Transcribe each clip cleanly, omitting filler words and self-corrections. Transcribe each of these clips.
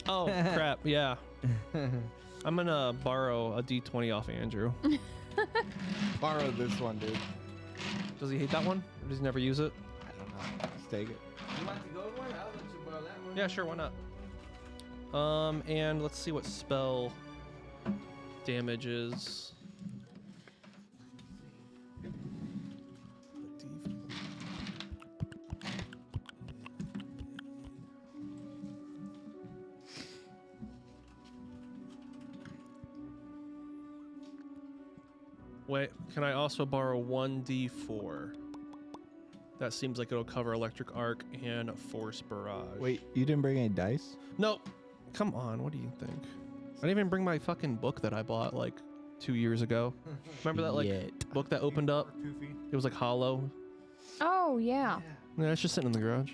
Oh, crap, yeah. I'm gonna borrow a D20 off Andrew. Borrow this one, dude. Does he hate that one? Or does he never use it? I don't know. Just take it. You want to go one? I'll let you borrow that one. Yeah, sure, why not? And let's see what spell damage is. Wait, can I also borrow 1d4? That seems like it'll cover electric arc and force barrage. Wait, you didn't bring any dice? No. Come on, what do you think? I didn't even bring my fucking book that I bought like 2 years ago. Remember that like book that opened up? It was like hollow. Oh, yeah. Yeah, it's just sitting in the garage.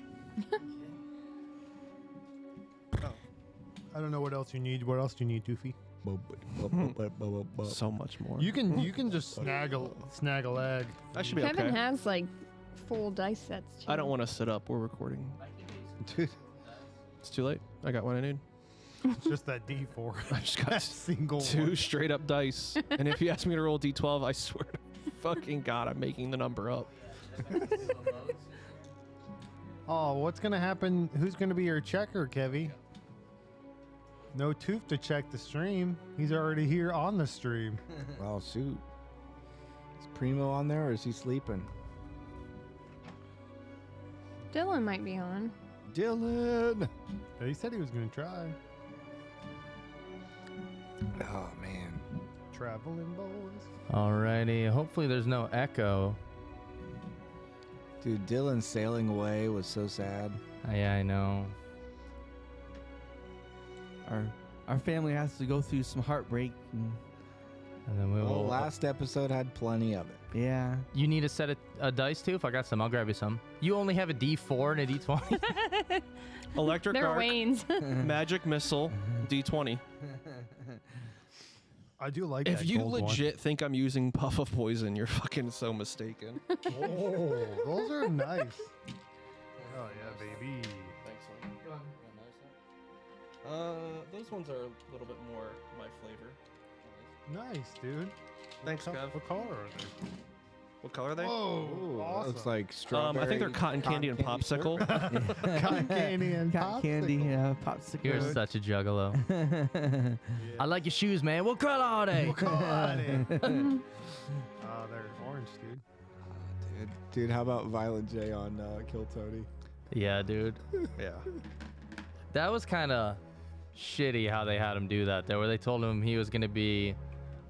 I don't know what else you need. What else do you need, Doofy? So much more. You can just snag a leg. That should be Kevin okay. has like full dice sets too. I don't want to sit up. We're recording. Dude. It's too late. I got what I need. It's just that D4. I just got single two one. straight up dice. And if you ask me to roll D12, I swear to fucking God, I'm making the number up. Oh, what's gonna happen? Who's gonna be your checker, Kevy? No Tooth to check the stream. He's already here on the stream. Well, shoot. Is Primo on there or is he sleeping? Dylan might be on. Dylan! Yeah, he said he was gonna try. Oh, man. Traveling boys. Alrighty. Hopefully there's no echo. Dude, Dylan sailing away was so sad. Yeah, I know. Our family has to go through some heartbreak. And then we will. Last episode had plenty of it. yeah. You need a set of dice too? If I got some, I'll grab you some. You only have a D4 and a D20? Electric They're arc, Wayne's. magic missile, D20. I do like If that you gold legit think I'm using puff of poison, you're fucking so mistaken. one. Oh, those are nice. Oh yeah, baby. Thanks, man. Those ones are a little bit more my flavor. Nice, dude. Thanks, Kev. What color are they? What color are they? Oh, Ooh, that awesome. looks like strawberry. I think they're cotton candy and popsicle. Cotton candy and Cotton candy, popsicle. popsicle. You're such a juggalo. I like your shoes, man. What color are they? Oh, they're orange, dude. Dude, how about Violent J on Kill Tony? Yeah, dude. Yeah. That was kind of shitty how they had him do that there, where they told him he was going to be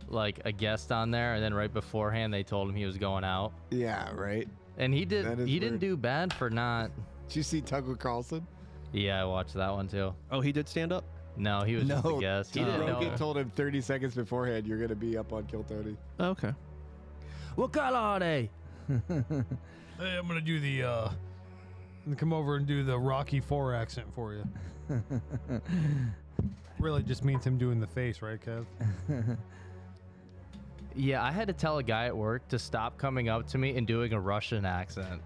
like a guest on there, and then right beforehand they told him he was going out. Yeah, right? And he That is didn't weird. do bad for not. Did you see Tucker Carlson? Yeah, I watched that one too. Oh, he did stand up? No, he was just a guest. He didn't Rogan know. told him 30 seconds beforehand you're going to be up on Kill Tony. Oh, okay. What color are they? Hey, I'm gonna do the I'm gonna come over and do the Rocky IV accent for you. Really just means him doing the face, right, Kev? Yeah, I had to tell a guy at work to stop coming up to me and doing a Russian accent.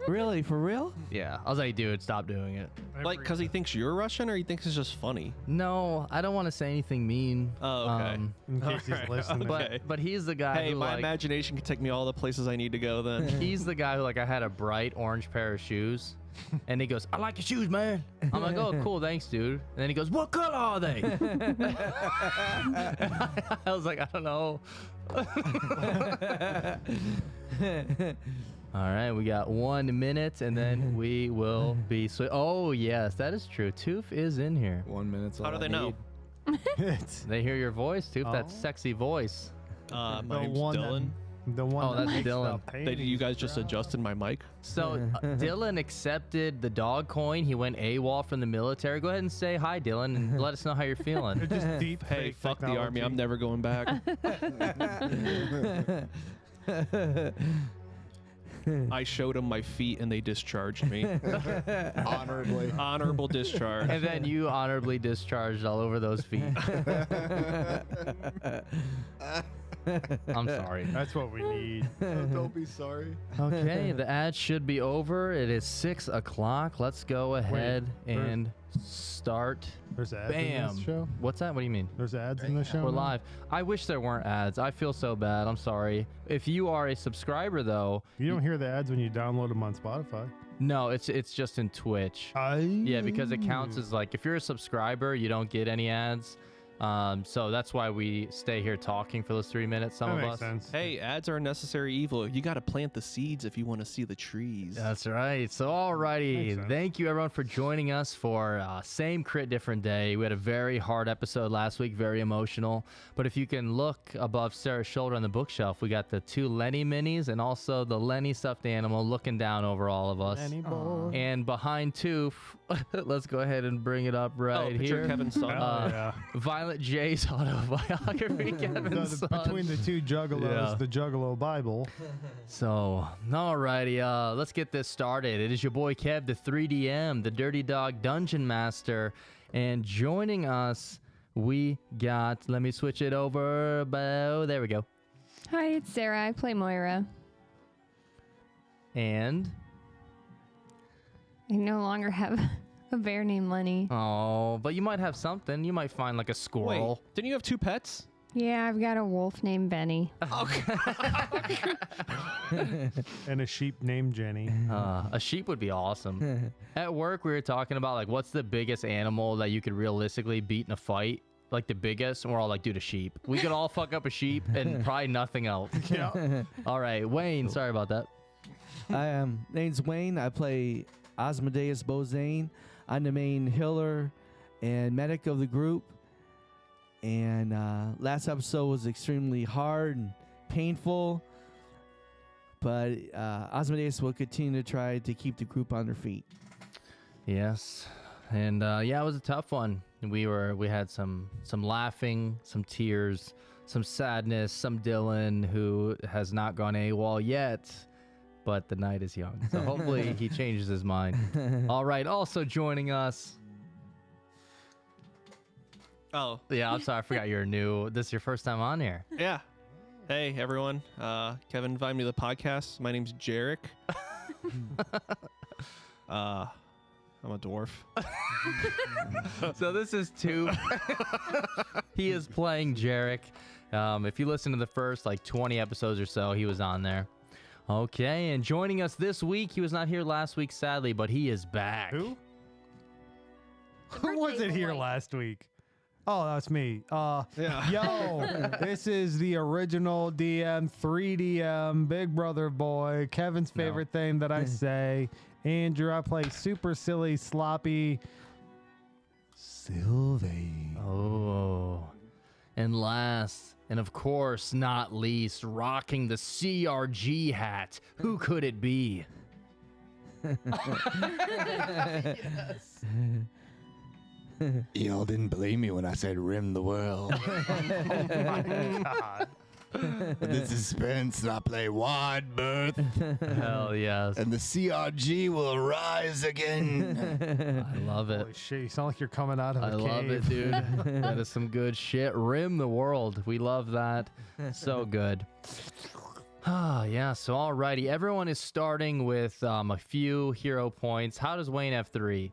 Really? For real? Yeah, I was like, dude, stop doing it. Like, because he thinks you're Russian or he thinks it's just funny? No, I don't want to say anything mean. Oh, okay. In case he's listening. Okay. But he's the guy Hey, who, my like, imagination can take me all the places I need to go then. he's the guy who, like, I had a bright orange pair of shoes, and he goes, I like your shoes, man. I'm like, oh, cool, thanks, dude. And then he goes, what color are they? I was like, I don't know. All right, we got 1 minute, and then we will be... oh, yes, that is true. Toof is in here. 1 minute's all How do I they know? need. They hear your voice, Toof, that sexy voice. My name's Dylan. The one Oh, that's that makes Dylan. the paintings You guys just dry. adjusted my mic? So Dylan accepted the dog coin. He went AWOL from the military. Go ahead and say hi, Dylan, and let us know how you're feeling. They're just deep Hey, fake fuck the technology. army. I'm never going back. I showed them my feet and they discharged me. Honorably. Honorable discharge. And then you honorably discharged all over those feet. I'm sorry. That's what we need. Oh, don't be sorry. Okay, the ad should be over. It is 6 o'clock. Let's go ahead Wait, and start. There's ads in Bam. this show? What's that? What do you mean? There's ads in the show? We're now? live. I wish there weren't ads. I feel so bad. I'm sorry. If you are a subscriber, though, You don't hear the ads when you download them on Spotify. no, it's just in Twitch. Yeah, because it counts as like if you're a subscriber, you don't get any ads. So that's why we stay here talking for those 3 minutes. Some That of makes us. sense. Hey, ads are a necessary evil. You got to plant the seeds if you want to see the trees. That's right. So, alrighty. Makes sense. Thank you, everyone, for joining us for Same Crit, Different Day. We had a very hard episode last week, very emotional. But if you can look above Sarah's shoulder on the bookshelf, we got the 2 Lenny minis and also the Lenny stuffed animal looking down over all of us. Lenny boy. And behind Toof, let's go ahead and bring it up right picture here. Kevin's son. Hell yeah. Violent J's autobiography, Kevin's son. Between the 2 juggalos, Yeah. the Juggalo Bible. So, alrighty, let's get this started. It is your boy Kev, the 3DM, the Dirty Dog Dungeon Master, and joining us, we got, let me switch it over, there we go. Hi, it's Sarah. I play Moira. And, I no longer have a bear named Lenny. oh, but you might have something. You might find like a Wait, squirrel. didn't you have 2 pets? Yeah, I've got a wolf named Benny. And a sheep named Jenny. A sheep would be awesome. At work, we were talking about like what's the biggest animal that you could realistically beat in a fight? Like the biggest, and we're all like, dude, a sheep. We could all fuck up a sheep and probably nothing else. Yeah. All right, Wayne, sorry about that. Name's Wayne. I play Osmodeus Bozane. I'm the main healer and medic of the group. And last episode was extremely hard and painful. But Osmodeus will continue to try to keep the group on their feet. Yes, and yeah, it was a tough one. We had some laughing, some tears, some sadness, some Dylan who has not gone AWOL yet, but the night is young, so hopefully he changes his mind. All right, also joining us. Oh, Yeah, I'm sorry, I forgot you're new. This is your first time on here. yeah. Hey, everyone. Kevin invited me to the podcast. My name's Jarek. I'm a dwarf. So this is two. He is playing Jarek. If you listen to the first like 20 episodes or so, he was on there. Okay, and joining us this week, he was not here last week, sadly, but he is back. Who? Who wasn't here last week? Oh, that's me. Yeah. Yo, this is the original DM, 3DM, Big Brother boy, Kevin's favorite thing that I say. Andrew, I play super silly, sloppy Sylvie. Oh. And last, and of course not least, rocking the CRG hat. Who could it be? Y'all didn't believe me when I said rim the world. Oh my God. The suspense, I play wide berth, Hell yes. and the CRG will rise again. I love it. Holy shit, you sound like you're coming out of a I cave. love it, dude. That is some good shit. Rim the world. We love that. So good. Ah, yeah. So, alrighty. Everyone is starting with a few hero points. How does Wayne have 3?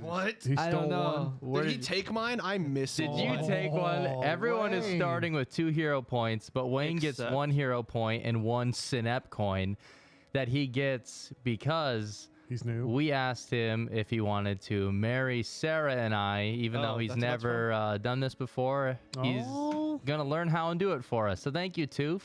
What? He I stole don't know. one. Did he take mine? I missed Did it. you take one? Everyone is Wayne. starting with 2 hero points, but Wayne gets Except- 1 hero point and 1 Synep coin that he gets because He's new. we asked him if he wanted to marry Sarah and I, even though Oh, he's that's never done this before. He's Oh. going to learn how and do it for us. So thank you, Toof.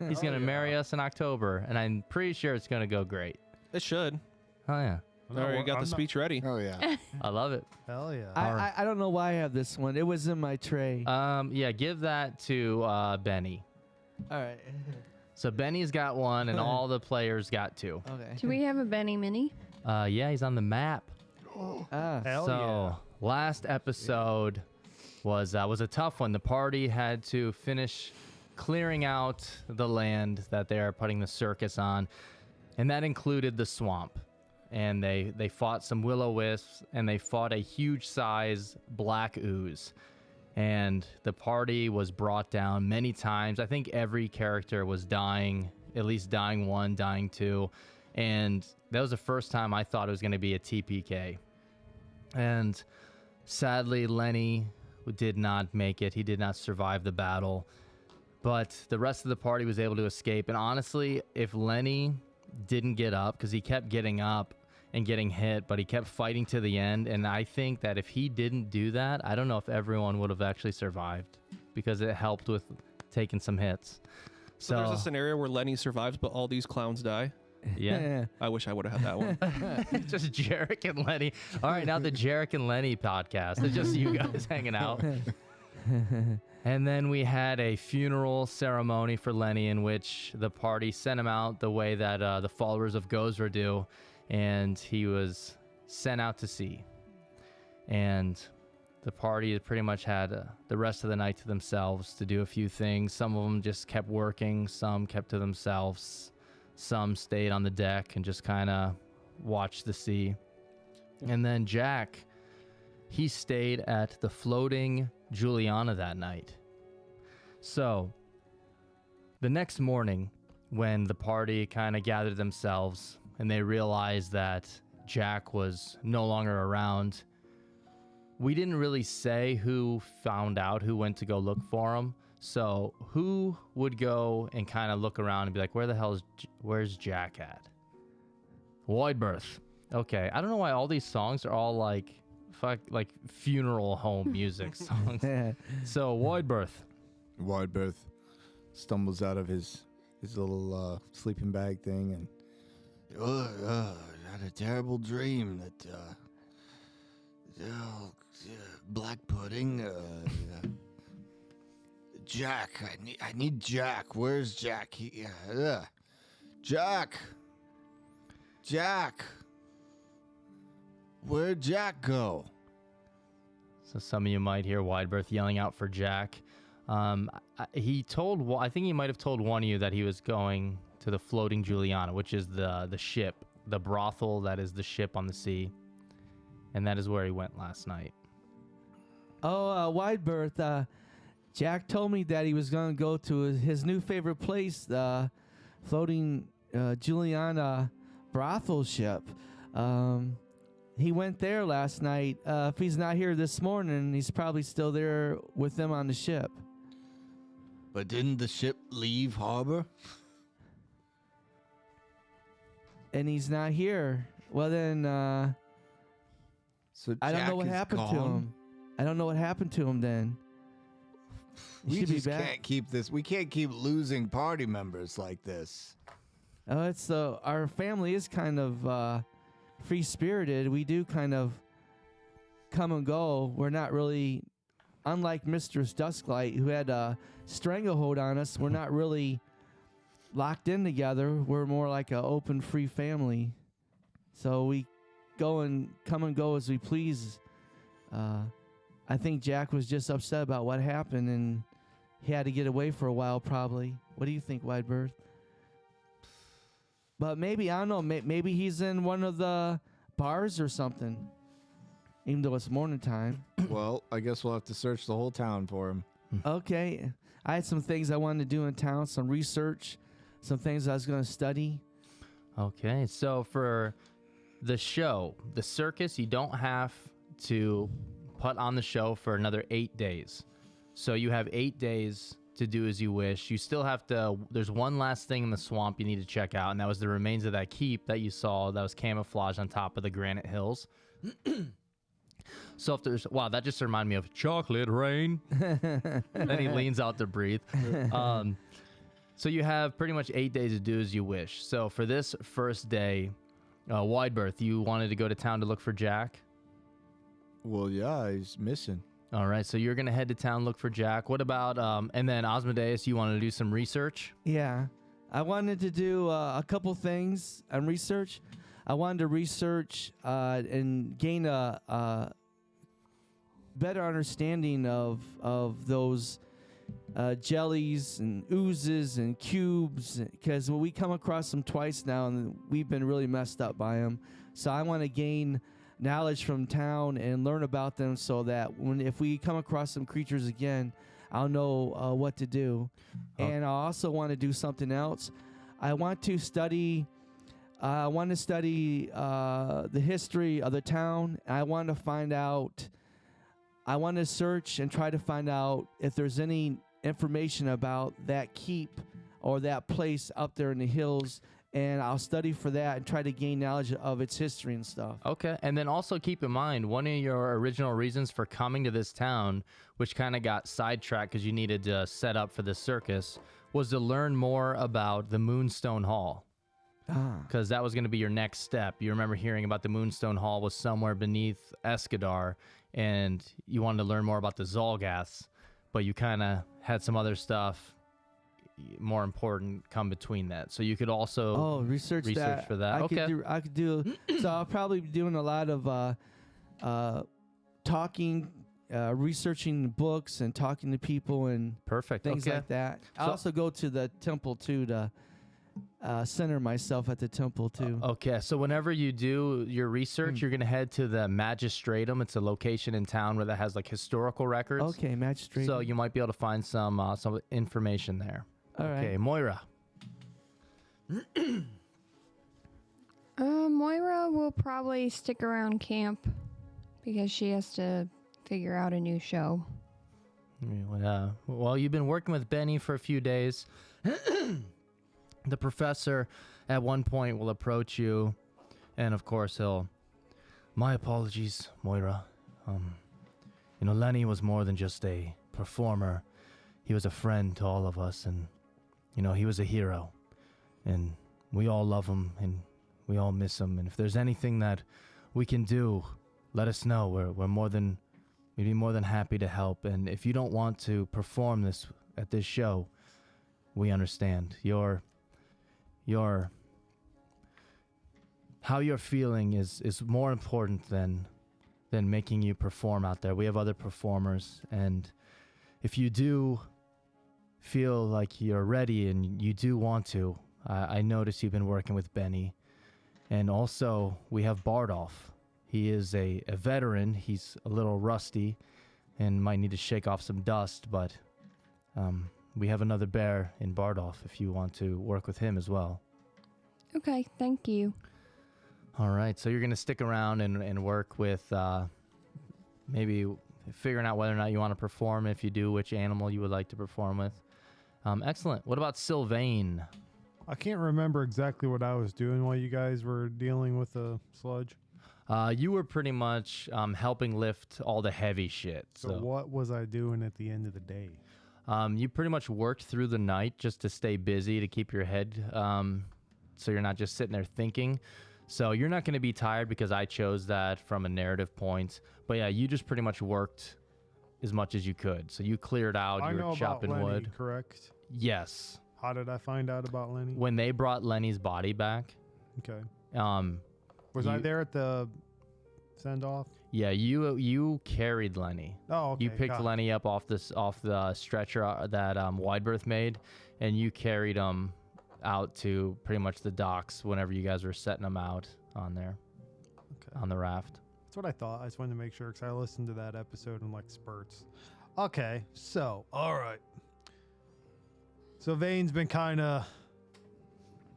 He's going to marry us in October, and I'm pretty sure it's going to go great. It should. Oh, yeah. I already got the speech ready. Oh yeah. I love it. Hell yeah. I don't know why I have this one. It was in my tray. Yeah, give that to Benny. All right. So Benny's got 1, and all the players got 2. Okay. Do we have a Benny Mini? Yeah, he's on the map. Hell So last episode was a tough one. The party had to finish clearing out the land that they are putting the circus on, and that included the swamp. And they fought some will-o-wisps, and they fought a huge size black ooze. And the party was brought down many times. I think every character was dying, at least dying 1, dying 2. And that was the first time I thought it was going to be a TPK. And sadly, Lenny did not make it. He did not survive the battle. But the rest of the party was able to escape. And honestly, if Lenny didn't get up, because he kept getting up and getting hit, but he kept fighting to the end. And I think that if he didn't do that, I don't know if everyone would have actually survived, because it helped with taking some hits. So there's a scenario where Lenny survives, but all these clowns die. Yeah. I wish I would have had that one. Just Jarek and Lenny. All right, now the Jarek and Lenny podcast. It's just you guys hanging out. And then we had a funeral ceremony for Lenny, in which the party sent him out the way that the followers of Gozra do, and he was sent out to sea. And the party pretty much had the rest of the night to themselves to do a few things. Some of them just kept working, some kept to themselves, some stayed on the deck and just kind of watched the sea. And then Jack, he stayed at the floating Juliana that night. So the next morning, when the party kind of gathered themselves and they realized that Jack was no longer around, we didn't really say who found out, who went to go look for him. So who would go and kind of look around and be like, where's Jack at? Widebirth. Okay, I don't know why all these songs are all like funeral home music songs. So Widebirth. Widebirth stumbles out of his little sleeping bag thing and I had a terrible dream that black pudding. Jack, I need Jack. Where's Jack? Jack. Where'd Jack go? So some of you might hear Widebirth yelling out for Jack. I think he might have told one of you that he was going to the floating Juliana, which is the ship, the brothel that is the ship on the sea. And that is where he went last night. Oh, Widebirth. Jack told me that he was going to go to his new favorite place, the floating Juliana brothel ship. He went there last night. If he's not here this morning, he's probably still there with them on the ship. But didn't the ship leave harbor? And he's not here. Well, then, so I don't know Jack what is happened to gone? him. I don't know what happened to him then. He We should be just back. can't keep this. We can't keep losing party members like this. Oh, it's our family is kind of free-spirited. We do kind of come and go. We're not really, unlike Mistress Dusklight, who had a stranglehold on us. We're not really locked in together. We're more like an open, free family. So we go and come and go as we please. I think Jack was just upset about what happened, and he had to get away for a while, probably. What do you think, Widebirth? But maybe, I don't know, maybe he's in one of the bars or something, even though it's morning time. Well, I guess we'll have to search the whole town for him. Okay. I had some things I wanted to do in town, some research, some things I was going to study. Okay, so for the show, the circus, you don't have to put on the show for another 8 days. So you have 8 days to do as you wish. You still have to, there's one last thing in the swamp you need to check out, and that was the remains of that keep that you saw that was camouflaged on top of the granite hills. So if there's, wow, that just reminded me of chocolate rain. Then he leans out to breathe. So you have pretty much 8 days to do as you wish. So for this first day, Widebirth, you wanted to go to town to look for Jack? Well, yeah, he's missing. All right, so you're going to head to town, look for Jack. What about, and then Osmodeus, you wanted to do some research? Yeah. I wanted to do a couple things on research. I wanted to research and gain a better understanding of those jellies and oozes and cubes, because we come across them twice now and we've been really messed up by them. So I want to gain knowledge from town and learn about them so that if we come across some creatures again, I'll know what to do. And I also want to do something else. I want to study I want to study the history of the town. I want to find out. I want to search and try to find out if there's any information about that keep or that place up there in the hills. And I'll study for that and try to gain knowledge of its history and stuff. Okay, and then also keep in mind, one of your original reasons for coming to this town, which kind of got sidetracked because you needed to set up for the circus, was to learn more about the Moonstone Hall. Because that was going to be your next step. You remember hearing about the Moonstone Hall was somewhere beneath Escadar, and you wanted to learn more about the Zolgaths, but you kind of had some other stuff more important come between that. So you could also research that. for that. I could do. So I'll probably be doing a lot of talking, researching books and talking to people and Perfect. things like that. I also go to the temple too to center myself at the temple too. Okay, so whenever you do your research, you're going to head to the Magistratum. It's a location in town where that has like historical records. Okay, magistrate. So you might be able to find some information there. All right. Okay, Moira. Moira will probably stick around camp because she has to figure out a new show. Well, you've been working with Benny for a few days. The professor at one point will approach you, and of course my apologies, Moira. Lenny was more than just a performer. He was a friend to all of us, and he was a hero, and we all love him, and we all miss him. And if there's anything that we can do, let us know. We'd be more than happy to help. And if you don't want to perform at this show, we understand. How you're feeling is more important than making you perform out there. We have other performers, and if you do feel like you're ready and you do want to, I notice you've been working with Benny, and also we have Bardolph. He is a veteran. He's a little rusty and might need to shake off some dust, but we have another bear in Bardolph if you want to work with him as well. Okay, thank you. All right, so you're going to stick around and work with maybe figuring out whether or not you want to perform. If you do, which animal you would like to perform with. Excellent. What about Sylvain? I can't remember exactly what I was doing while you guys were dealing with the sludge. You were pretty much helping lift all the heavy shit. So what was I doing at the end of the day? You pretty much worked through the night just to stay busy, to keep your head so you're not just sitting there thinking. So you're not going to be tired because I chose that from a narrative point. But yeah, you just pretty much worked as much as you could. So you cleared out, you were chopping about Lenny, wood. Correct? Yes. How did I find out about Lenny? When they brought Lenny's body back. Okay. Was I there at the send-off? Yeah, you carried Lenny. Oh, okay. You picked Lenny up off the stretcher that Wideberth made, and you carried him out to pretty much the docks whenever you guys were setting him out on there, on the raft. That's what I thought. I just wanted to make sure because I listened to that episode in like spurts. Okay, so all right. So Vane's been kind of,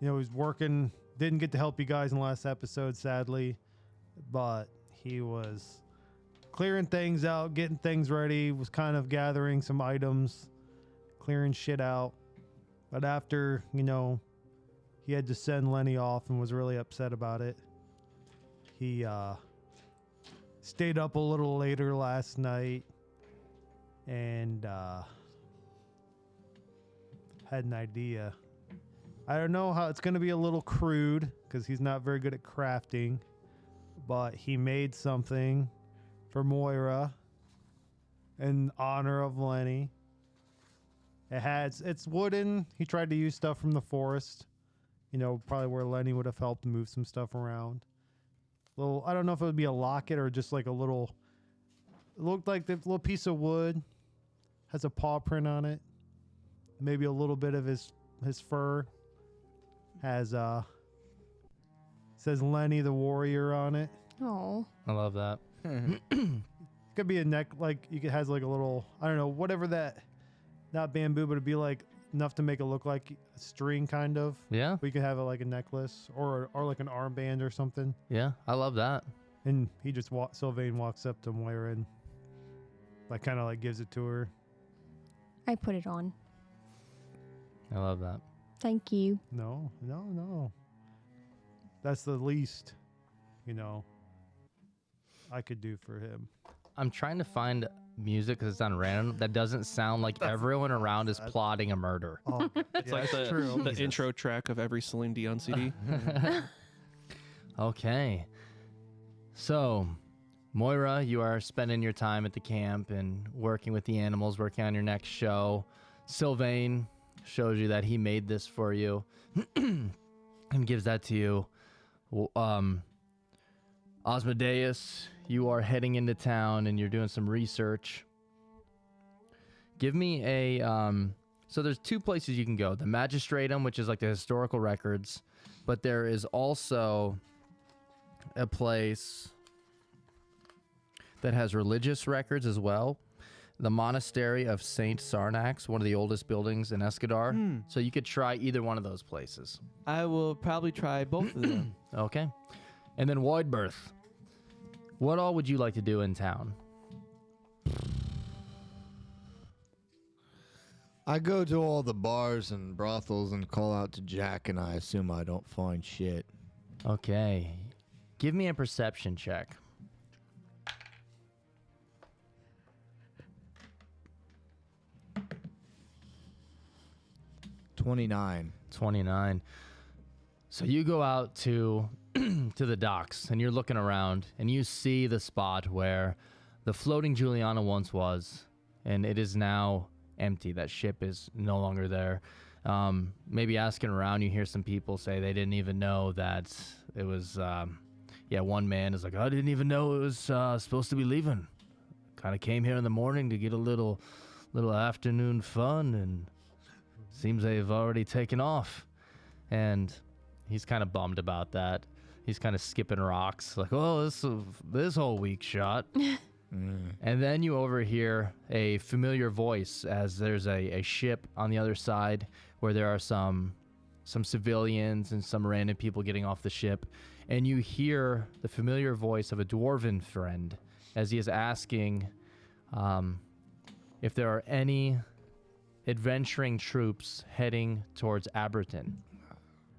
he's working. Didn't get to help you guys in the last episode, sadly, but he was clearing things out, getting things ready, was kind of gathering some items, clearing shit out. But after, he had to send Lenny off and was really upset about it. He stayed up a little later last night and had an idea. I don't know how it's going to be a little crude because he's not very good at crafting, but he made something for Moira in honor of Lenny. It's wooden. He tried to use stuff from the forest, probably where Lenny would have helped move some stuff around. I don't know if it would be a locket or just like it looked like the little piece of wood has a paw print on it. Maybe a little bit of his fur has says Lenny the Warrior on it. Oh. I love that. Could be a neck, like it has like a little, I don't know, whatever that, not bamboo, but it'd be like enough to make it look like a string, kind of. Yeah, We could have it like a necklace or like an armband or something. yeah, I love that. And he just Sylvain walks up to Moira and like kind of like gives it to her. I put it on. I love that. Thank you. No. That's the least, I could do for him. I'm trying to find music because it's on random that doesn't sound like everyone around is plotting a murder. Oh, It's like the intro track of every Celine Dion CD. Okay. So, Moira, you are spending your time at the camp and working with the animals, working on your next show. Sylvain shows you that he made this for you and gives that to you. Osmodeus, you are heading into town and you're doing some research. Give me a... so there's two places you can go. The Magistratum, which is like the historical records, but there is also a place that has religious records as well. The Monastery of Saint Sarnax, one of the oldest buildings in Escadar. So you could try either one of those places. I will probably try both of them. Okay. And then Voidbirth. What all would you like to do in town? I go to all the bars and brothels and call out to Jack, and I assume I don't find shit. Okay. Give me a perception check. 29. 29. So you go out to to the docks and you're looking around and you see the spot where the floating Juliana once was, and it is now empty. That ship is no longer there. Maybe asking around, you hear some people say they didn't even know that it was. One man is like, I didn't even know it was supposed to be leaving. Kind of came here in the morning to get a little afternoon fun, and seems they've already taken off. And he's kind of bummed about that. He's kind of skipping rocks, like, oh, this whole week shot. And then you overhear a familiar voice as there's a ship on the other side where there are some civilians and some random people getting off the ship. And you hear the familiar voice of a dwarven friend as he is asking if there are any adventuring troops heading towards Aberton,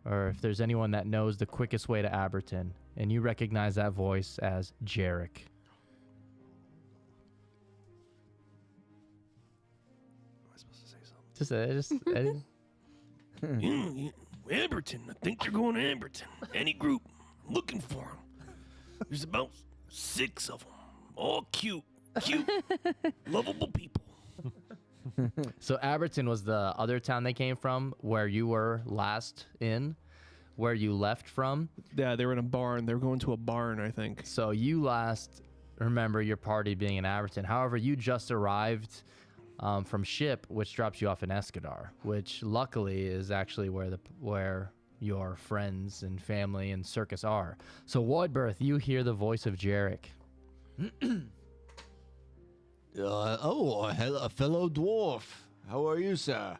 or if there's anyone that knows the quickest way to Aberton. And you recognize that voice as Jarek. Am I supposed to say something? Amberton. I think they're going to Amberton. Any group. I'm looking for them. There's about 6 of them. All cute, lovable people. So Aberton was the other town they came from, where you were last in, where you left from. Yeah, they were in a barn. They were going to a barn, I think. So you last remember your party being in Aberton. However, you just arrived from ship, which drops you off in Escadar, which luckily is actually where your friends and family and Circus are. So Voidbirth, you hear the voice of Jarek. A fellow dwarf. How are you, sir?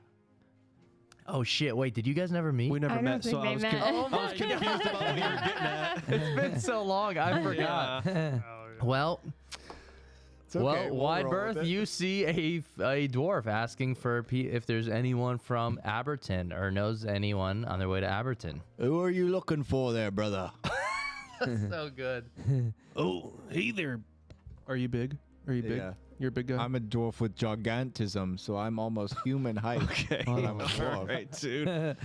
Oh shit! Wait, did you guys never meet? We never I don't met, think so they I was, met. I was confused about what you were getting at. It's been so long, I forgot. Well, It's okay. well, we'll Wide roll Berth, with it. you see a dwarf asking for if there's anyone from Aberton or knows anyone on their way to Aberton. Who are you looking for there, brother? So good. Oh, hey there. Are you big? Are you big? Yeah. You're a big guy? I'm a dwarf with gigantism, so I'm almost human height. okay. But I'm a All dwarf. right, dude. Oh,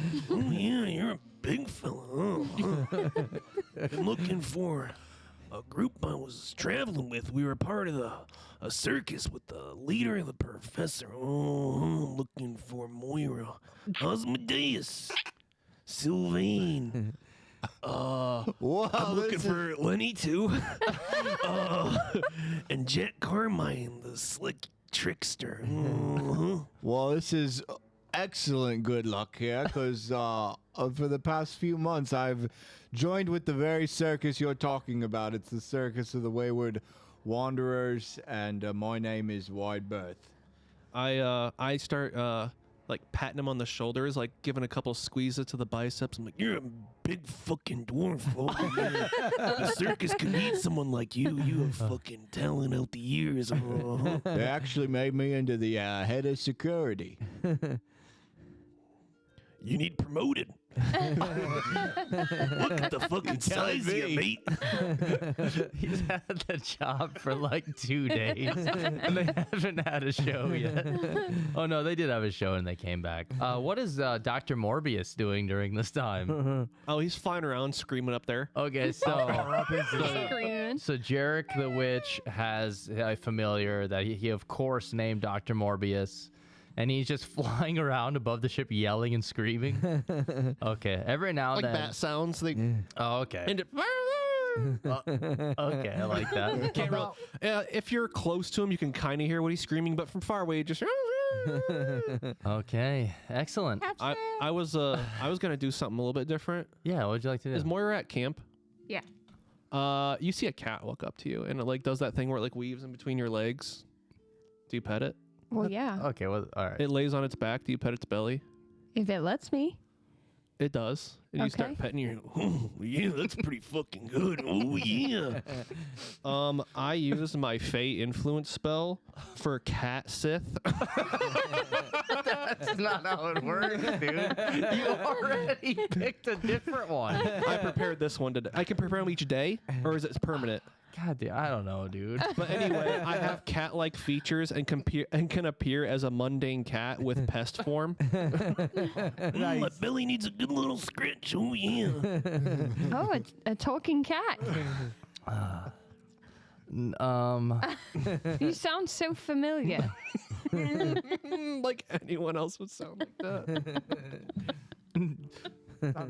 yeah, you're a big fella. Oh, huh. Been looking for a group I was traveling with. We were part of a circus with the leader and the professor. Oh, I'm looking for Moira, Osmodeus, Sylvain. Wow, I'm looking for Lenny too. And Jet Carmine, the slick trickster. Well, this is excellent good luck here, because for the past few months, I've joined with the very circus you're talking about. It's the Circus of the Wayward Wanderers, and my name is Wide Berth. I start like patting him on the shoulders, like giving a couple squeezes to the biceps. I'm like, You're a big fucking dwarf. Oh, yeah. The circus could need someone like you. You have fucking talent out the years. Oh. They actually made me into the head of security. You need promoted. Look at the fucking size of you, mate. He's had the job for like 2 days, and they haven't had a show yet. Oh no, they did have a show and they came back. What is Dr. Morbius doing during this time? oh, he's flying around screaming up there. Okay, so Screaming. so Jarek the Witch has a familiar that he of course named Dr. Morbius. And he's just flying around above the ship, yelling and screaming. Okay, every now and Like then. bat sounds. They Oh, okay. and it, Okay, I like that. can't really, if you're close to him, you can kind of hear what he's screaming, but from far away, just. Okay, excellent. I was gonna do something a little bit different. Yeah, what'd you like to do? Is Moira at camp? Yeah. You see a cat walk up to you, and it like does that thing where it like weaves in between your legs. Do you pet it? Well, yeah. Okay, well, all right. It lays on its back. Do you pet its belly? If it lets me. It does. And you start Okay. petting your. Oh, yeah, that's pretty fucking good. Oh, yeah. I use my Fey influence spell for cat sith. That's not how it works, dude. You already picked a different one. I prepared this one today. I can prepare them each day, or is it permanent? God damn, I don't know, dude. But anyway, I have cat-like features and can appear as a mundane cat with pest form. My belly needs a good little scratch. Oh, yeah. Oh, it's a talking cat. You sound so familiar. Like anyone else would sound like that. On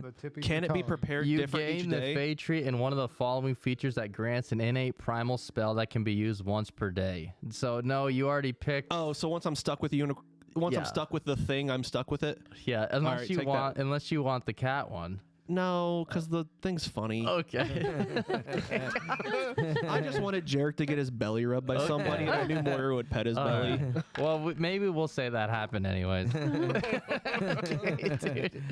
the tip of Can your it be tongue. prepared You different each gain the day? Fey tree and one of the following features that grants an innate primal spell that can be used once per day. So no, you already picked. Oh, so once I'm stuck with you, once I'm Yeah. stuck with the thing, I'm stuck with it. Yeah, unless right, you take want, that. unless you want the cat one. No, because the thing's funny. Okay. I just wanted Jarek to get his belly rubbed by somebody, and I knew Moira would pet his belly. Well, maybe we'll say that happened anyways. Okay, dude.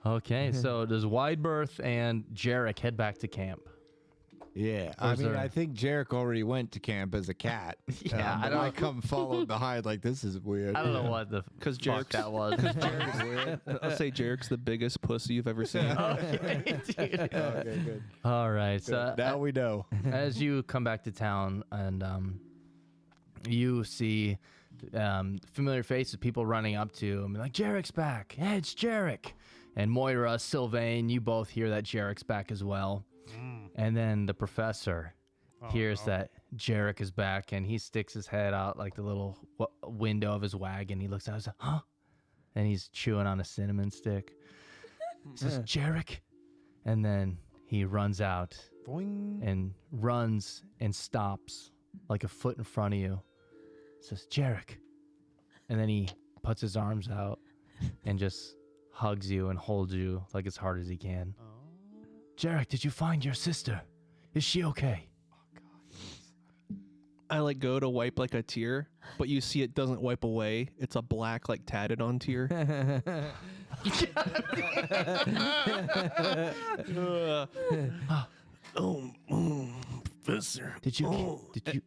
Okay, so does Wideberth and Jarek head back to camp? Yeah, Or I is mean, there- I think Jarek already went to camp as a cat. Yeah, I but don't- I come followed behind like this is weird. I don't know what the 'Cause fuck Jarek's- that was. I'll say Jarek's the biggest pussy you've ever seen. Okay, dude. Okay, good. All right, so Now we know. as you come back to town and you see familiar faces, people running up to him, like, Jarek's back. Hey, it's Jarek. And Moira, Sylvain, you both hear that Jarek's back as well. And then the professor hears that Jarek is back, and he sticks his head out like the little window of his wagon. He looks out and says, huh? And he's chewing on a cinnamon stick. He says, Jarek. And then he runs out Boing. and runs and stops like a foot in front of you. Says, Jarek. And then he puts his arms out and just hugs you and holds you like as hard as he can. Jarek, did you find your sister? Is she okay? I like go to wipe like a tear, but you see it doesn't wipe away. It's a black like tatted on tear. Professor. Did you? Oh, Did you?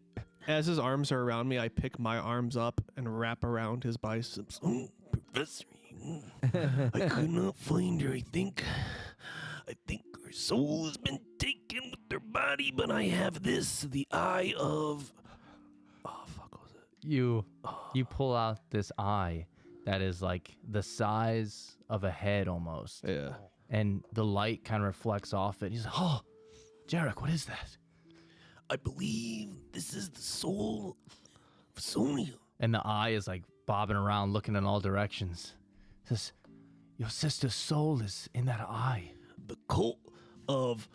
As his arms are around me, I pick my arms up and wrap around his biceps. oh, Professor. I could not find her. I think her soul has been taken with her body, but I have this, the eye of. Oh, fuck, what was it? You pull out this eye that is like the size of a head almost. Yeah. And the light kind of reflects off it. He's like, oh, Jarek, what is that? I believe this is the soul of Sonia. And the eye is like bobbing around, looking in all directions. Says, your sister's soul is in that eye. The cult of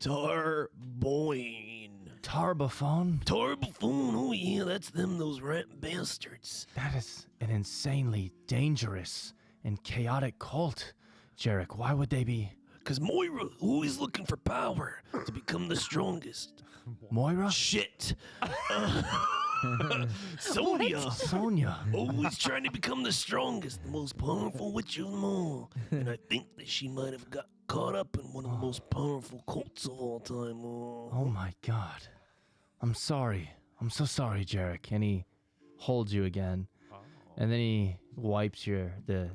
Tarboyne. Tarbophone? Tarbophone, oh yeah, that's them, those rat bastards. That is an insanely dangerous and chaotic cult. Jarek, why would they be? Cause Moira, always looking for power to become the strongest. Moira? Shit. Sonia. Sonia. Always trying to become the strongest, the most powerful witch of them all. And I think that she might have got caught up in one of the most powerful cults of all time. Oh my God. I'm sorry. I'm so sorry, Jarek. And he holds you again. And then he wipes the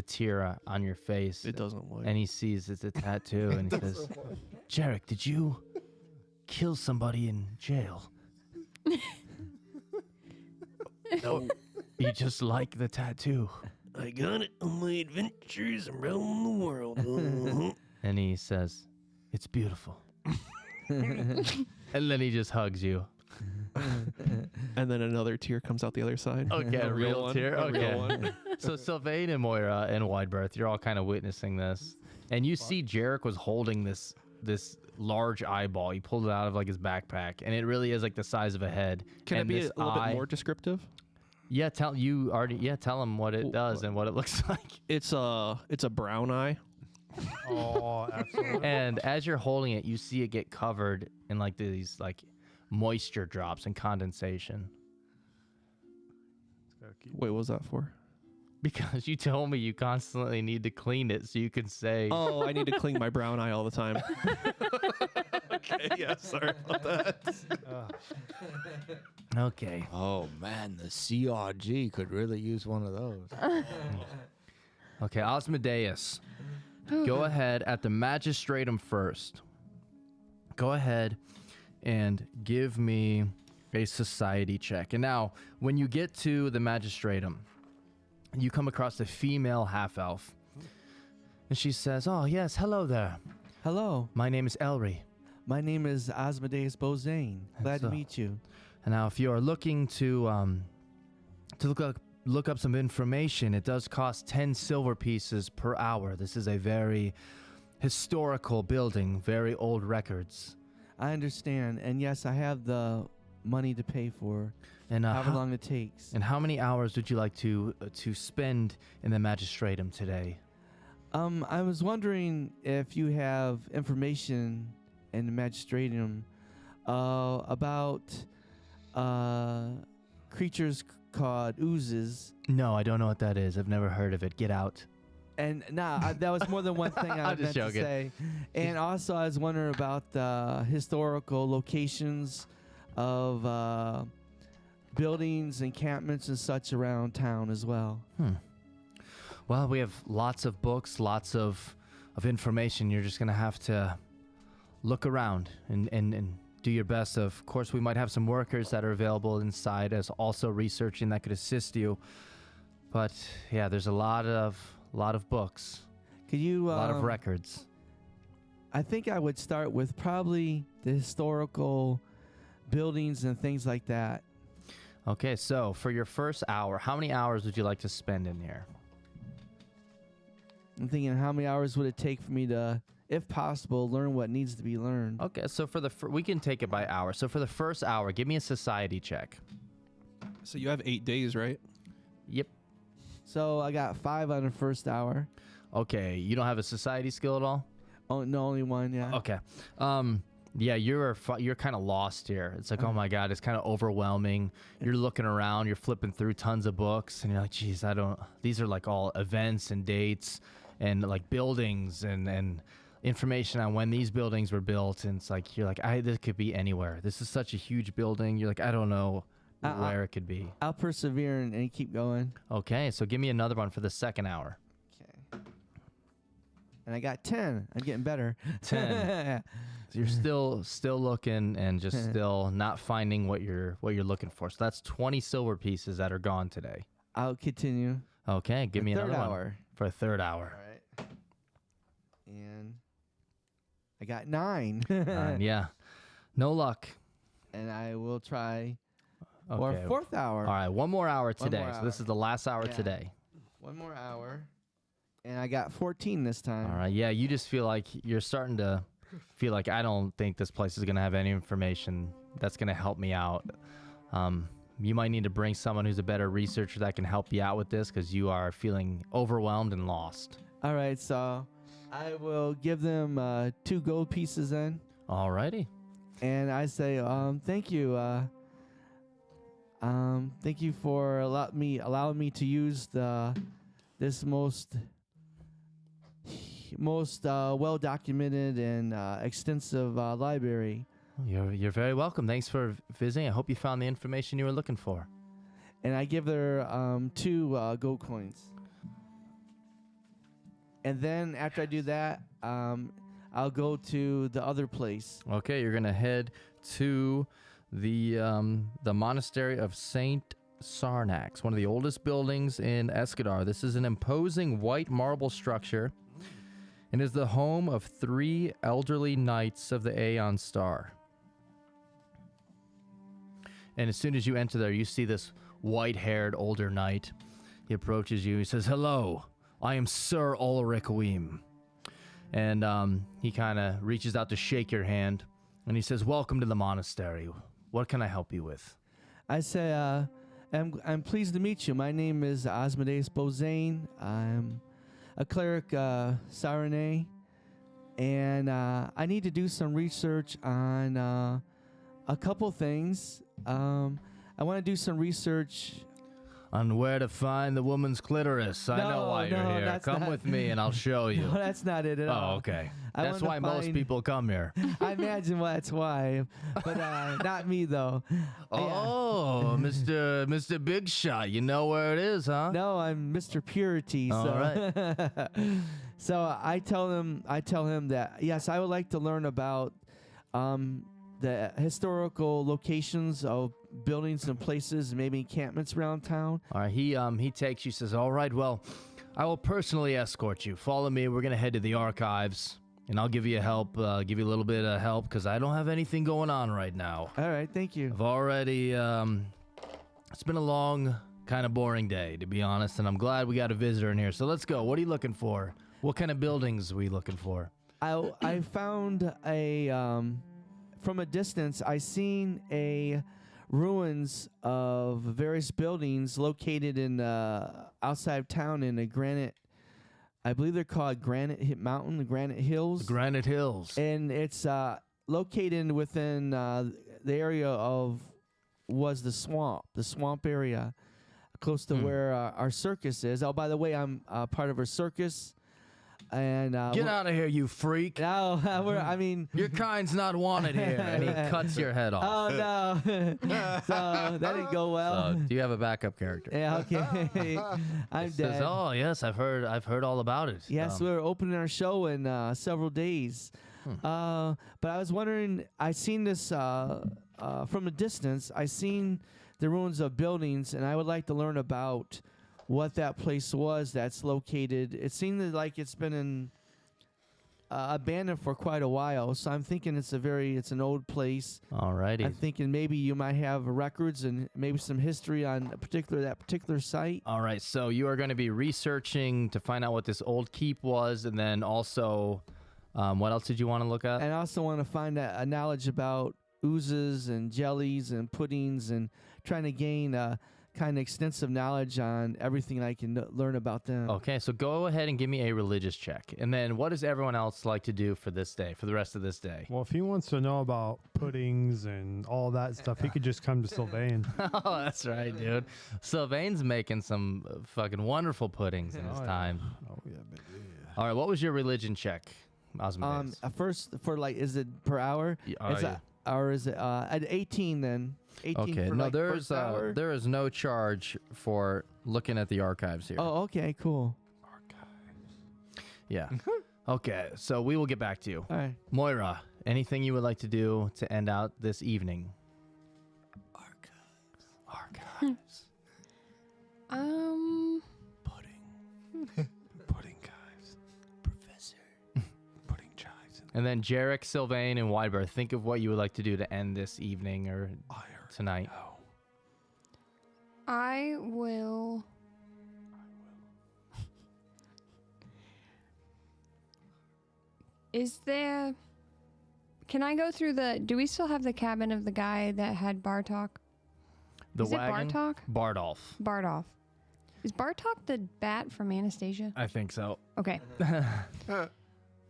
tear on your face. It doesn't wipe. And he sees it's a tattoo and he says, Jarek, did you kill somebody in jail? No. You just like the tattoo. I got it on my adventures around the world. Uh-huh. And he says, it's beautiful. And then he just hugs you. And then another tear comes out the other side. Okay, a real one, tear. a real Okay. one. So Sylvain and Moira and Widebirth, you're all kind of witnessing this. And you see Jarek was holding this large eyeball. He pulled it out of like his backpack. And it really is like the size of a head. Can and it be this a little eye- bit more descriptive? Yeah, tell him what it does and what it looks like. It's a brown eye. Oh, absolutely. And as you're holding it, you see it get covered in like these like moisture drops and condensation. Wait, what was that for? Because you told me you constantly need to clean it so you can say, Oh, I need to clean my brown eye all the time. Okay, yeah, sorry about that. okay. Oh man, the CRG could really use one of those. Okay, Osmodeus. Go ahead at the magistratum first. Go ahead and give me a society check. And now, when you get to the magistratum, you come across a female half-elf. And she says, oh, yes, hello there. Hello, My name is Elry. my name is Asmodeus Bozane. Glad to So- meet you. And now, if you are looking to look up some information, it does cost 10 silver pieces per hour. This is a very historical building, very old records. I understand, and yes, I have the money to pay for And however long it takes. And how many hours would you like to spend in the magistratum today? I was wondering if you have information in the magistratum about creatures called oozes. No, I don't know what that is. I've never heard of it. Get out. And that was more than one thing I I'm meant just to joking. say. And also, I was wondering about the historical locations of buildings, encampments, and such around town as well. Well, we have lots of books, lots of information. You're just going to have to look around and do your best. Of course, we might have some workers that are available inside as also researching that could assist you. But yeah, there's a lot of books, Could you? a lot of records. I think I would start with probably the historical buildings and things like that. Okay, so for your first hour, how many hours would you like to spend in here? I'm thinking, how many hours would it take for me to, if possible, learn what needs to be learned? Okay, so for we can take it by hour. So for the first hour, give me a society check. So you have 8 days, right? Yep. So I got 5 on the first hour. Okay, you don't have a society skill at all? Oh no, only one. Yeah. Okay. Yeah, you're kind of lost here. It's like, oh my God, it's kind of overwhelming. You're looking around, you're flipping through tons of books, and you're like, geez, these are like all events and dates and like buildings and information on when these buildings were built. And it's like, you're like, this could be anywhere. This is such a huge building. You're like, I don't know where it could be. I'll persevere and keep going. Okay, so give me another one for the second hour. Okay. And I got 10. I'm getting better. 10. So you're still looking and just still not finding what you're looking for. So that's 20 silver pieces that are gone today. I'll continue. Okay, give me Third another hour. one for a third hour. All right. And I got 9. Yeah, no luck. And I will try Okay. for a fourth hour. All right, one more hour today. more So this hour. is the last hour Yeah. today. One more hour. And I got 14 this time. All right. Yeah, you just feel like you're starting to feel like I don't think this place is going to have any information that's going to help me out. You might need to bring someone who's a better researcher that can help you out with this because you are feeling overwhelmed and lost. All right, so I will give them 2 gold pieces then. All righty. And I say, thank you. Thank you for allowing me to use this most well documented and extensive library. You're very welcome. Thanks for visiting. I hope you found the information you were looking for. And I give her 2 gold coins. And then after I do that, I'll go to the other place. Okay, you're gonna head to the monastery of Saint Sarnax, one of the oldest buildings in Escadar. This is an imposing white marble structure and is the home of 3 elderly knights of the Aeon Star. And as soon as you enter there, you see this white-haired older knight. He approaches you. He says, "Hello, I am Sir Ulrich Weem." And he kind of reaches out to shake your hand. And he says, "Welcome to the monastery. What can I help you with?" I say, I'm pleased to meet you. My name is Asmodeus Bozane. I'm a cleric, Sarene. And I need to do some research on a couple things. I want to do some research on where to find the woman's clitoris. I know why you're here. Come with me and I'll show you. No, that's not it at all. Oh, okay. That's why most people come here. I imagine that's why, but not me though. Oh, Mr. Big Shot, you know where it is, huh? No, I'm Mr. Purity. All right. So I tell him that yes, I would like to learn about the historical locations of buildings and places, maybe encampments around town. All right, he takes you, says, "All right, well, I will personally escort you. Follow me. We're gonna head to the archives, and I'll give you give you a little bit of help because I don't have anything going on right now. All right, thank you. I've already it's been a long, kind of boring day, to be honest, and I'm glad we got a visitor in here. So let's go. What are you looking for? What kind of buildings are we looking for?" I found from a distance, I seen ruins of various buildings located in outside of town in a granite. I believe they're called Granite Mountain, the Granite Hills. The Granite Hills. And it's located within the area of the swamp area, close to where our circus is. Oh, by the way, I'm part of a circus. And get out of here, you freak! No, your kind's not wanted here. And he cuts your head off. Oh no! So that didn't go well. So, do you have a backup character? Yeah, okay. I'm dead. Says, "Oh yes, I've heard all about it." Yes, we're opening our show in several days. But I was wondering, I seen this from a distance. I seen the ruins of buildings, and I would like to learn about what that place was that's located. It seemed like it's been abandoned for quite a while, so I'm thinking it's an old place. Alrighty. I'm thinking maybe you might have records and maybe some history on that particular site. All right, so you are going to be researching to find out what this old keep was, and then also, what else did you want to look at? And I also want to find a knowledge about oozes and jellies and puddings, and trying to gain kind of extensive knowledge on everything I can learn about them. Okay, so go ahead and give me a religious check. And then what does everyone else like to do for this day, for the rest of this day? Well, if he wants to know about puddings and all that stuff, he could just come to Sylvain. Oh, that's right, dude. Sylvain's making some fucking wonderful puddings in his time. Oh, yeah, baby. All right, what was your religion check, Osmodeus? First, for is it per hour? Or is it at 18 then? 18 okay, for no, there is no charge for looking at the archives here. Oh, okay, cool. Archives. Yeah. Okay, so we will get back to you. All right. Moira, anything you would like to do to end out this evening? Archives. Pudding. Pudding guys. Professor. Pudding chives. And then Jarek, Sylvain, and Wydberg, think of what you would like to do to end this evening or tonight. I will. Is there... Can I go through do we still have the cabin of the guy that had Bartok? Is wagon? It Bartok? Bardolph. Bardolph. Is Bartok the bat from Anastasia? I think so. Okay.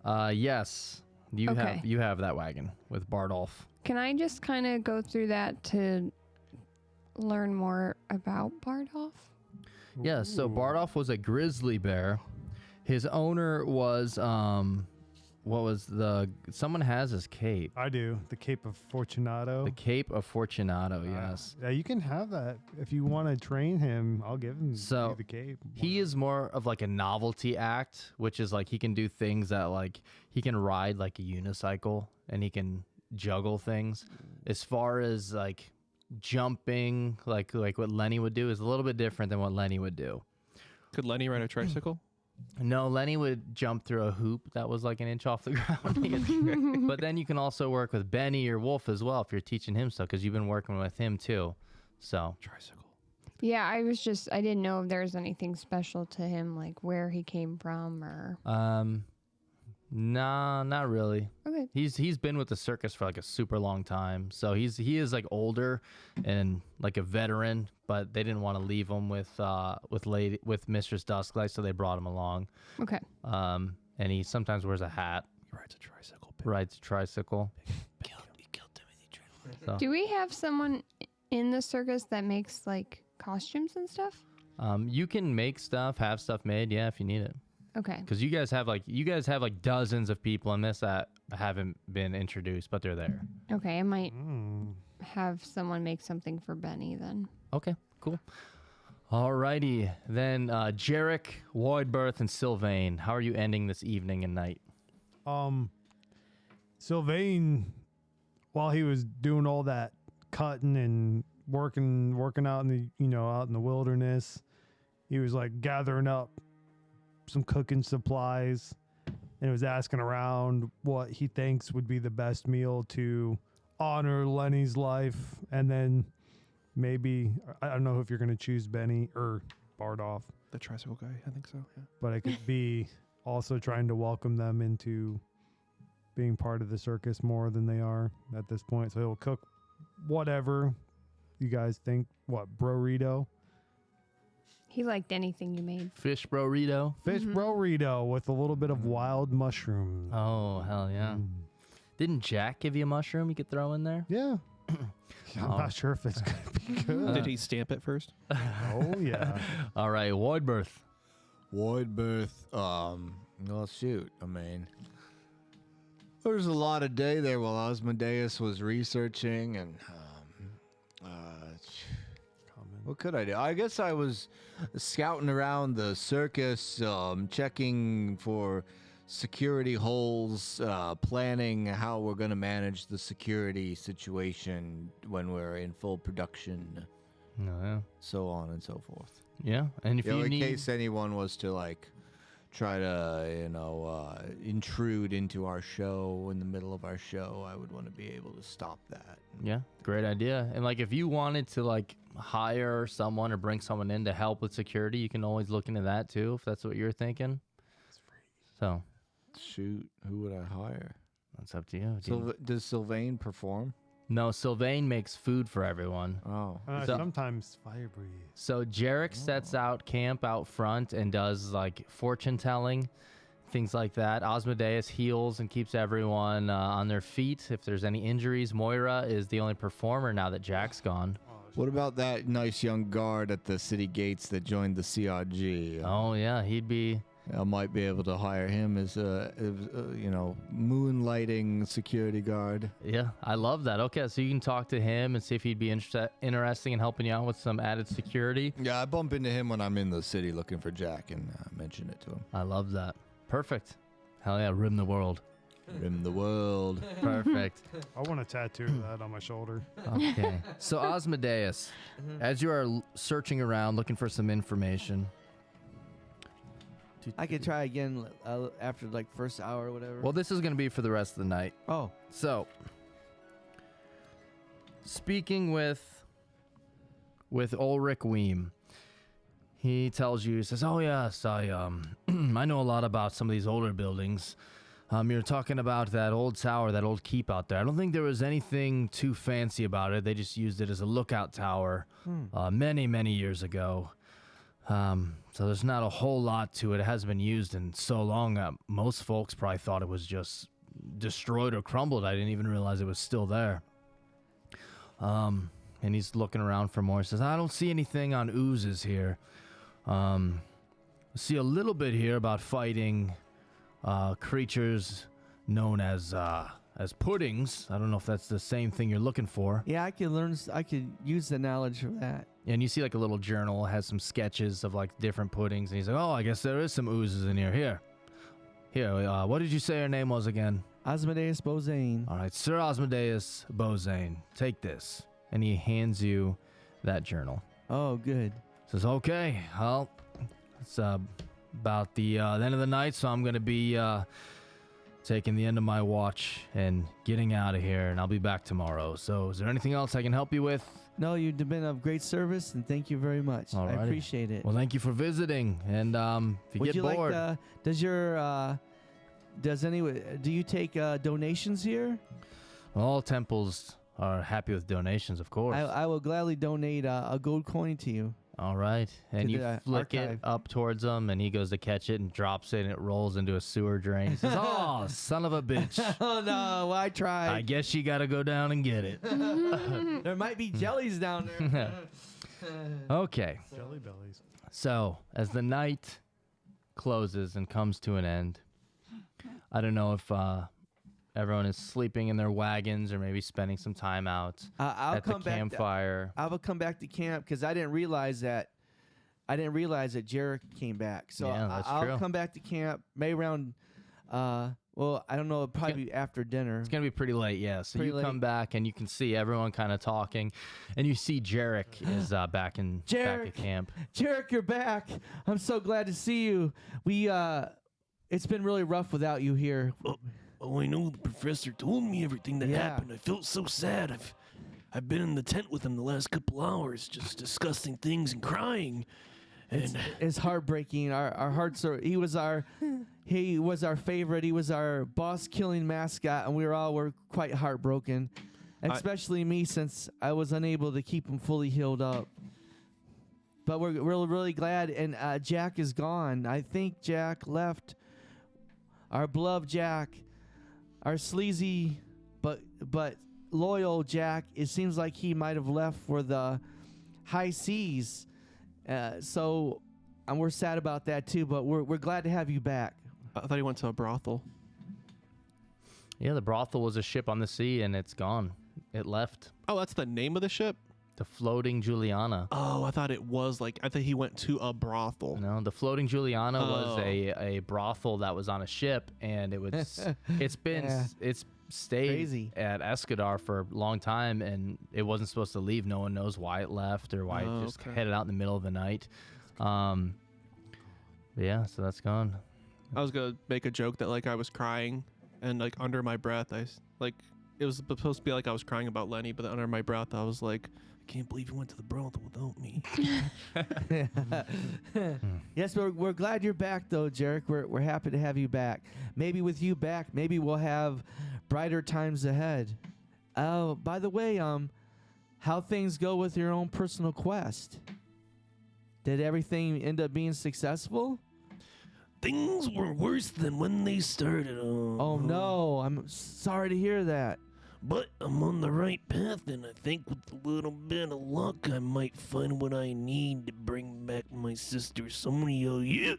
Yes. You have that wagon with Bardolph. Can I just kind of go through that to learn more about Bardolph? Yeah, so Bardolph was a grizzly bear. His owner was someone has his cape. I do. The Cape of Fortunato. The Cape of Fortunato, yes. Yeah, you can have that. If you want to train him, I'll give him So, you the cape. He is more of like a novelty act, which is like he can do things that like he can ride like a unicycle and he can juggle things. As far as like jumping, like what Lenny would do is a little bit different than what Lenny would do. Could Lenny ride a tricycle? No, Lenny would jump through a hoop that was like an inch off the ground. But then you can also work with Benny or Wolf as well if you're teaching him stuff, because you've been working with him too. So Tricycle. Yeah, I didn't know if there was anything special to him, like where he came from or. nah, not really. Okay. He's been with the circus for like a super long time, so he is like older and like a veteran, but they didn't want to leave him with Mistress Dusklight, so they brought him along. Okay. And he sometimes wears a hat. He rides a tricycle. Rides a tricycle. He killed Timothy Treadwell. So, Do we have someone in the circus that makes like costumes and stuff? you can make stuff, have stuff made, yeah, if you need it. Okay. Because you guys have like dozens of people in this that haven't been introduced, but they're there. Okay, I might have someone make something for Benny then. Okay, cool. Alrighty, then Jarek, Woodbirth, and Sylvain, how are you ending this evening and night? Sylvain, while he was doing all that cutting and working out in the wilderness, he was like gathering up some cooking supplies and was asking around what he thinks would be the best meal to honor Lenny's life. And then maybe, I don't know if you're going to choose Benny or Bardolph, The tricycle guy, I think so. Yeah. but it could be also trying to welcome them into being part of the circus more than they are at this point. So he'll cook whatever you guys think. What, burrito? He liked anything you made. Fish burrito. Fish burrito with a little bit of wild mushrooms. Oh, hell yeah. Didn't Jack give you a mushroom you could throw in there? Yeah. I'm not sure if it's going to be good. Did he stamp it first? Oh, yeah. All right, Woodbirth. Well, shoot. I mean, there's a lot of day there while Asmodeus was researching and what could I do? I guess I was scouting around the circus, checking for security holes, planning how we're going to manage the security situation when we're in full production, No, yeah. so on and so forth. Yeah, and if you in need... case anyone was to like try to, intrude into our show in the middle of our show, I would want to be able to stop that. Yeah, great idea. And like if you wanted to like hire someone or bring someone in to help with security, you can always look into that too, if that's what you're thinking. So, Shoot, who would I hire? that's up to you. Does Sylvain perform? No, Sylvain makes food for everyone. Oh. So- Sometimes fire breathe. So Jarek sets out camp out front and does like fortune telling, things like that. Asmodeus heals and keeps everyone on their feet if there's any injuries. Moira is the only performer now that Jack's gone. What about that nice young guard at the city gates that joined the CRG? Oh yeah, he'd be... I might be able to hire him as a moonlighting security guard. Yeah, I love that. Okay, so you can talk to him and see if he'd be interesting in helping you out with some added security. Yeah, I bump into him when I'm in the city looking for Jack and mention it to him. I love that. Perfect. Hell yeah, rim the world. Rim the world. Perfect. I want a tattoo of that on my shoulder. Okay. So Asmodeus, as you are searching around looking for some information. I could try again after like first hour or whatever. Well, this is going to be for the rest of the night. Oh. So, speaking with Ulrich Weem, he tells you, he says, "Oh yes, I know a lot about some of these older buildings. You're talking about that old tower, that old keep out there. I don't think there was anything too fancy about it. They just used it as a lookout tower many, many years ago. So there's not a whole lot to it. It hasn't been used in so long that most folks probably thought it was just destroyed or crumbled. I didn't even realize it was still there. And he's looking around for more. He says, I don't see anything on oozes here. I see a little bit here about fighting creatures known as puddings. I don't know if that's the same thing you're looking for. Yeah, I could use the knowledge of that. And you see like a little journal, has some sketches of like different puddings. And he's like, oh, I guess there is some oozes in here. Here, what did you say your name was again? Asmodeus Bozane. All right, Sir Asmodeus Bozane, take this. And he hands you that journal. Oh, good. Says, okay, well, it's about the end of the night, so I'm going to be taking the end of my watch and getting out of here, and I'll be back tomorrow. So is there anything else I can help you with? No, you've been of great service, and thank you very much. Alrighty. I appreciate it. Well, thank you for visiting, and if you get bored. Do you take donations here? All temples are happy with donations, of course. I will gladly donate a gold coin to you. All right. And To you the flick it archive. up towards him, and he goes to catch it and drops it, and it rolls into a sewer drain. He says, oh, son of a bitch. Oh, no, I tried. I guess you got to go down and get it. There might be jellies down there. Okay. Jelly bellies. So, as the night closes and comes to an end, I don't know if everyone is sleeping in their wagons or maybe spending some time out I'll at the come back. campfire. I will come back to camp because I didn't realize that Jarek came back. So Yeah, that's I'll true. come back to camp maybe around. Well, I don't know. It'll probably be after dinner. It's going to be pretty late, yeah. So Pretty you come late. back and you can see everyone kind of talking. And you see Jarek is back back Jarek! at camp. Jarek, you're back. I'm so glad to see you. It's been really rough without you here. Oh, I know the professor told me everything that Yeah. happened. I felt so sad. I've been in the tent with him the last couple hours, just discussing things and crying. And It's heartbreaking. Our hearts are. He was our favorite. He was our boss killing mascot, and we were quite heartbroken, especially me since I was unable to keep him fully healed up. But we're really glad. And Jack is gone. I think Jack left. Our beloved Jack, our sleazy but loyal Jack. It seems like he might have left for the high seas. So we're sad about that too, but we're glad to have you back. I thought he went to a brothel. Yeah, the brothel was a ship on the sea, and it's gone. It left. Oh, that's the name of the ship? The Floating Juliana. Oh, I thought I thought he went to a brothel. No, the Floating Juliana was Oh. a brothel that was on a ship, and it's stayed Crazy. at Escadar for a long time, and it wasn't supposed to leave. No one knows why it left or why it just okay. headed out in the middle of the night. Yeah, so that's gone. I was gonna make a joke that like I was crying, and like under my breath, it was supposed to be like I was crying about Lenny, but then under my breath, I was like, I can't believe you went to the brothel without me. Yes, we're glad you're back though, Jarek. We're happy to have you back. Maybe with you back, maybe we'll have brighter times ahead. Oh, by the way, how things go with your own personal quest? Did everything end up being successful? things were worse than when they started. Oh no, I'm sorry to hear that. But I'm on the right path, and I think with a little bit of luck, I might find what I need to bring back my sister Sonia. Yeah.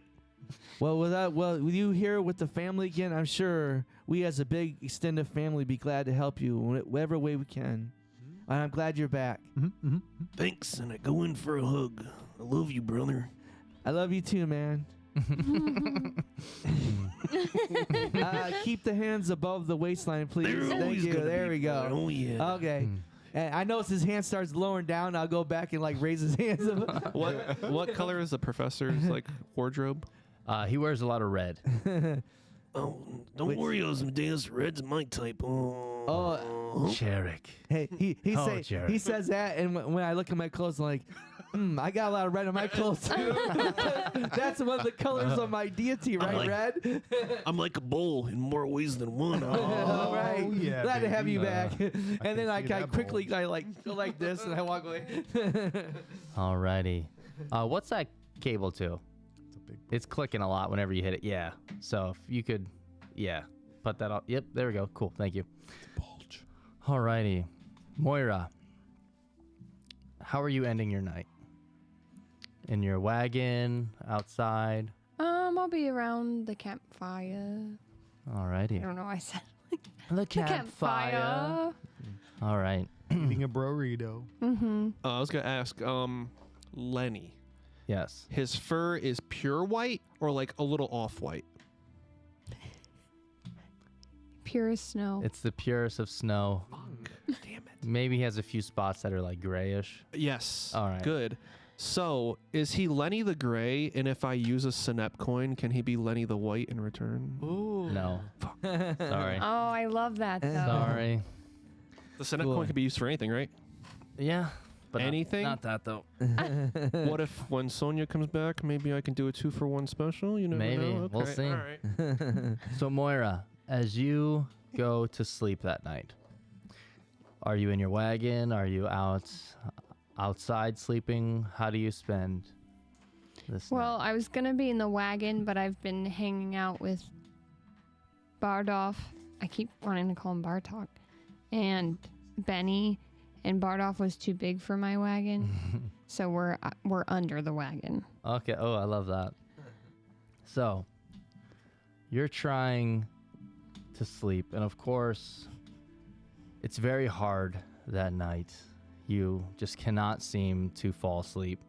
Well, with you here with the family again, I'm sure we as a big extended family be glad to help you in whatever way we can. And I'm glad you're back. Thanks, and I go in for a hug. I love you, brother. I love you too, man. Keep the hands above the waistline, please. They're Thank always you. gonna There be we go. fine. Oh, yeah. Okay. And I notice his hand starts lowering down. I'll go back and like raise his hands up. What color is the professor's like wardrobe? He wears a lot of red. Oh, don't worry, Osmodeus. Red's my type. Oh, Jarek. hey, Oh, Jared. he says that, and when I look at my clothes, I'm like, I got a lot of red on my clothes too. That's one of the colors of my deity, right? like- Red. I'm like a bull in more ways than one. All right. Oh, yeah, Glad to have you baby. back. And then can I see that quickly bulge. I like go like this and I walk away. Alrighty. What's that cable to? It's a big. It's clicking a lot whenever you hit it. Yeah. So if you could, put that up. Yep. There we go. Cool. Thank you. Bulge. Alrighty. Moira. how are you ending your night? In your wagon, outside? I'll be around the campfire. I Alrighty. don't know why I said The campfire. All right. Eating a burrito. Mm-hmm. I was gonna ask, Lenny. Yes. His fur is pure white or like a little off-white? Pure as snow. It's the purest of snow. Damn it. Maybe he has a few spots that are like grayish. Yes. All right. Good. So, is he Lenny the Gray? And if I use a Synep coin, can he be Lenny the White in return? Ooh. No. Sorry. Oh, I love that though. Sorry. The Synep Cool. coin can be used for anything, right? Yeah. But Anything? Not that though. What if when Sonia comes back, maybe I can do a 2-for-1 special? You never Maybe. know. We'll Okay, see. All right. So Moira, as you go to sleep that night, are you in your wagon? Are you outside sleeping? How do you spend this Well, night? I was gonna be in the wagon, but I've been hanging out with Bardoff. I keep wanting to call him Bartok. And Benny. And Bardoff was too big for my wagon. So we're under the wagon. Okay. Oh, I love that. So, you're trying to sleep, and of course, it's very hard that night. You just cannot seem to fall asleep.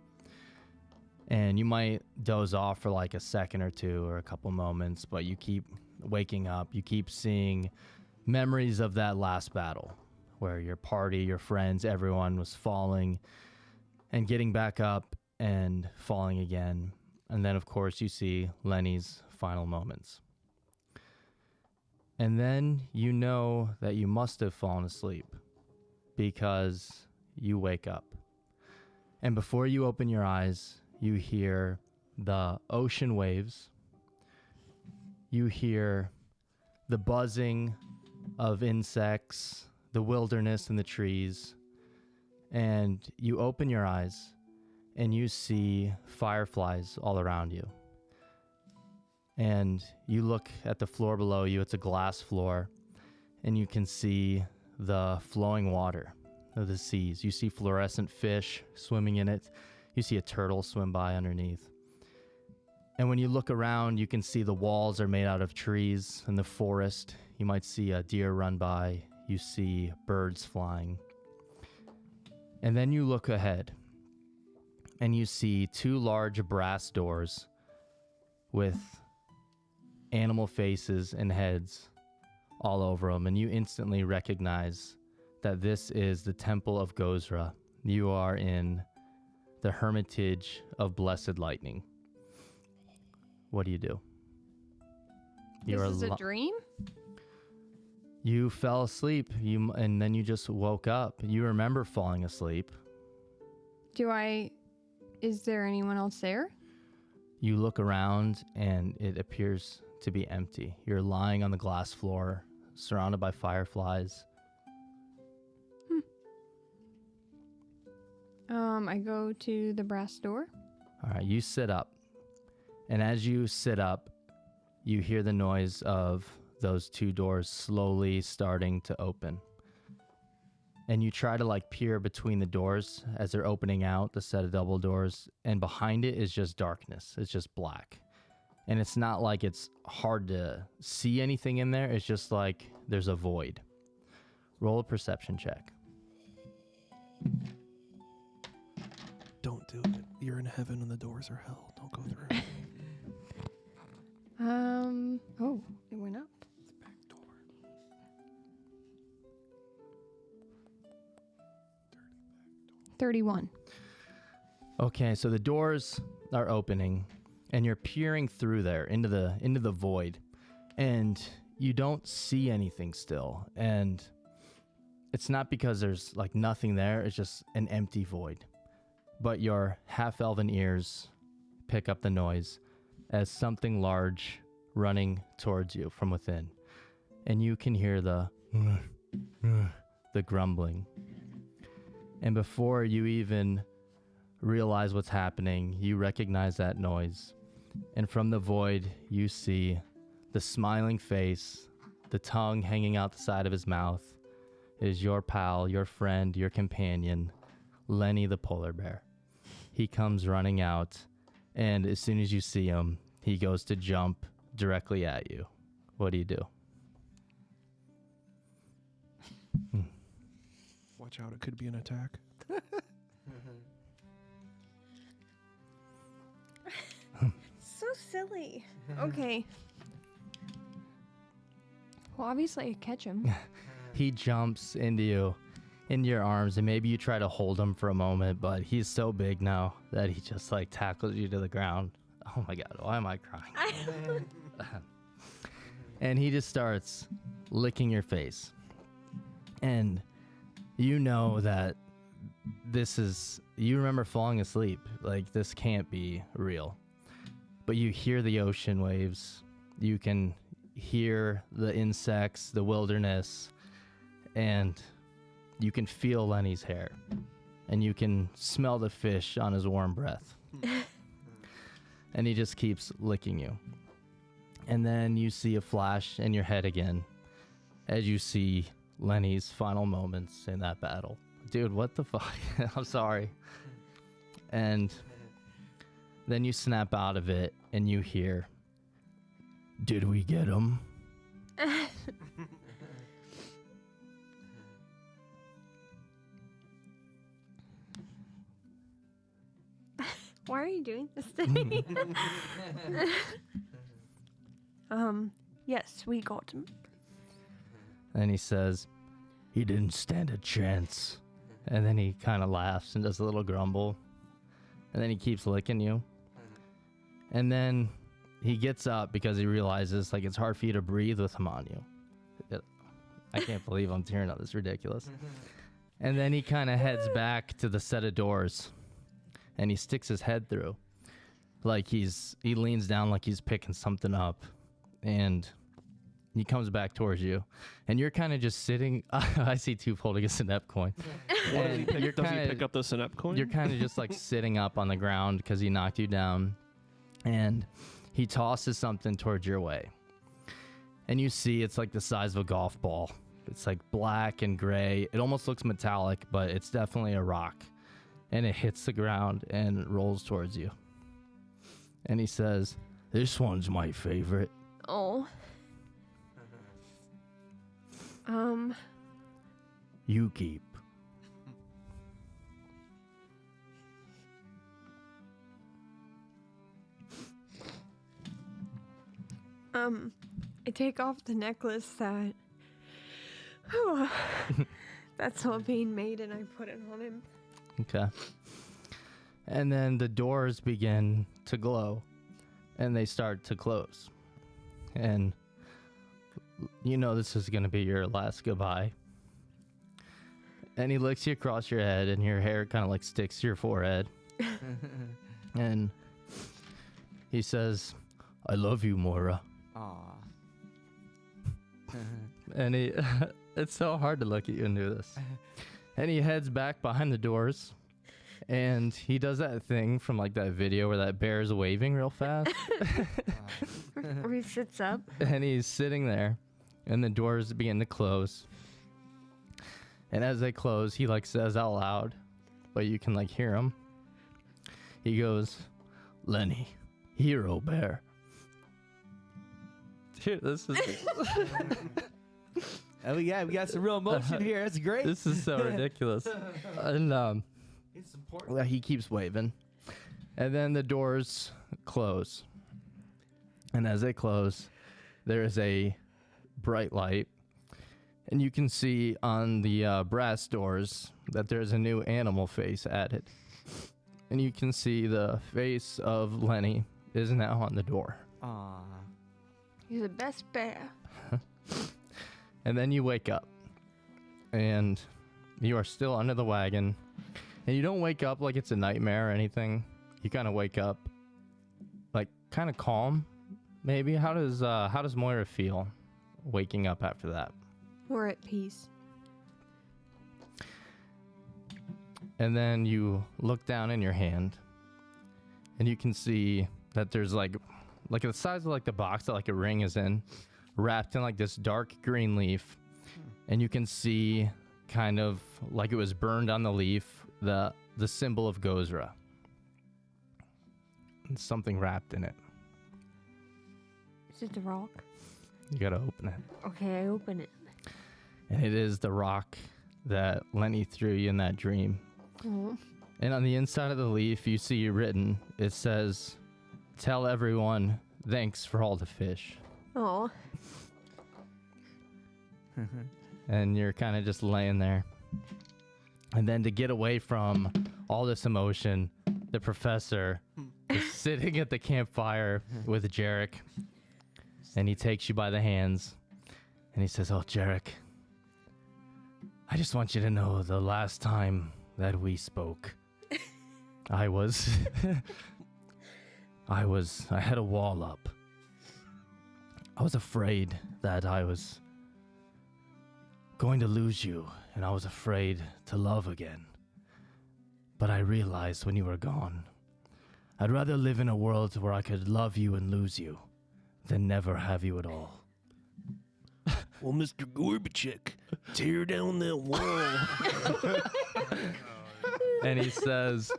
And you might doze off for like a second or two or a couple moments, but you keep waking up. You keep seeing memories of that last battle where your party, your friends, everyone was falling and getting back up and falling again. And then, of course, you see Lenny's final moments. And then you know that you must have fallen asleep because you wake up. And before you open your eyes, you hear the ocean waves. You hear the buzzing of insects, the wilderness and the trees. And you open your eyes and you see fireflies all around you. And you look at the floor below you, it's a glass floor, and you can see the flowing water of the seas. You see fluorescent fish swimming in it. You see a turtle swim by underneath. And when you look around, you can see the walls are made out of trees in the forest. You might see a deer run by. You see birds flying. And then you look ahead, and you see two large brass doors with animal faces and heads all over them, and you instantly recognize that this is the Temple of Gozra. You are in the Hermitage of Blessed Lightning. What do you do? This is a dream? You fell asleep, and then you just woke up. You remember falling asleep. Is there anyone else there? You look around, and it appears to be empty. You're lying on the glass floor, surrounded by fireflies. I go to the brass door. All right, you sit up. And as you sit up, you hear the noise of those two doors slowly starting to open. And you try to peer between the doors as they're opening out, the set of double doors, and behind it is just darkness. It's just black. And it's not like it's hard to see anything in there. It's just like there's a void. Roll a perception check. Don't do it. You're in heaven and the doors are hell. Don't go through. Oh, it went up. 31. Okay, so the doors are opening, and you're peering through there into the void, and you don't see anything still. And it's not because there's nothing there. It's just an empty void. But your half-elven ears pick up the noise as something large running towards you from within, and you can hear the grumbling. And before you even realize what's happening, you recognize that noise. And from the void, you see the smiling face, the tongue hanging out the side of his mouth, is your pal, your friend, your companion, Lenny the polar bear. He comes running out, and as soon as you see him, he goes to jump directly at you. What do you do? Watch out, it could be an attack. So silly. Okay. Well, obviously I catch him. He jumps into your arms, and maybe you try to hold him for a moment, but he's so big now that he just like tackles you to the ground. Oh my God, why am I crying? And he just starts licking your face. And you know that you remember falling asleep. Like, this can't be real. But you hear the ocean waves. You can hear the insects, the wilderness, and you can feel Lenny's hair. And you can smell the fish on his warm breath. And he just keeps licking you. And then you see a flash in your head again as you see Lenny's final moments in that battle. Dude, what the fuck? I'm sorry. And then you snap out of it and you hear, "Did we get him?" Why are you doing this to me? Yes, we got him. And he says, "He didn't stand a chance." And then he kind of laughs and does a little grumble. And then he keeps licking you. And then he gets up because he realizes, like, it's hard for you to breathe with him on you. I can't believe I'm tearing up. This is ridiculous. And then he kind of heads back to the set of doors. And he sticks his head through. Like he leans down like he's picking something up. And he comes back towards you. And you're kind of just sitting. I see Tooth holding a Synep coin. Does he pick up the Synep coin? You're kind of just like sitting up on the ground because he knocked you down. And he tosses something towards your way. And you see it's like the size of a golf ball. It's like black and gray. It almost looks metallic, but it's definitely a rock. And it hits the ground and rolls towards you. And he says, "This one's my favorite." Oh. You keep. I take off the necklace that's all being made, and I put it on him. Okay. And then the doors begin to glow and they start to close. And you know this is going to be your last goodbye. And he looks you across your head and your hair kind of like sticks to your forehead. And he says, "I love you, Mora." Aw. And it's so hard to look at you and do this. And he heads back behind the doors. And he does that thing from like that video where that bear is waving real fast. Or he sits up. And he's sitting there. And the doors begin to close. And as they close, he like says out loud, but you can like hear him. He goes, "Lenny, hero bear." Dude, this is... Oh, yeah, we got some real emotion here. That's great. This is so ridiculous. And It's important. well, he keeps waving. And then the doors close. And as they close, there is a bright light. And you can see on the brass doors that there's a new animal face added. And you can see the face of Lenny is now on the door. Aw. He's the best bear. And then you wake up. And you are still under the wagon. And you don't wake up like it's a nightmare or anything. You kind of wake up like kind of calm, maybe. How does Moira feel waking up after that? We're at peace. And then you look down in your hand, and you can see that there's like the size of like the box that like a ring is in, wrapped in like this dark green leaf, and you can see kind of like it was burned on the leaf the symbol of Gozra. And something wrapped in it. Is it the rock? You gotta open it. Okay, I open it. And it is the rock that Lenny threw you in that dream. Oh. And on the inside of the leaf, you see written, it says, "Tell everyone, thanks for all the fish." Oh. And you're kind of just laying there. And then to get away from all this emotion, the professor is sitting at the campfire with Jarek. And he takes you by the hands. And he says, "Oh, Jarek, I just want you to know the last time that we spoke, I had a wall up. I was afraid that I was going to lose you, and I was afraid to love again. But I realized when you were gone, I'd rather live in a world where I could love you and lose you than never have you at all." Well, Mr. Gorbachev, tear down that wall. And he says,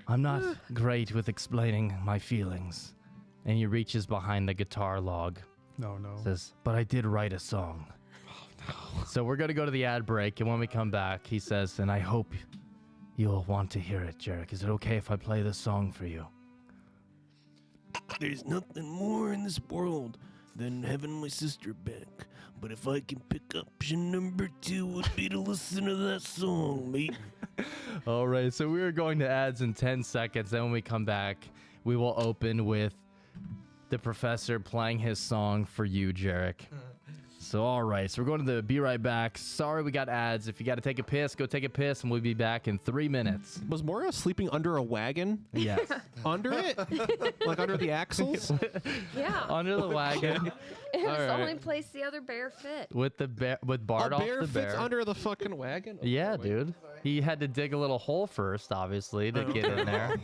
"I'm not great with explaining my feelings." And he reaches behind the guitar log. No. Says, "But I did write a song." So we're going to go to the ad break. And when we come back, he says, "And I hope you'll want to hear it, Jarek. Is it okay if I play this song for you?" There's nothing more in this world than having my sister back. But if I can pick option number 2, would be to listen to that song, mate. All right, so we are going to ads in 10 seconds. Then when we come back, we will open with the professor playing his song for you, Jarek. So, all right, so we're going to the Be Right Back. Sorry we got ads. If you got to take a piss, go take a piss, and we'll be back in 3 minutes. Was Mora sleeping under a wagon? Yes. Under it? Like under the axles? Yeah. Under the wagon. It was All the right. only place the other bear fit. With the bear, with A Bardolph bear the fits bear. under the fucking wagon? Yeah, dude. He had to dig a little hole first, obviously, to get in there.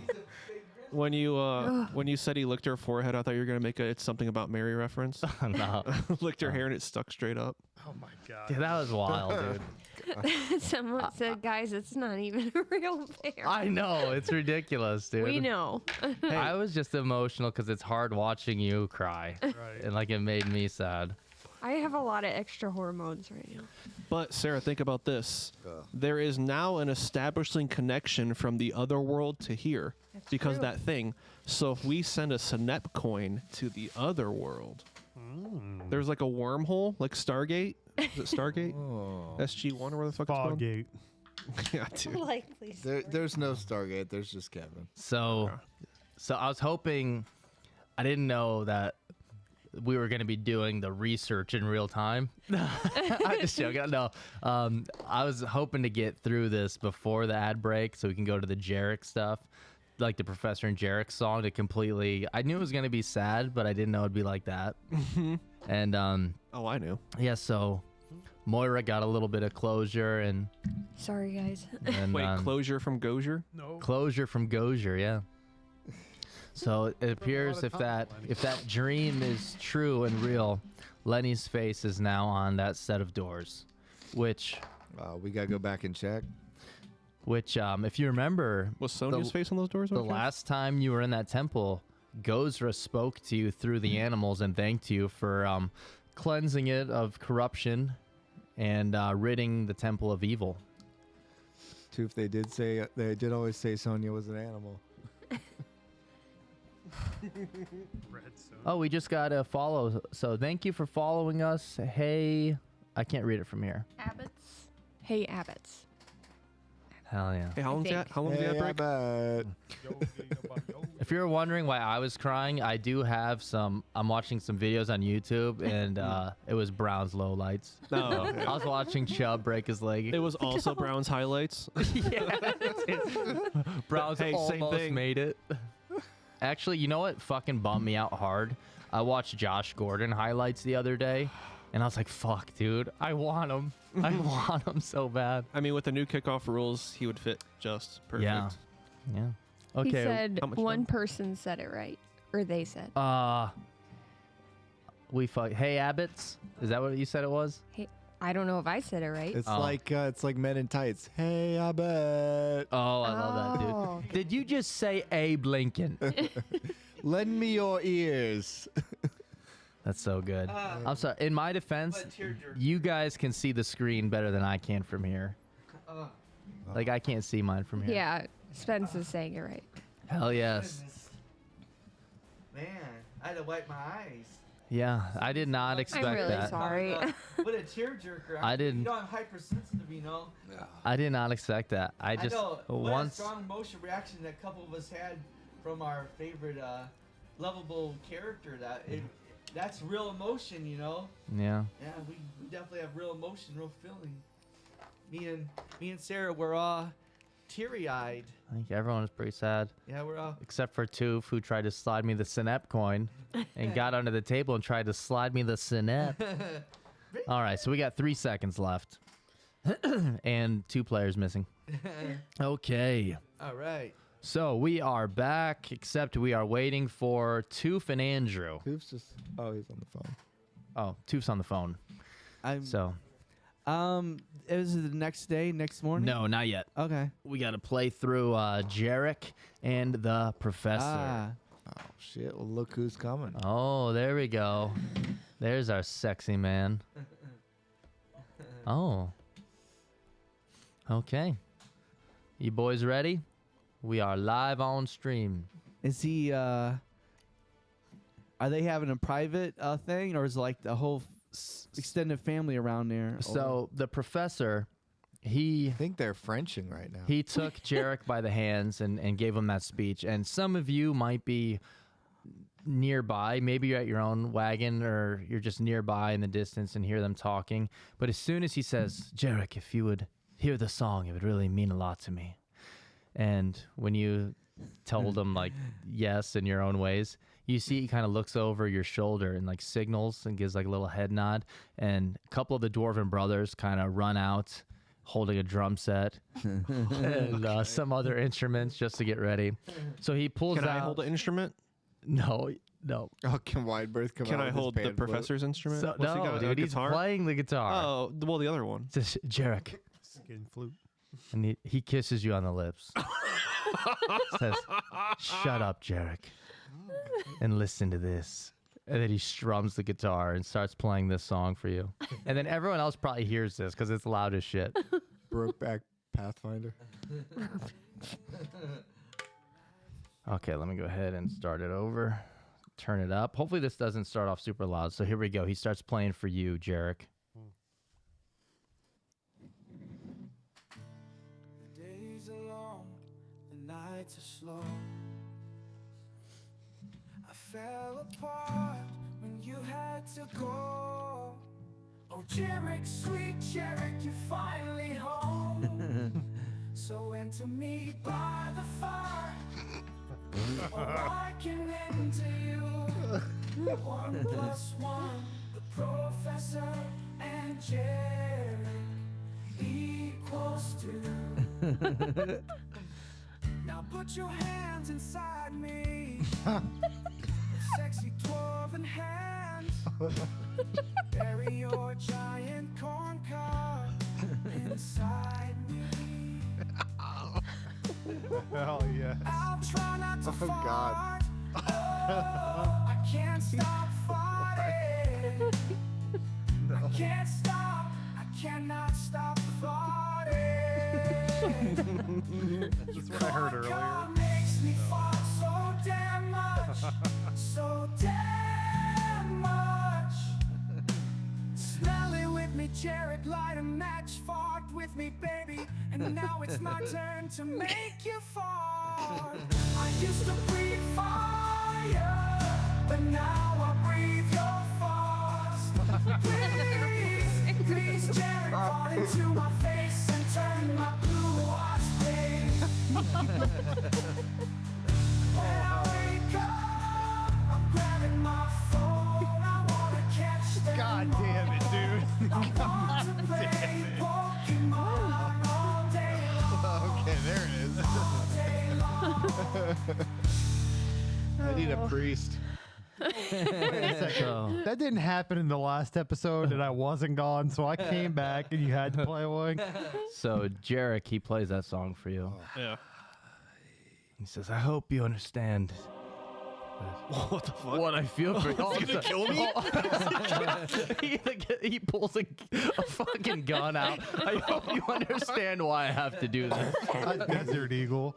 When you said he licked her forehead, I thought you were gonna make a "It's Something About Mary" reference. No. Licked her hair and it stuck straight up. Oh my god. Dude, that was wild, dude. Someone said, "Guys, it's not even a real bear." I know. It's ridiculous, dude. We know. I was just emotional because it's hard watching you cry. Right. And, like, it made me sad. I have a lot of extra hormones right now. But Sarah, think about this. There is now an establishing connection from the other world to here because true. that thing. So if we send a Synep coin to the other world, there's like a wormhole, like Stargate. Is it Stargate? SG1 or where the fuck it's called? Foggate. Yeah, dude. Like, please. There's no Stargate. There's just Kevin. So I was hoping, I didn't know that we were going to be doing the research in real time. I'm just joking. No, I was hoping to get through this before the ad break so we can go to the Jarek stuff, like the Professor and Jarek song to completely. I knew it was going to be sad, but I didn't know it'd be like that. And Oh, I knew. yeah, so Moira got a little bit of closure and Sorry, guys. Wait, closure from Gozier? No. closure from Gozier, yeah. So it appears if that dream is true and real, Lenny's face is now on that set of doors, which We gotta go back and check. if you remember, Was Sonya's face on those doors? the okay? last time you were in that temple, Gozra spoke to you through the animals and thanked you for cleansing it of corruption and ridding the temple of evil. Too, if they did always say Sonya was an animal. Oh, we just got a follow. So thank you for following us. Hey, I can't read it from here. Abbots. Hey, Abbots. Hell yeah. Hey, how long's think. the ad break? If you're wondering why I was crying, I do have I'm watching some videos on YouTube, and it was Brown's lowlights. No. I was watching Chubb break his leg. It was also Brown's highlights. Yeah. Brown's Hey, same almost thing. made it. Actually, you know what fucking bummed me out hard? I watched Josh Gordon highlights the other day, and I was like, fuck, dude. I want him. I want him so bad. I mean, with the new kickoff rules, he would fit just perfect. Yeah. Yeah. Okay. He said how much one time? person said it right, or they said. Hey, Abbots. Is that what you said it was? I don't know if I said it right. It's like Men in Tights. Hey, I bet. Oh, I love that, dude. Okay. Did you just say Abe Lincoln? Lend me your ears. That's so good. I'm sorry. In my defense, you guys can see the screen better than I can from here. Like, I can't see mine from here. Yeah, Spence is saying it right. Hell yes. Man, I had to wipe my eyes. Yeah, I did not expect I'm really that. sorry. What a tearjerker. I didn't- You know I'm hypersensitive, you know. I did not expect that. I just know. What a once. strong emotion reaction that a couple of us had from our favorite lovable character. That's real emotion, you know. Yeah. Yeah, we definitely have real emotion, real feeling. Me and Sarah were all teary-eyed. I think everyone was pretty sad, Yeah, we're all. except for Toof, who tried to slide me the Synep coin and got under the table and tried to slide me the Synep. All right, so we got 3 seconds left, and 2 players missing. Okay. All right. So we are back, except we are waiting for Toof and Andrew. Hoof's just. Oh, he's on the phone. Oh, Toof's on the phone. Mm. Is it the next day, next morning? No, not yet. Okay. We got to play through Jarek and the Professor. Oh shit! Well, look who's coming. Oh, there we go. There's our sexy man. Oh. Okay. You boys ready? We are live on stream. Is he? Are they having a private thing, or is it like the whole extended family around there? So the Professor, I think they're Frenching right now. he took Jarek by the hands and gave him that speech. And some of you might be nearby. Maybe you're at your own wagon or you're just nearby in the distance and hear them talking. But as soon as he says, Jarek, if you would hear the song, it would really mean a lot to me. And when you told him, like, yes, in your own ways, you see he kind of looks over your shoulder and, like, signals and gives, like, a little head nod. And a couple of the Dwarven brothers kind of run out holding a drum set and some other instruments just to get ready. So he pulls Can out. I hold an instrument? No. Oh, can Widebirth come Can out I with his hold the pan flute? professor's instrument? So, What's he no, got, dude, a he's guitar? playing the guitar. Oh, well, the other one. Says, Jarek. Skin flute. And he kisses you on the lips. Says, shut up, Jarek, and listen to this. And then he strums the guitar and starts playing this song for you. And then everyone else probably hears this because it's loud as shit. Brokeback Pathfinder. Okay, let me go ahead and start it over. Turn it up. Hopefully this doesn't start off super loud. So here we go. He starts playing for you, Jarek. The days are long, the nights are slow. I fell apart when you had to go. Oh, Jarek, sweet Jarek, you're finally home. So enter me by the fire. Oh, I can enter you. 1 plus 1, the Professor and Jarek equals 2. Now put your hands inside me. Sexy dwarven hands. Bury your giant corn cob inside me. Hell yeah. I'll try not to Oh, God. fart. Oh, I can't stop farting. I can't stop. I cannot stop farting. That's what I heard earlier. God makes me fart so damn much. So damn much. Smell it with me, Jarek. Light a match. Fart with me, baby. And now it's my turn to make you fart. I used to breathe fire, but now I breathe your farts. Please, please, Jarek, fart into my face and turn my blue watch face. When I wake up, I'm grabbing my phone. I wanna catch them. God damn it, dude. I want to play Pokemon all day long. Okay, there it is. All day long. I need a priest. So, That didn't happen in the last episode, and I wasn't gone, so I came back, and you had to play one. so Jarek, he plays that song for you. Yeah. He says, "I hope you understand What the fuck? what I feel for you." Oh, He's gonna kill me? he pulls a fucking gun out. I hope you understand why I have to do this. A Desert Eagle.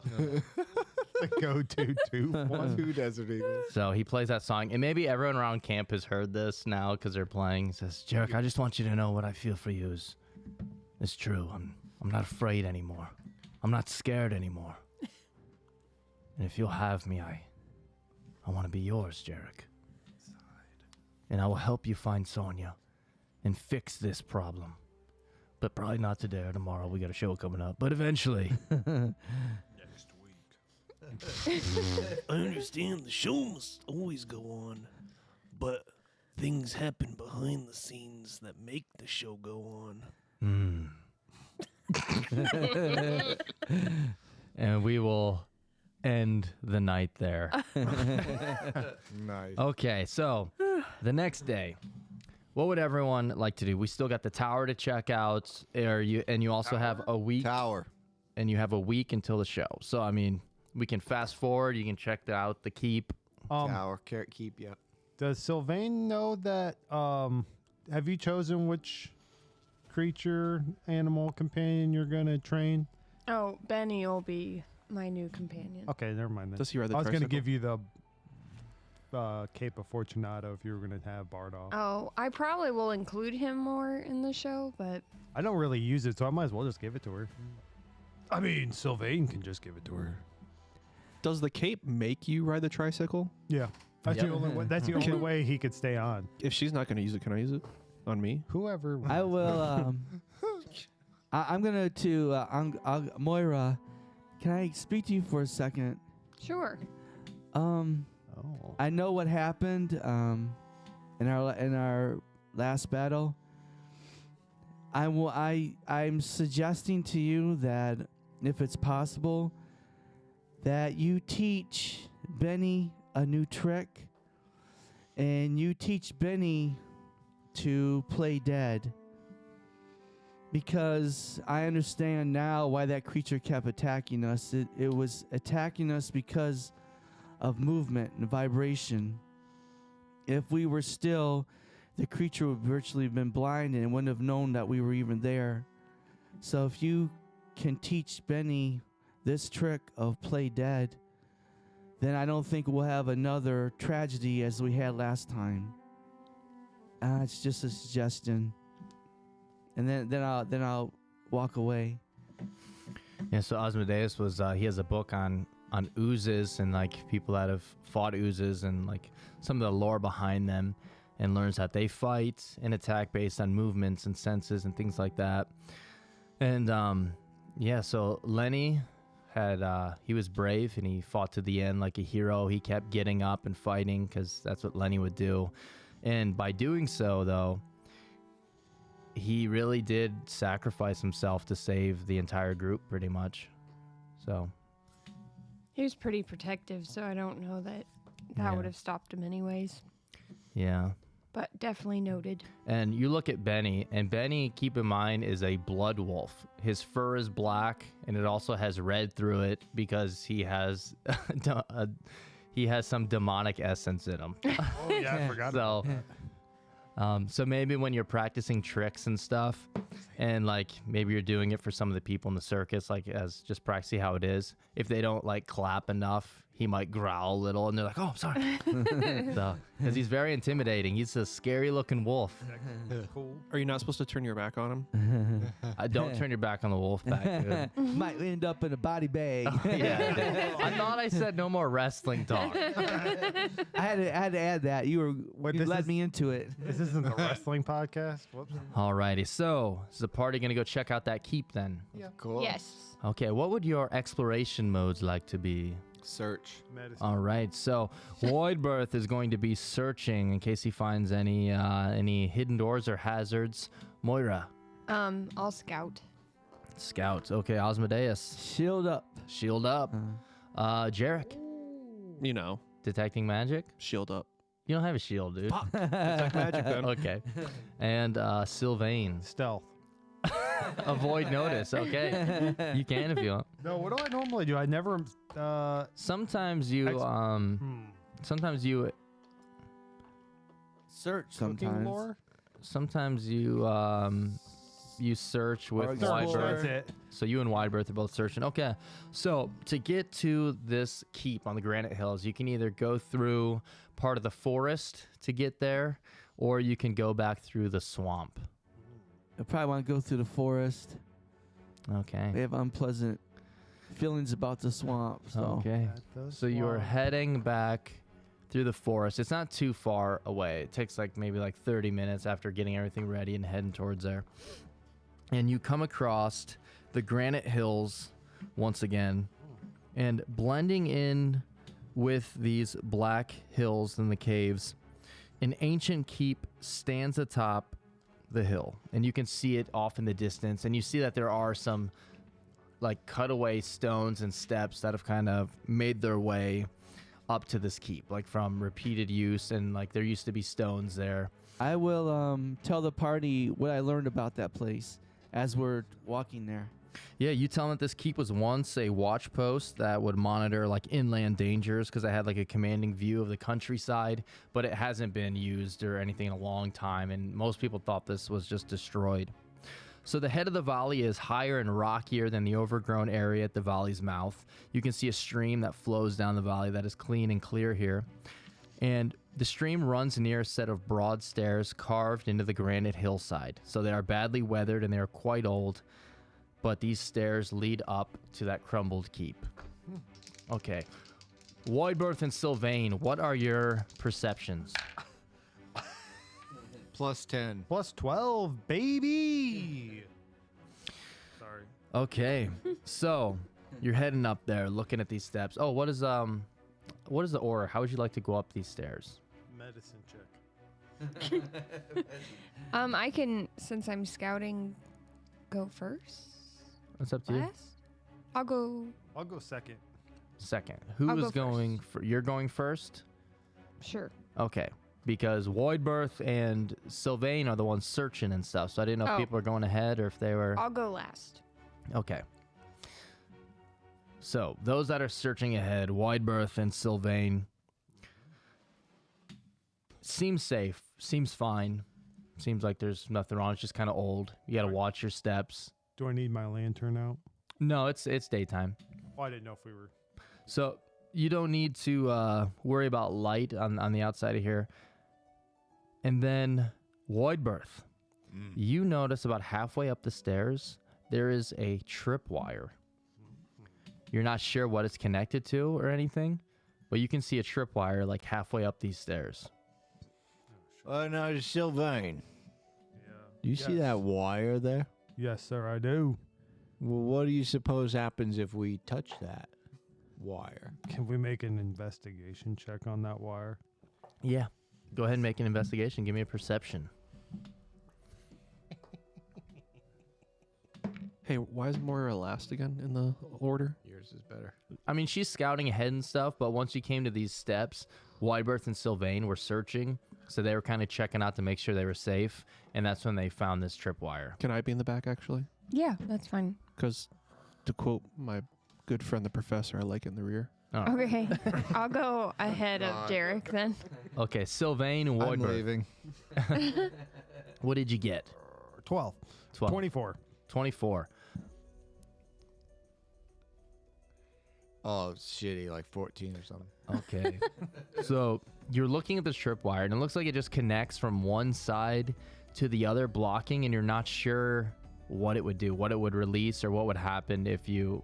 The go-to 2-1. 2 Desert Eagles. So he plays that song, and maybe everyone around camp has heard this now because they're playing. He says, "Jarek, I just want you to know what I feel for you is true. I'm not afraid anymore. I'm not scared anymore. And if you'll have me, I want to be yours, Jarek. And I will help you find Sonya and fix this problem. But probably not today or tomorrow. We got a show coming up. But eventually." I understand the show must always go on, but things happen behind the scenes that make the show go on. And we will end the night there. Nice. Okay, so the next day, what would everyone like to do? We still got the tower to check out, and you also have a week. Tower. And you have a week until the show. So I mean, we can fast forward. You can check out the keep. Tower. Carrot Keep, yeah. Does Sylvain know that? Have you chosen which creature, animal, companion you're gonna train? Oh, Benny will be my new companion. Okay, never mind then. Does he ride the I was gonna tricycle? give you the Cape of Fortunato if you were gonna have Bardoff. Oh, I probably will include him more in the show, but I don't really use it, so I might as well just give it to her. I mean, Sylvain can just give it to her. Does the cape make you ride the tricycle? Yeah, that's Yep. the only way. That's the only way he could stay on. If she's not going to use it, can I use it on me? Whoever. I will. I'm gonna Moira. Can I speak to you for a second? sure. Oh. I know what happened in our last battle. I'm suggesting to you that if it's possible, that you teach Benny a new trick, and you teach Benny to play dead. Because I understand now why that creature kept attacking us. It was attacking us because of movement and vibration. If we were still, the creature would virtually have been blind and wouldn't have known that we were even there. So if you can teach Benny this trick of play dead, then I don't think we'll have another tragedy as we had last time. It's just a suggestion. And then I'll walk away. Yeah, so Asmodeus was he has a book on oozes and like people that have fought oozes and like some of the lore behind them, and learns that they fight and attack based on movements and senses and things like that. And yeah, so Lenny had he was brave and he fought to the end like a hero. He kept getting up and fighting because that's what Lenny would do. And by doing so, though, he really did sacrifice himself to save the entire group pretty much. So He was pretty protective, so I don't know that Yeah. would have stopped him anyways. yeah. But definitely noted. And you look at Benny, and Benny, keep in mind, is a blood wolf. His fur is black, and it also has red through it because he has some demonic essence in him. Oh yeah, I forgot. So, so maybe when you're practicing tricks and stuff, and like maybe you're doing it for some of the people in the circus, like as just practicing how it is. If they don't like clap enough, he might growl a little, and they're like, "Oh, I'm sorry," so because he's very intimidating. He's a scary looking wolf. Cool. Are you not supposed to turn your back on him? Don't turn your back on the wolf back. Dude. Might end up in a body bag. Yeah, I thought I said no more wrestling talk. I had to add that. You this led is- me into it. This isn't a wrestling podcast. Whoops. Alrighty, so is the party gonna go check out that keep then? Cool. Yes. Okay, what would your exploration modes like to be? Search. Medicine. All right, so Voidbirth is going to be searching in case he finds any hidden doors or hazards. Moira, I'll scout. scout. Okay, Asmodeus, Shield up. shield up. Jarek, You know, detecting magic. shield up. You don't have a shield, dude. Detect magic then. Okay. And Sylvain. Stealth. Avoid notice. Okay. You can if you want. No, what do I normally do? I never. Sometimes you sometimes you Search Cooking sometimes. lore? sometimes you you search with Search, that's Widebirth. it. So you and Widebirth are both searching. Okay. So to get to this keep on the Granite Hills, you can either go through part of the forest to get there, or you can go back through the swamp. I probably want to go through the forest. Okay. We have unpleasant feelings about the swamp. So Okay. So you are heading back through the forest. It's not too far away. It takes maybe 30 minutes after getting everything ready and heading towards there. And you come across the Granite Hills once again, and blending in with these black hills and the caves, an ancient keep stands atop the hill, and you can see it off in the distance, and you see that there are some cutaway stones and steps that have kind of made their way up to this keep, from repeated use, and there used to be stones there. I will tell the party what I learned about that place as we're walking there. Yeah, you tell them that this keep was once a watch post that would monitor inland dangers, because it had a commanding view of the countryside, but it hasn't been used or anything in a long time, and most people thought this was just destroyed. So the head of the valley is higher and rockier than the overgrown area at the valley's mouth. You can see a stream that flows down the valley that is clean and clear here. And the stream runs near a set of broad stairs carved into the granite hillside. So they are badly weathered and they are quite old, but these stairs lead up to that crumbled keep. Okay. Widebirth and Sylvain, what are your perceptions? Plus 10. Plus 12, baby. Sorry. Okay. So you're heading up there looking at these steps. Oh, what is the order? How would you like to go up these stairs? Medicine check. I can, since I'm scouting, go first. It's up to you. Last? I'll go. I'll go second. Second. Who I'll is go going for? You're going first? Sure. Okay. Because Widebirth and Sylvain are the ones searching and stuff. So I didn't know if Oh. people were going ahead or if they were. I'll go last. Okay. So those that are searching ahead, Widebirth and Sylvain, seems safe. Seems fine. Seems like there's nothing wrong. It's just kind of old. You got to watch your steps. Do I need my lantern out? No, it's daytime. Oh, I didn't know if we were. So you don't need to worry about light on the outside of here. And then Widebirth, you notice about halfway up the stairs, there is a tripwire. You're not sure what it's connected to or anything, but you can see a tripwire halfway up these stairs. Oh, no, it's Sylvain. Yeah. Do you see that wire there? Yes, sir, I do. Well, what do you suppose happens if we touch that wire? Can we make an investigation check on that wire? Yeah. Go ahead and make an investigation. Give me a perception. Hey, why is Moira last again in the order? Yours is better. I mean, she's scouting ahead and stuff, but once you came to these steps, Widebirth and Sylvain were searching, so they were kind of checking out to make sure they were safe, and that's when they found this tripwire. Can I be in the back, actually? Yeah, that's fine. Because, to quote my good friend the professor, I like it in the rear. All right. Okay. I'll go ahead of Jarek then. Okay, Sylvain and I'm Widebirth. leaving. What did you get? 12. 12. 24. 24. Oh, shitty, like 14 or something. Okay. So you're looking at this tripwire, and it looks like it just connects from one side to the other, blocking, and you're not sure what it would do, what it would release, or what would happen if you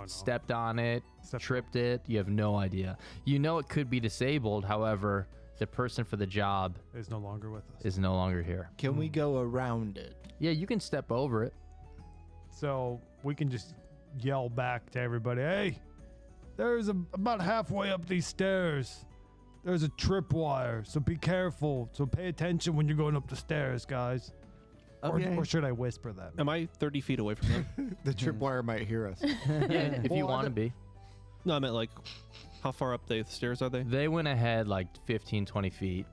stepped on it, tripped it. You have no idea. You know it could be disabled. However, the person for the job Is no longer with us. is no longer here. Can we go around it? Yeah, you can step over it. So we can just yell back to everybody, hey, there's about halfway up these stairs. There's a tripwire, so be careful. So pay attention when you're going up the stairs, guys. Okay. Or should I whisper that? Am I 30 feet away from them? The tripwire might hear us. Yeah, if you Well, want to be. No, I meant like, how far up the stairs are they? They went ahead like 15, 20 feet.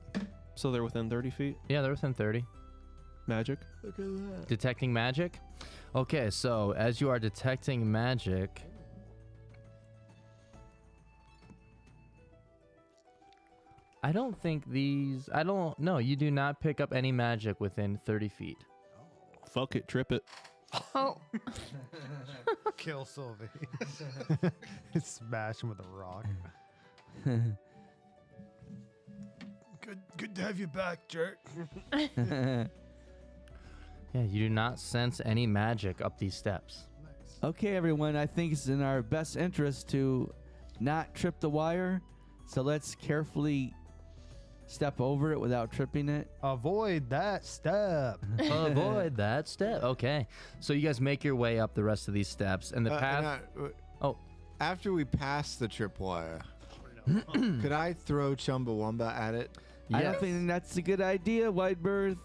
So they're within 30 feet? Yeah, they're within 30. Magic? Look at that. Detecting magic? Okay, so as you are detecting magic... I don't think these... No, you do not pick up any magic within 30 feet. Fuck it, trip it. Oh, Kill Sylvie. Smash him with a rock. Good to have you back, jerk. Yeah, you do not sense any magic up these steps. Okay, everyone, I think it's in our best interest to not trip the wire. So let's carefully step over it without tripping it. Avoid that step. Avoid that step. Okay. So you guys make your way up the rest of these steps, and the path... Oh. After we pass the tripwire, could I throw Chumbawamba at it? I Yes. don't think that's a good idea, Whitebird.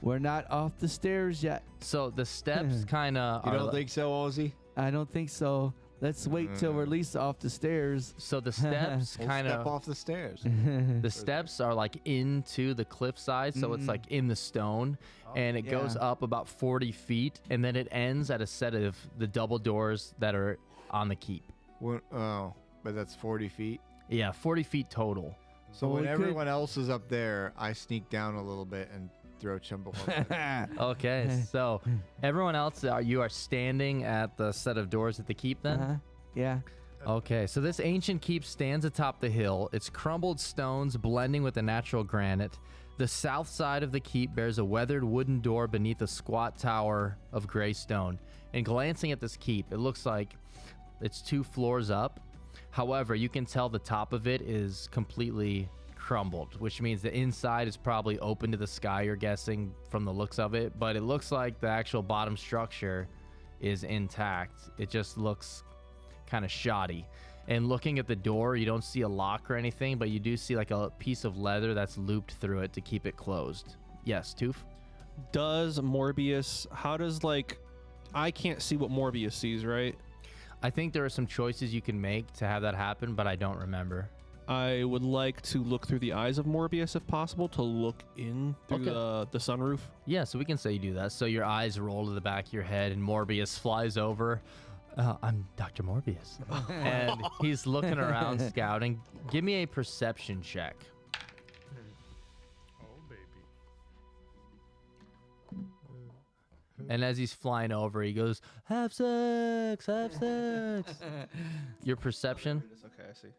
We're not off the stairs yet. So the steps kind of... You don't think so, Ozzy? I don't think so. Let's wait till we're at least off the stairs. So the steps We'll kind step of... off the stairs. The steps are like into the cliffside, so it's like in the stone, and it goes Yeah. up about 40 feet, and then it ends at a set of the double doors that are on the keep. Oh, but that's 40 feet. Yeah, 40 feet total. So Well, when we could- everyone else is up there, I sneak down a little bit and throw Chumbawamba at it. Okay, so everyone else, you are standing at the set of doors at the keep then? Uh-huh. Yeah. Okay, so this ancient keep stands atop the hill. Its crumbled stones blending with the natural granite. The south side of the keep bears a weathered wooden door beneath a squat tower of gray stone. And glancing at this keep, it looks like it's 2 floors up. However, you can tell the top of it is completely crumbled, which means the inside is probably open to the sky, you're guessing from the looks of it. But it looks like the actual bottom structure is intact. It just looks kind of shoddy. And looking at the door, you don't see a lock or anything, but you do see like a piece of leather that's looped through it to keep it closed. Yes, Toof? Does Morbius, how does like, I can't see what Morbius sees, right? I think there are some choices you can make to have that happen, but I don't remember. I would like to look through the eyes of Morbius if possible, to look in through the sunroof. Yeah, so we can say you do that. So your eyes roll to the back of your head and Morbius flies over. I'm Dr. Morbius. And he's looking around scouting. Give me a perception check. Oh, baby. And as he's flying over, he goes, have sex, have sex. Your perception? Okay, I see.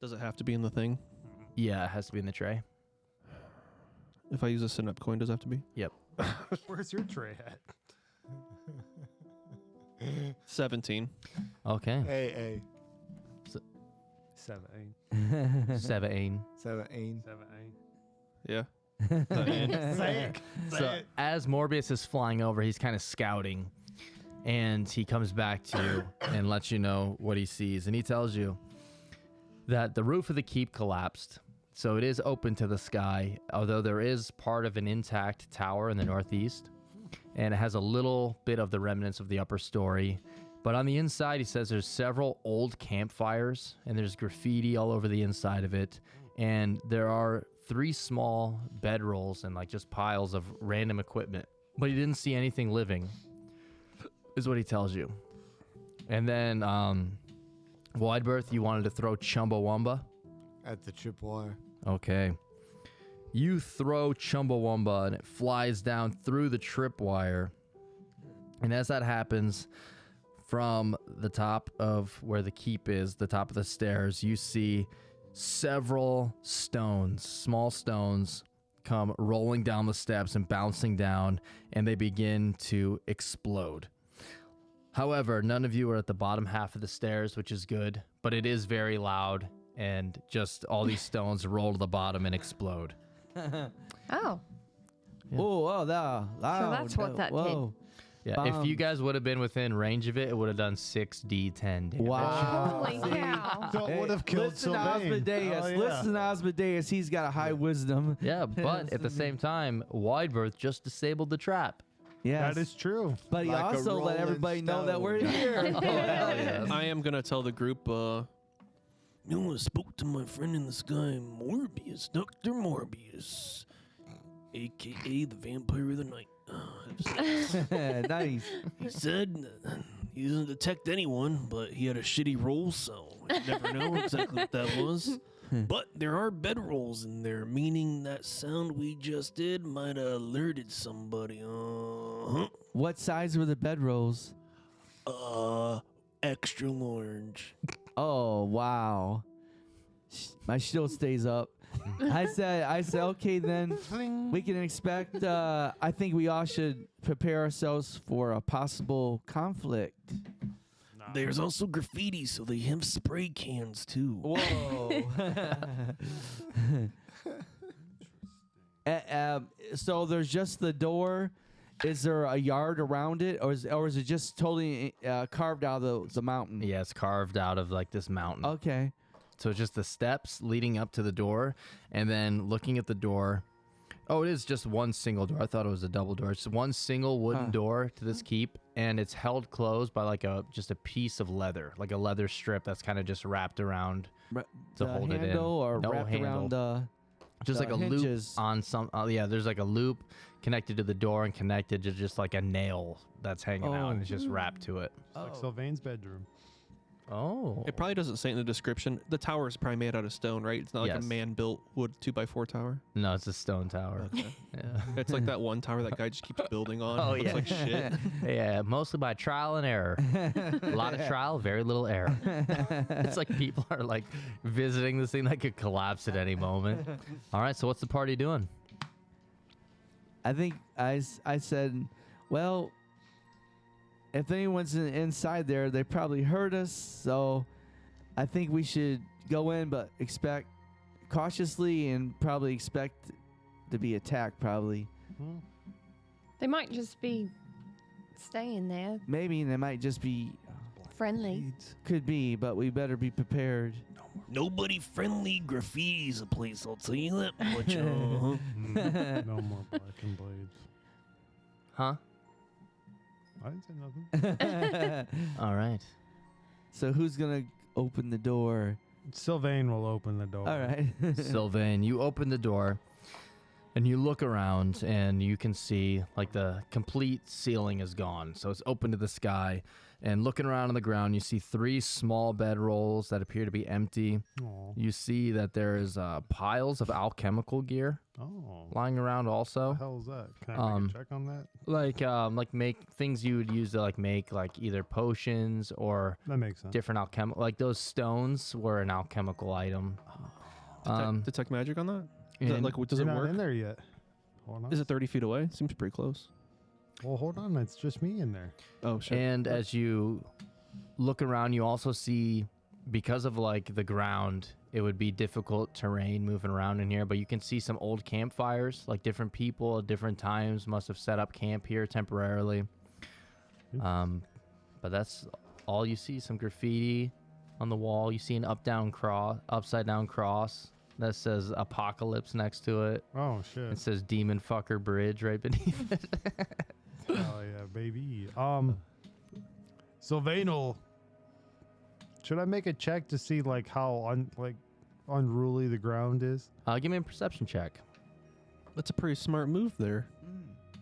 Does it have to be in the thing? Yeah, it has to be in the tray. If I use a synap coin, does it have to be? Yep. Where's your tray at? 17. Okay. Hey. 7, 17. 17. 7, Yeah. Say it. So as Morbius is flying over, he's kind of scouting, and he comes back to you and lets you know what he sees. And he tells you that the roof of the keep collapsed, so it is open to the sky, although there is part of an intact tower in the northeast, and it has a little bit of the remnants of the upper story. But on the inside, he says there's several old campfires, and there's graffiti all over the inside of it, and there are 3 small bedrolls and like just piles of random equipment. But he didn't see anything living, is what he tells you. And then, Widebirth, you wanted to throw Chumbawamba? At the tripwire. Okay. You throw Chumbawamba and it flies down through the tripwire. And as that happens, from the top of where the keep is, the top of the stairs, you see several stones, small stones, come rolling down the steps and bouncing down, and they begin to explode. However, none of you are at the bottom half of the stairs, which is good, but it is very loud, and just all these stones roll to the bottom and explode. Oh, Yeah. Oh, loud. that's what that did. Whoa. Yeah, if you Bombs. guys would have been within range of it, it would have done 6d10 damage. Wow. holy cow. So it would have killed Listen to Sylvain. Osmodeus. Oh, yeah. Listen to Osmodeus. He's got a high wisdom. Yeah, but at the same time, Widebirth just disabled the trap. Yes. That is true. But he Like a also let rolling everybody know that we're stone. here. Oh, hell yeah. I am gonna tell the group. You know, I spoke to my friend in the sky, Morbius, Dr. Morbius, a.k.a. the Vampire of the Night. Nice. He said he doesn't detect anyone, but he had a shitty roll, so I never know exactly what that was. But there are bedrolls in there, meaning that sound we just did might have alerted somebody. What size were the bedrolls? Extra large. Oh wow. My shield stays up. I said, okay, then we can expect. I think we all should prepare ourselves for a possible conflict. There's also graffiti, so they have spray cans too. Whoa. So there's just the door. Is there a yard around it, or is it just totally carved out of the mountain? Yeah, it's carved out of like this mountain. Okay. So it's just the steps leading up to the door, and then looking at the door. Oh, it is just one single door. I thought it was a double door. It's one single wooden door to this keep, and it's held closed by like just a piece of leather, like a leather strip that's kind of just wrapped around to The hold it in. handle or No wrapped handle. around the Just like a hinges. loop on some. Oh yeah, there's like a loop connected to the door and connected to just like a nail that's hanging out, and it's just wrapped to it. It's like Sylvain's bedroom. Oh. It probably doesn't say in the description. The tower is probably made out of stone, right? It's not like Yes. a man-built wood 2x4 tower. No, it's a stone tower. Okay. Yeah. It's like that one tower that guy just keeps building on. Oh, It looks yeah. like shit. Yeah, mostly by trial and error. A lot of trial, very little error. It's like people are like visiting this thing that could collapse at any moment. All right, so what's the party doing? I think I said, well, if anyone's inside there, they probably heard us. So I think we should go in, but expect cautiously and probably expect to be attacked. Probably. They might just be staying there, Maybe they might just be, friendly. could be, but we better be prepared. Nobody friendly graffiti's a place, I'll tell you that much. No more black and blades. Huh? I didn't say nothing. All right. So who's gonna open the door? Sylvain will open the door. All right. Sylvain, you open the door and you look around and you can see like the complete ceiling is gone. So it's open to the sky. And looking around on the ground, you see 3 small bedrolls that appear to be empty. Aw. You see that there is piles of alchemical gear Oh. lying around What the also. hell is that? Can I make a check on that? Like make things you would use to like make like either potions or That makes sense. different alchemical, like those stones were an alchemical item. Detect magic on that? Is that and- like, does You're it not work? in there yet. Hold on. Is it 30 feet away? Seems pretty close. Well, hold on. It's just me in there. Oh, shit. And as you look around, you also see, because of like the ground, it would be difficult terrain moving around in here, but you can see some old campfires, like different people at different times must have set up camp here temporarily. But that's all you see, some graffiti on the wall. You see an upside down cross that says apocalypse next to it. Oh, shit. It says demon fucker bridge right beneath it. Oh, yeah, baby. Sylvain will... Should I make a check to see, like, how unruly the ground is? Give me a perception check. That's a pretty smart move there.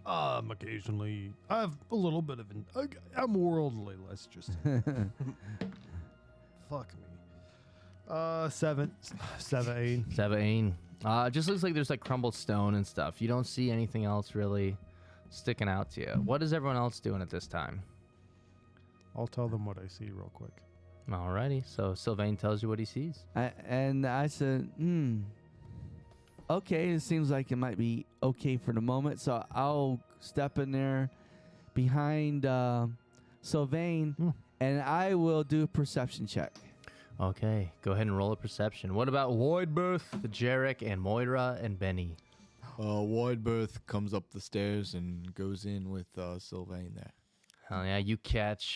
Occasionally. I have a little bit of an... I'm worldly, let's just say. Fuck me. 7. 7. 7. It just looks like there's like crumbled stone and stuff. You don't see anything else really sticking out to you. What is everyone else doing at this time? I'll tell them what I see real quick. Alrighty, so Sylvain tells you what he sees. And I said, okay, it seems like it might be okay for the moment. So I'll step in there behind Sylvain, and I will do a perception check. Okay, go ahead and roll a perception. What about Voidbirth, Jarek, and Moira, and Benny? Wildbirth comes up the stairs and goes in with Sylvain there. Hell yeah, you catch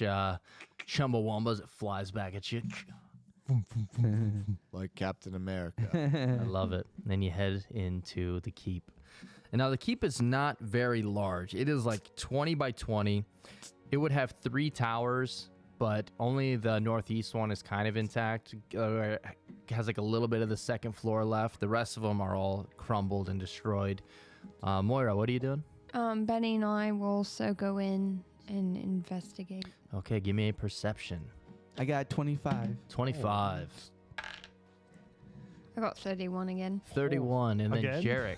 Chumbawamba as it flies back at you. like Captain America. I love it. And then you head into the keep. And now the keep is not very large. It is like 20 by 20. It would have 3 towers, but only the northeast one is kind of intact. It has like a little bit of the second floor left. The rest of them are all crumbled and destroyed. Moira, what are you doing? Benny and I will also go in and investigate. Okay, give me a perception. I got 25. 25. I got 31 again. 31. And then Again? Jarek,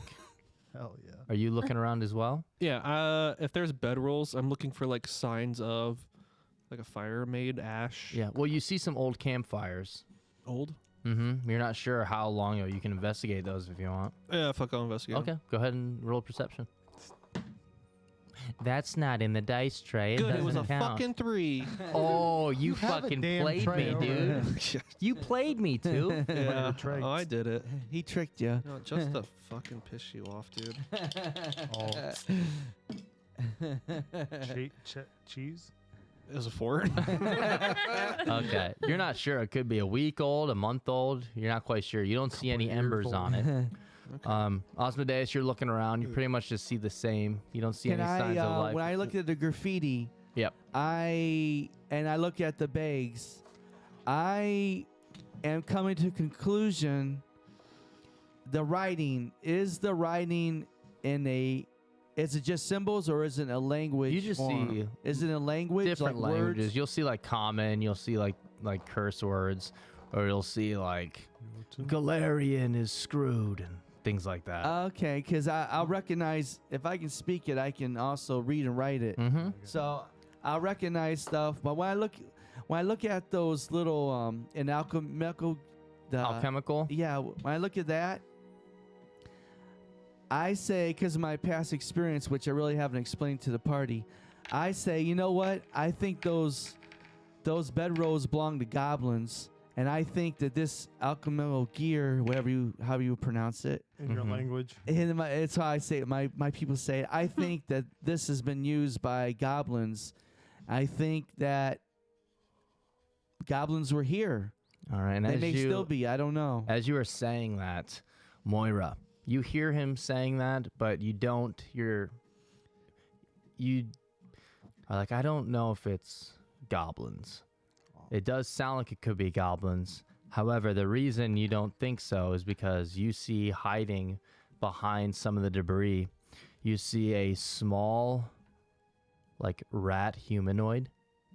Hell yeah. are you looking around as well? Yeah, if there's bedrolls, I'm looking for like signs of like a fire made ash. Yeah. Well, you see some old campfires. Old? Mm-hmm. You're not sure how long ago. You can investigate those if you want. Yeah, fuck, I'll investigate. Okay, go ahead and roll perception. That's not in the dice tray. Good, it was a doesn't count. fucking 3. Oh, you have a fucking damn played tray me, over dude. there. You played me, too. Yeah, traits. oh, I did it. He tricked you. No, just to fucking piss you off, dude. Cheese? It was a 4. Okay. You're not sure. It could be a week old, a month old. You're not quite sure. You don't see any embers on it. Osmodeus, you're looking around. You pretty much just see the same. You don't see Can any signs of life. when I look at the graffiti, Yep. I look at the bags, I am coming to conclusion. The writing is in a. Is it just symbols or is it a language? You just form? see Is it a language? different like languages. Words? You'll see like common. You'll see like curse words, or you'll see like Galarian is screwed and things like that. Okay, because I'll recognize if I can speak it, I can also read and write it. Mm-hmm. So I'll recognize stuff. But when I look at those little in alchemical, Alchemical. yeah, when I look at that, I say, because of my past experience, which I really haven't explained to the party, I say, you know what? I think those bedrolls belong to goblins, and I think that this alchemical gear, however you pronounce it, In your language. it's how I say it. My people say it. I think that this has been used by goblins. I think that goblins were here. All right. And They as may you, still be. I don't know. As you are saying that, Moira, you hear him saying that, but you don't. You are like, I don't know if it's goblins. It does sound like it could be goblins. However, the reason you don't think so is because you see hiding behind some of the debris, you see a small, like, rat humanoid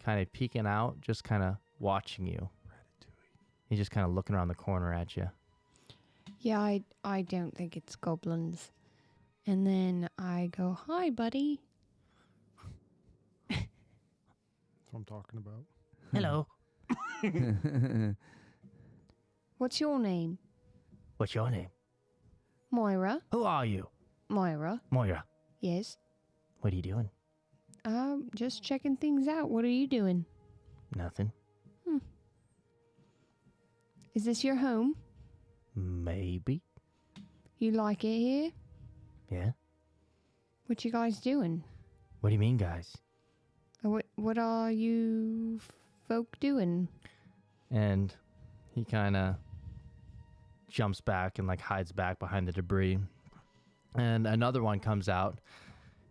kind of peeking out, just kind of watching you. He's just kind of looking around the corner at you. Yeah, I don't think it's goblins. And then I go, hi, buddy. That's what I'm talking about. Hello. What's your name? What's your name? Moira. Who are you? Moira. Moira. Yes. What are you doing? Just checking things out. What are you doing? Nothing. Is this your home? Maybe. You like it here? Yeah. What you guys doing? What do you mean, guys? What are you folk doing? And he kind of jumps back and like hides back behind the debris. And another one comes out.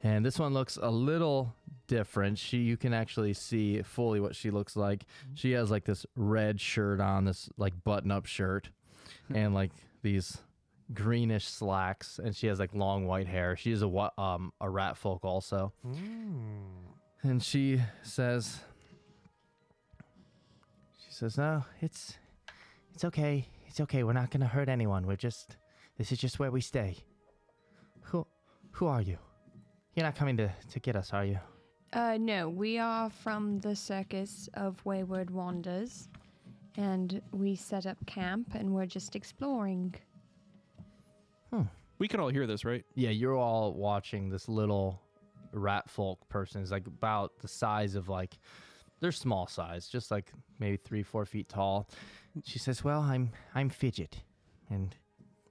And this one looks a little different. You can actually see fully what she looks like. She has like this red shirt on, this like button-up shirt, and like these greenish slacks, and she has like long white hair. She is a rat folk also. And she says, no, it's okay. It's okay. We're not gonna hurt anyone. This is just where we stay. Who are you? You're not coming to get us, are you? No, we are from the Circus of Wayward Wonders, and we set up camp, and we're just exploring. We can all hear this, right? Yeah, you're all watching this little rat folk person. Is like about the size of like, they're small size, just like maybe 3-4 feet tall. She says, well, I'm Fidget, and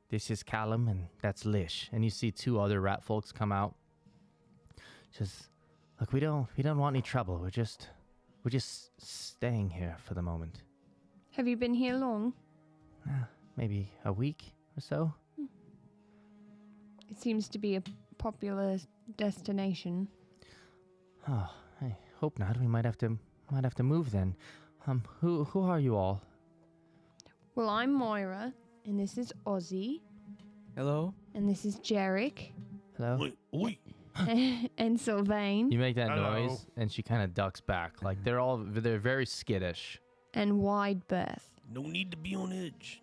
this is Callum, and that's Lish. And you see 2 other rat folks come out. Just, look, we don't want any trouble. We're just staying here for the moment. Have you been here long? Maybe a week or so. It seems to be a popular destination. Oh, I hope not. We might have to move then. Who are you all? Well, I'm Moira, and this is Ozzy, Hello? and this is Jarek, Hello? Oi, oi. and Sylvain, You make that Hello. noise, and she kind of ducks back. Like they're very skittish. and Wide Berth. No need to be on edge.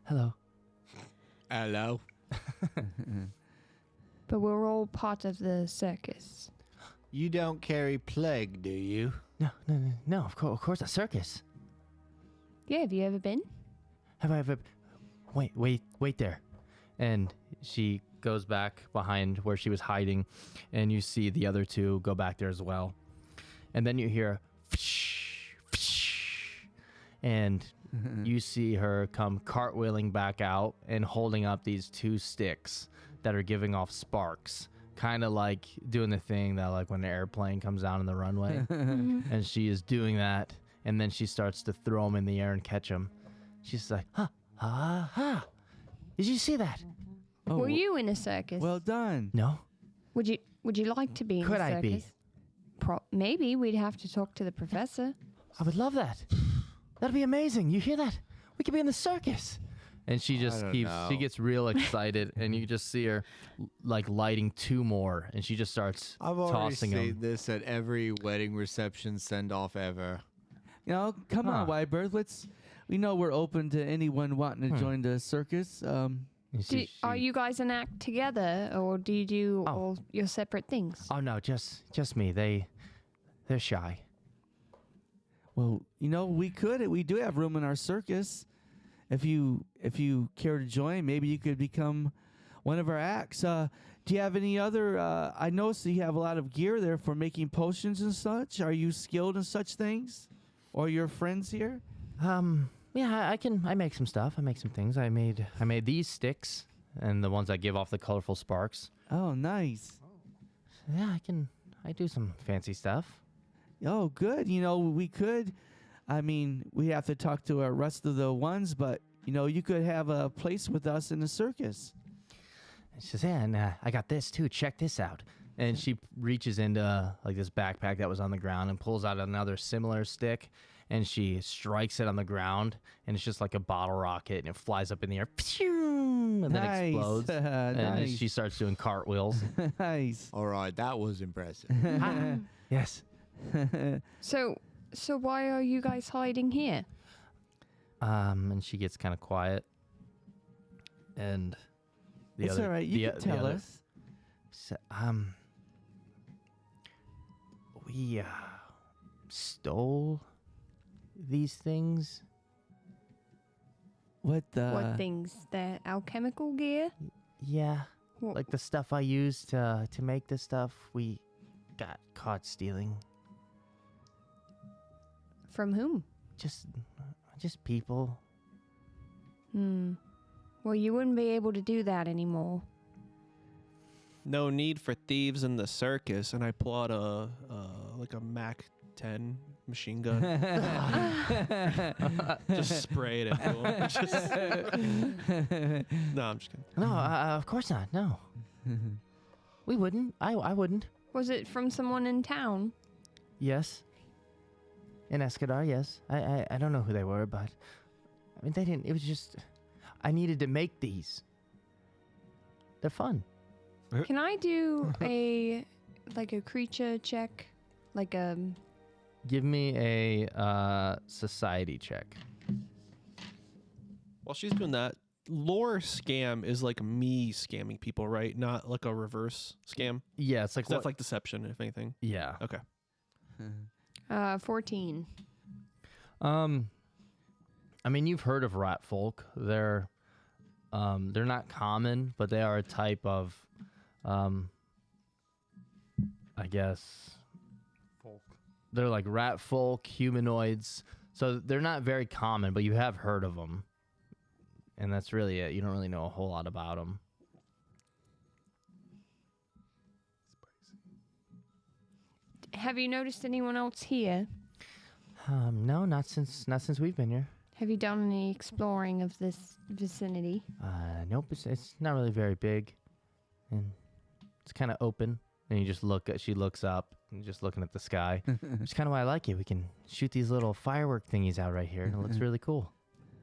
Hello. Hello. But we're all part of the circus. You don't carry plague, do you? No. Of course, a circus. Yeah, have you ever been? Have I ever? Wait there. And she goes back behind where she was hiding, and you see the other two go back there as well. And then you hear, and you see her come cartwheeling back out and holding up these two sticks that are giving off sparks, kind of like doing the thing that like when an airplane comes down on the runway. And she is doing that, and then she starts to throw them in the air and catch them. She's like, ha. Did you see that? Oh, Were you in a circus? Well done. No. Would you like to be in Could a I circus? be? Maybe we'd have to talk to the professor. I would love that. That'd be amazing. You hear that? We could be in the circus. And she just don't she know. gets real excited, and you just see her like lighting two more, and she just starts I've already tossing seen them. this at every wedding reception send-off ever. You know, come Huh. on, Whitebird. We know we're open to anyone wanting to join the circus. You see Are she- you guys an act together, or do you do Oh. all your separate things? Oh no, just me. They're shy. Well, you know, we do have room in our circus. If you care to join, maybe you could become one of our acts. Do you have any other? I noticed that you have a lot of gear there for making potions and such. Are you skilled in such things, or your friends here? Yeah, I make some stuff. I make some things. I made these sticks and the ones that give off the colorful sparks. Oh, nice. Yeah, I do some fancy stuff. Oh, good. You know, we could. I mean, we have to talk to our rest of the ones, but you know, you could have a place with us in the circus. And she says, yeah, and I got this too. Check this out. And she reaches into like this backpack that was on the ground and pulls out another similar stick, and she strikes it on the ground, and it's just like a bottle rocket, and it flies up in the air, and then Nice. explodes. And then Nice. she starts doing cartwheels. Nice. All right, that was impressive. Ah, yes. So why are you guys hiding here? And she gets kind of quiet. And It's all right. You can tell us. So, we stole these things. What things? The alchemical gear? Yeah, What- like the stuff I used to make this stuff. We got caught stealing. From whom? Just people. Well, you wouldn't be able to do that anymore. No need for thieves in the circus. And I pull out a Mac 10 machine gun. Just spray it into him. No, I'm just kidding. No, of course not. No, we wouldn't. I wouldn't. Was it from someone in town? Yes. In Escadar, yes. I don't know who they were, but I mean they didn't. It was just I needed to make these. They're fun. Can I do a creature check? Give me a society check. While she's doing that, lore scam is like me scamming people, right? Not like a reverse scam. Yeah, it's like That's like deception, if anything. yeah. Okay. 14. I mean, you've heard of rat folk. They're not common, but they are a type of, I guess, Folk. they're like rat folk, humanoids. So they're not very common, but you have heard of them. And that's really it. You don't really know a whole lot about them. Have you noticed anyone else here? No, not since we've been here. Have you done any exploring of this vicinity? Nope. It's not really very big, and it's kind of open. And you just look at. She looks up, and just looking at the sky. It's kind of why I like it. We can shoot these little firework thingies out right here, and it looks really cool.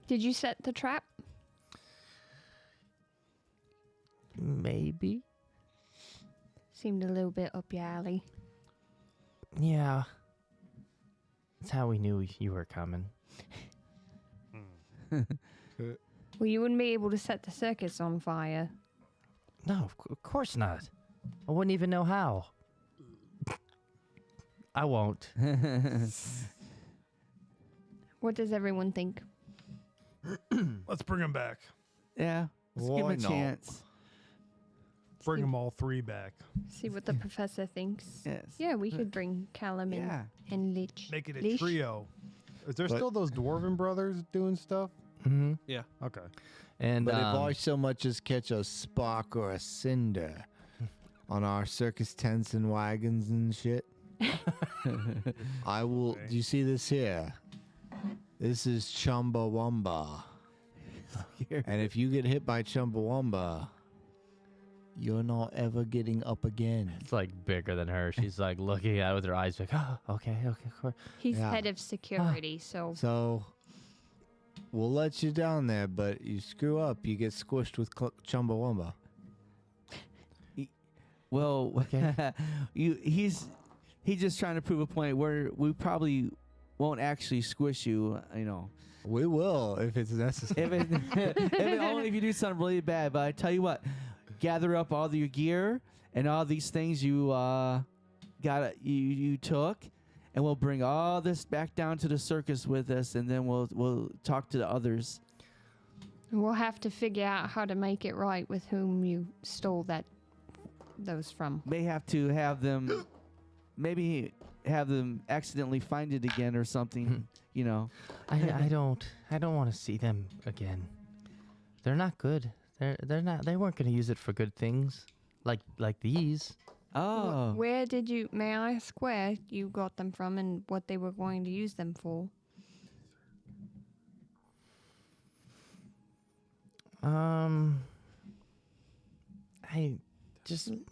Did you set the trap? Maybe. Seemed a little bit up your alley. Yeah. That's how we knew you were coming. Well, you wouldn't be able to set the circus on fire. No, of course not. I wouldn't even know how. I won't. What does everyone think? Let's bring them back. Yeah. Let's give Why him a not? chance. Bring them all 3 back. See what the professor thinks. Yes. Yeah, we could bring Callum Yeah. and Lich. Make it a Lich? trio. Is there But- still those dwarven brothers doing stuff? Mm-hmm. Okay. And But if I so much as catch a spark or a cinder on our circus tents and wagons and shit, I will. Okay. Do you see this here? This is Chumbawamba. And if you get hit by Chumbawamba, you're not ever getting up again. it's like bigger than her. She's like looking at it with her eyes like, oh, okay, of course. He's Yeah. head of security, so So we'll let you down there, but you screw up, you get squished with Chumbawamba. Well, Okay. he's just trying to prove a point where we probably won't actually squish you, you know. We will if it's necessary. Only if you do something really bad. But I tell you what, gather up all your gear and all these things you you took, and we'll bring all this back down to the circus with us, and then we'll talk to the others. we'll have to figure out how to make it right with whom you stole those from. May have to have them, maybe have them accidentally find it again or something. You know. I don't want to see them again. They're not good. They're not. They weren't going to use it for good things, like these. Oh. Where did you, may I ask where you got them from and what they were going to use them for?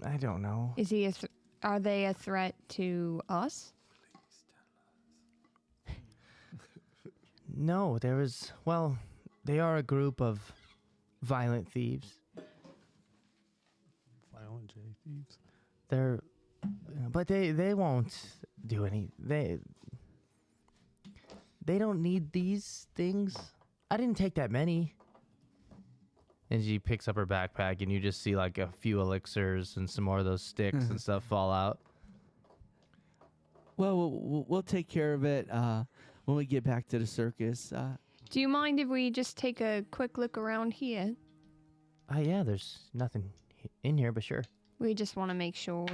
I don't know. Is he are they a threat to us? No, they are a group of violent thieves. Violent J thieves. But they won't do any. They don't need these things. I didn't take that many. And she picks up her backpack, and you just see like a few elixirs and some more of those sticks and stuff fall out. Well, we'll take care of it when we get back to the circus. Do you mind if we just take a quick look around here? Yeah, there's nothing in here, but sure. We just want to make sure.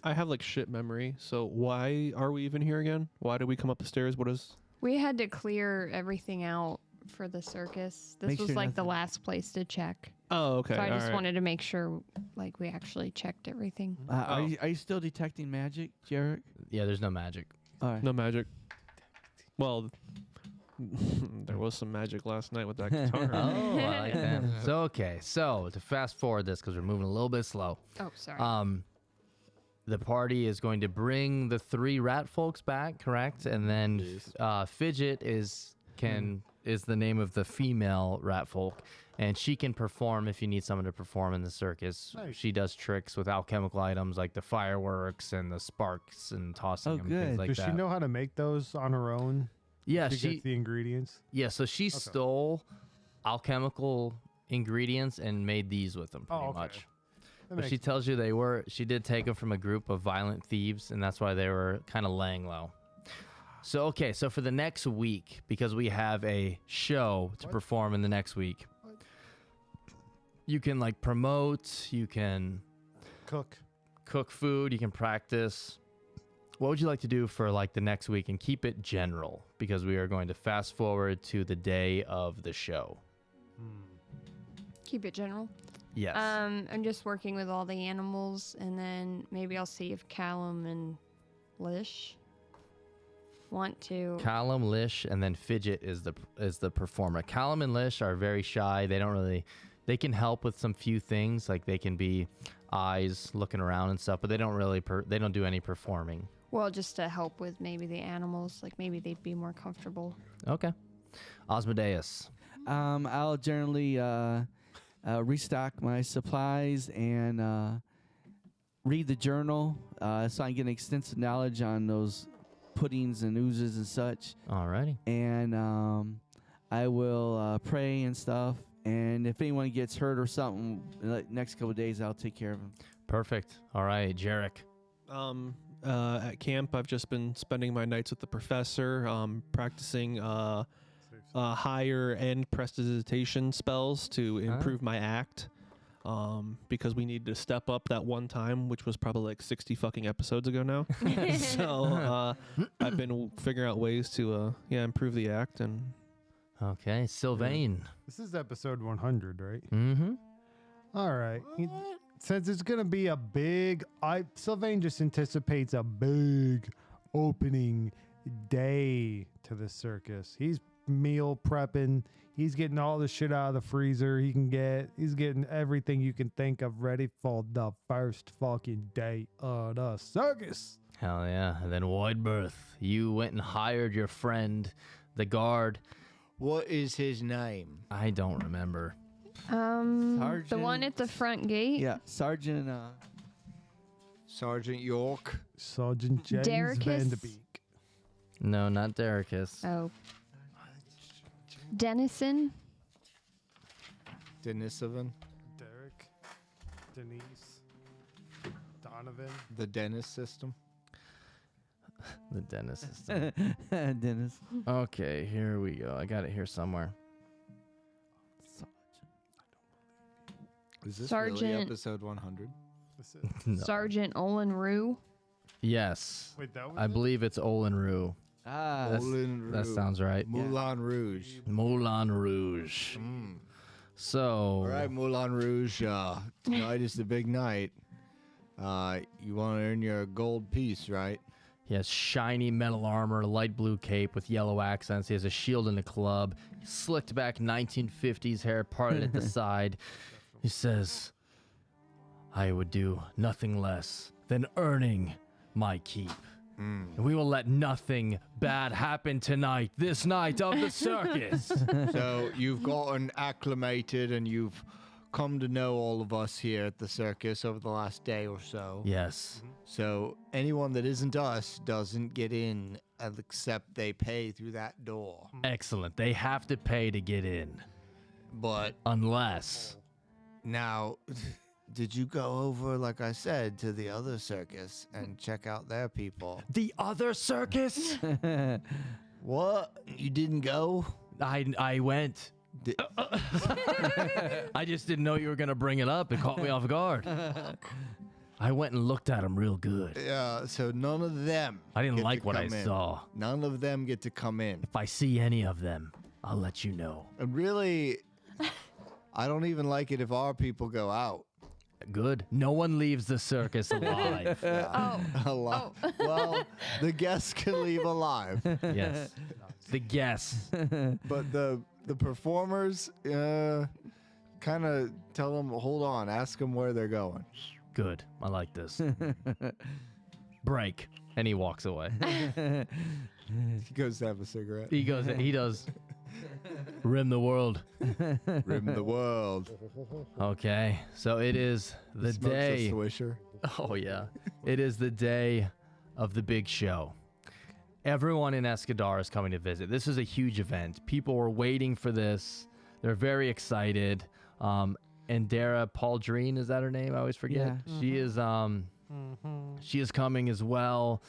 I have like shit memory. So why are we even here again? Why did we come up the stairs? What is? We had to clear everything out for the circus. This Make was sure like the nothing- last place to check. Oh, okay. So I just all right. wanted to make sure like we actually checked everything. Are you still detecting magic, Jarek? Yeah, there's no magic. All right. No magic. Well, there was some magic last night with that guitar. Oh, I like that. So to fast forward this, because we're moving a little bit slow. Oh, sorry. The party is going to bring the 3 rat folks back, correct? And then Fidget is the name of the female rat folk, and she can perform if you need someone to perform in the circus. Nice. She does tricks with alchemical items like the fireworks and the sparks and tossing Oh, them, good. things like Does that. she know how to make those on her own? Yeah, She gets the ingredients. Yeah, so she stole alchemical ingredients and made these with them pretty Oh, okay. much. That But she makes- tells you she did take them from a group of violent thieves, and that's why they were kind of laying low. So, so for the next week, because we have a show to perform in the next week, you can like promote, you can cook food, you can practice. What would you like to do for like the next week, and keep it general, because we are going to fast forward to the day of the show. Keep it general. Yes. I'm just working with all the animals, and then maybe I'll see if Callum and Lish want to. Callum, Lish, and then Fidget is the performer. Callum and Lish are very shy. They can help with some few things, like they can be eyes looking around and stuff, but they don't really they don't do any performing. Well, just to help with maybe the animals, like maybe they'd be more comfortable. Okay. Osmodeus. I'll generally restock my supplies and read the journal so I can get extensive knowledge on those puddings and oozes and such. Alrighty. And I will pray and stuff. And if anyone gets hurt or something, the next couple of days, I'll take care of them. Perfect. All right, Jarek. At camp, I've just been spending my nights with the professor, practicing higher end prestidigitation spells to improve my act. Because we needed to step up that one time, which was probably like 60 fucking episodes ago now. So I've been figuring out ways to improve the act. And Okay, Sylvain. This is episode 100, right? Mm-hmm. All right. Since it's going to be a big... Sylvain just anticipates a big opening day to the circus. He's meal prepping. He's getting all the shit out of the freezer he can get. He's getting everything you can think of ready for the first fucking day of the circus. Hell yeah. And then Voidbirth, you went and hired your friend, the guard. What is his name? I don't remember. The one at the front gate. Yeah, Sergeant. Sergeant York. Sergeant James Derricus? Vanderbeek. No, not Derricus. Oh. Dennison. Denisovan. Derek. Denise. Donovan. The Dennis system. The dentist system. Dennis. Okay, here we go. I got it here somewhere. Is this Sergeant- really episode 100? This is, No. Sergeant Olin Rue. Yes. wait, that was I it? believe it's Olin Rue. Ah, That sounds right. Moulin Rouge. Moulin Rouge. So, All right, Moulin Rouge. Tonight is the big night. You want to earn your gold piece, right? he has shiny metal armor, light blue cape with yellow accents. He has a shield and a club. Slicked back 1950s hair parted at the side. He says, I would do nothing less than earning my keep. And we will let nothing bad happen tonight, this night of the circus. So you've gotten acclimated and you've come to know all of us here at the circus over the last day or so. Yes. So anyone that isn't us doesn't get in except they pay through that door. Excellent. They have to pay to get in. But Unless. now, did you go over, like I said, to the other circus and check out their people? The other circus? What? You didn't go? I went. Di- I just didn't know you were going to bring it up. It caught me off guard. I went and looked at them real good. Yeah, so none of them. I didn't get to like what I come in. saw. None of them get to come in. If I see any of them, I'll let you know. And really, I don't even like it if our people go out. Good. No one leaves the circus alive. Alive. Well, the guests can leave alive, Yes. The guests. but the performers, kind of tell them, hold on, ask them where they're going. Good. I like this. Break. And he walks away. He goes to have a cigarette. He does. Rim the world. Rim the world. Okay. So it is the Smokes day. a Swisher. Oh, yeah. It is the day of the big show. Everyone in Escadar is coming to visit. This is a huge event. People were waiting for this. They're very excited. And Dara Pauldreen, is that her name? I always forget. Yeah. She is coming as well.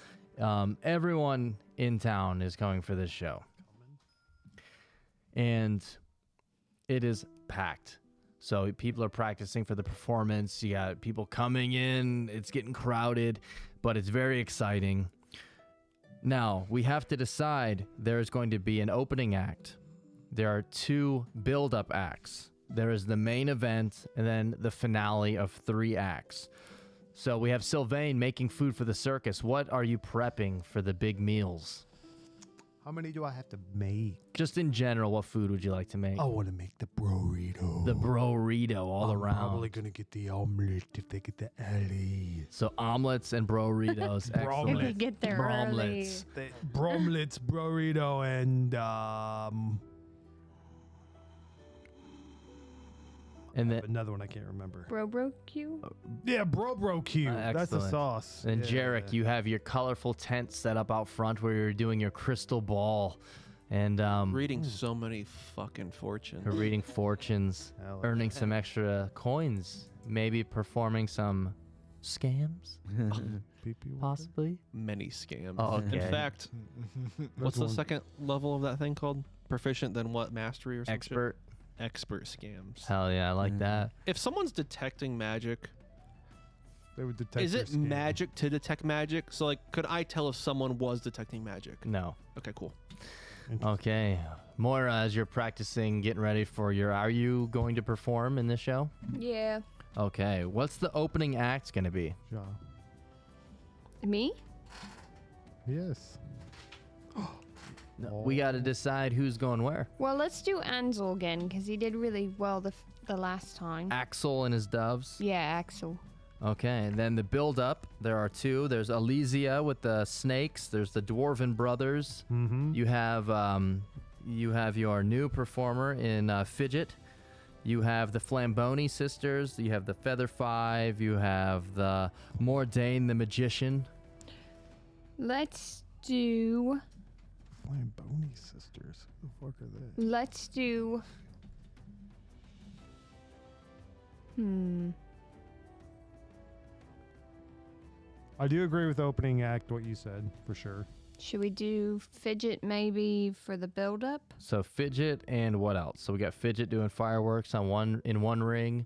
Everyone in town is coming for this show. And it is packed. So people are practicing for the performance. You got people coming in. It's getting crowded, but it's very exciting. Now, we have to decide there's going to be an opening act. There are 2 build-up acts. There is the main event and then the finale of 3 acts. So we have Sylvain making food for the circus. What are you prepping for the big meals? How many do I have to make? Just in general, what food would you like to make? I want to make the burrito. The burrito all I'm around. probably gonna get the omelet if they get the alley. So omelets and burritos. If Excellent. we get there early. Bromlets. The bromlets, burrito, and And then another one I can't remember. Bro Q? Yeah, bro cube. That's the excellent. sauce. And yeah. Jarek, you have your colorful tent set up out front where you're doing your crystal ball and Reading so many fucking fortunes. you're reading fortunes, Hell earning some extra coins, maybe performing some scams, Pee-pee water? possibly. Many scams. Oh, okay. In fact, what's the one. second level of that thing called? Proficient, then what? Mastery or something? Expert. Expert scams. Hell yeah, I like that. If someone's detecting magic, They would detect is your it skin. magic to detect magic? So, like, could I tell if someone was detecting magic? No. Okay, cool. Okay. Moira, as you're practicing, getting ready for your... Are you going to perform in this show? Yeah. Okay. What's the opening act going to be? Ja. Me? Yes. No, we got to decide who's going where. Well, let's do Ansel again because he did really well the last time. Axel and his doves. Yeah, Axel. Okay, and then the build-up. There are two. There's Elysia with the snakes. There's the Dwarven Brothers. Mm-hmm. You have your new performer in Fidget. You have the Flamboni sisters. You have the Feather Five. You have the Mordain the Magician. Let's do. Flamboni sisters. Who the fuck are they? Let's do. I do agree with opening act, what you said, for sure. Should we do Fidget maybe for the build up? So Fidget and what else? So we got Fidget doing fireworks in one ring.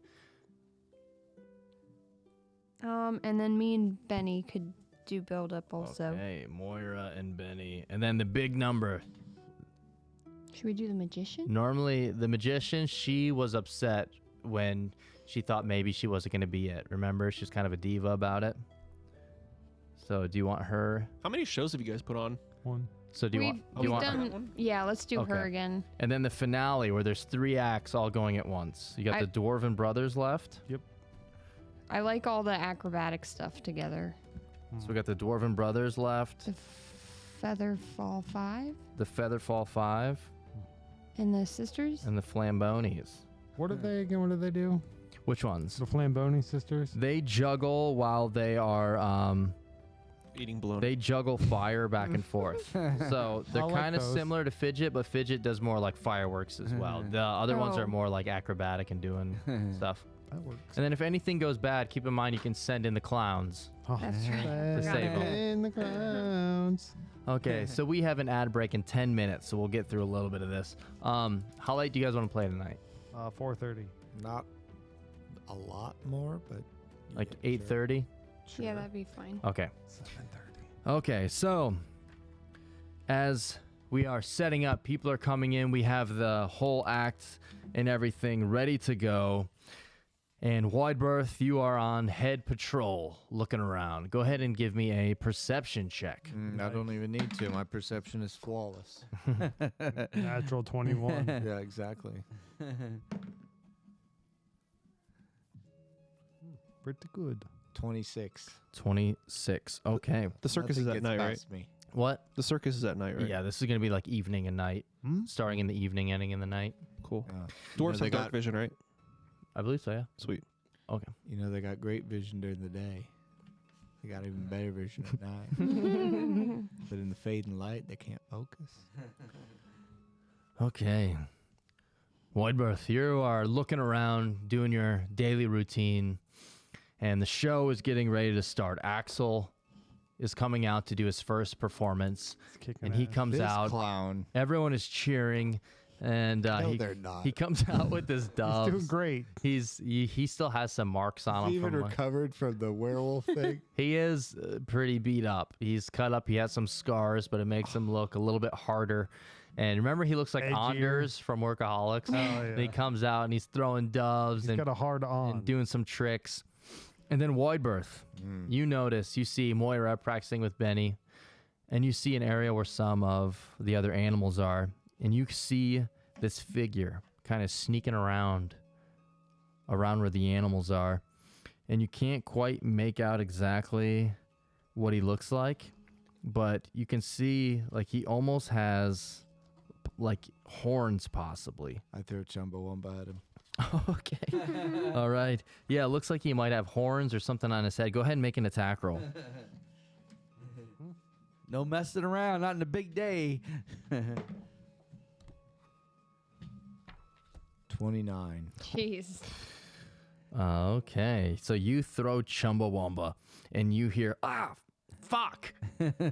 And then me and Benny could do build up also. Okay, Moira and Benny. And then the big number. Should we do the magician? Normally, the magician, she was upset when she thought maybe she wasn't going to be it. Remember? She's kind of a diva about it. So do you want her? How many shows have you guys put on? One. So do you want? Do We've you want? done. Yeah, let's do her Okay. again. And then the finale where there's 3 acts all going at once. You got the Dwarven Brothers left. I like all the acrobatic stuff together. So we got the Dwarven Brothers left. The Featherfall 5 The Featherfall 5 and the sisters. and the Flambonis. What are they again? What do they do? Which ones? The Flamboni sisters? They juggle while they are Eating baloney. they juggle fire back and forth. So they're I like kind of those. similar to Fidget, but Fidget does more like fireworks as well. The other ones Oh. are more like acrobatic and doing stuff. That works. And then if anything goes bad, keep in mind you can send in the clowns. Oh, That's right. To save 'em. In the clouds. Okay, so we have an ad break in 10 minutes, so we'll get through a little bit of this. How late do you guys want to play tonight? 4:30. Not a lot more, but Like yeah, 8:30? Yeah, that'd be fine. Okay. 7:30. Okay, so as we are setting up, people are coming in. We have the whole act and everything ready to go. And Widebirth, you are on head patrol, looking around. Go ahead and give me a perception check. I don't even need to. My perception is flawless. Natural 21. Yeah, exactly. Pretty good. 26. 26. Okay. The circus is Nothing at gets night, right? past me. What? The circus is at night, right? Yeah, this is going to be like evening and night, Hmm? starting in the evening, ending in the night. Cool. Yeah. Dwarves they have dark got- vision, right? I believe so, yeah. Sweet. Okay. You know, they got great vision during the day. They got even better vision at night. But in the fading light, they can't focus. Okay. Widebirth, you are looking around, doing your daily routine, and the show is getting ready to start. Axel is coming out to do his first performance, It's kicking and he ass. comes This out. clown. Everyone is cheering, and No, he they're not. he comes out with his He's doves. doing great. He still has some marks on He's him. even From, like- recovered from the werewolf thing. he is pretty beat up. He's cut up. He has some scars, but it makes him look a little bit harder. And remember, he looks like Edgier. Anders from Workaholics. Oh, And he yeah. comes out and he's throwing doves He's and got a hard on. and doing some tricks. And then Widebirth, you notice, you see Moira practicing with Benny, and you see an area where some of the other animals are, and you see this figure kind of sneaking around where the animals are, and you can't quite make out exactly what he looks like, but you can see like he almost has like horns possibly. I threw Chumbawamba at him. Okay. All right. Yeah, it looks like he might have horns or something on his head. Go ahead and make an attack roll. No messing around, not in a big day. 29. Jeez. Okay. So you throw Chumbawamba and you hear, ah, fuck.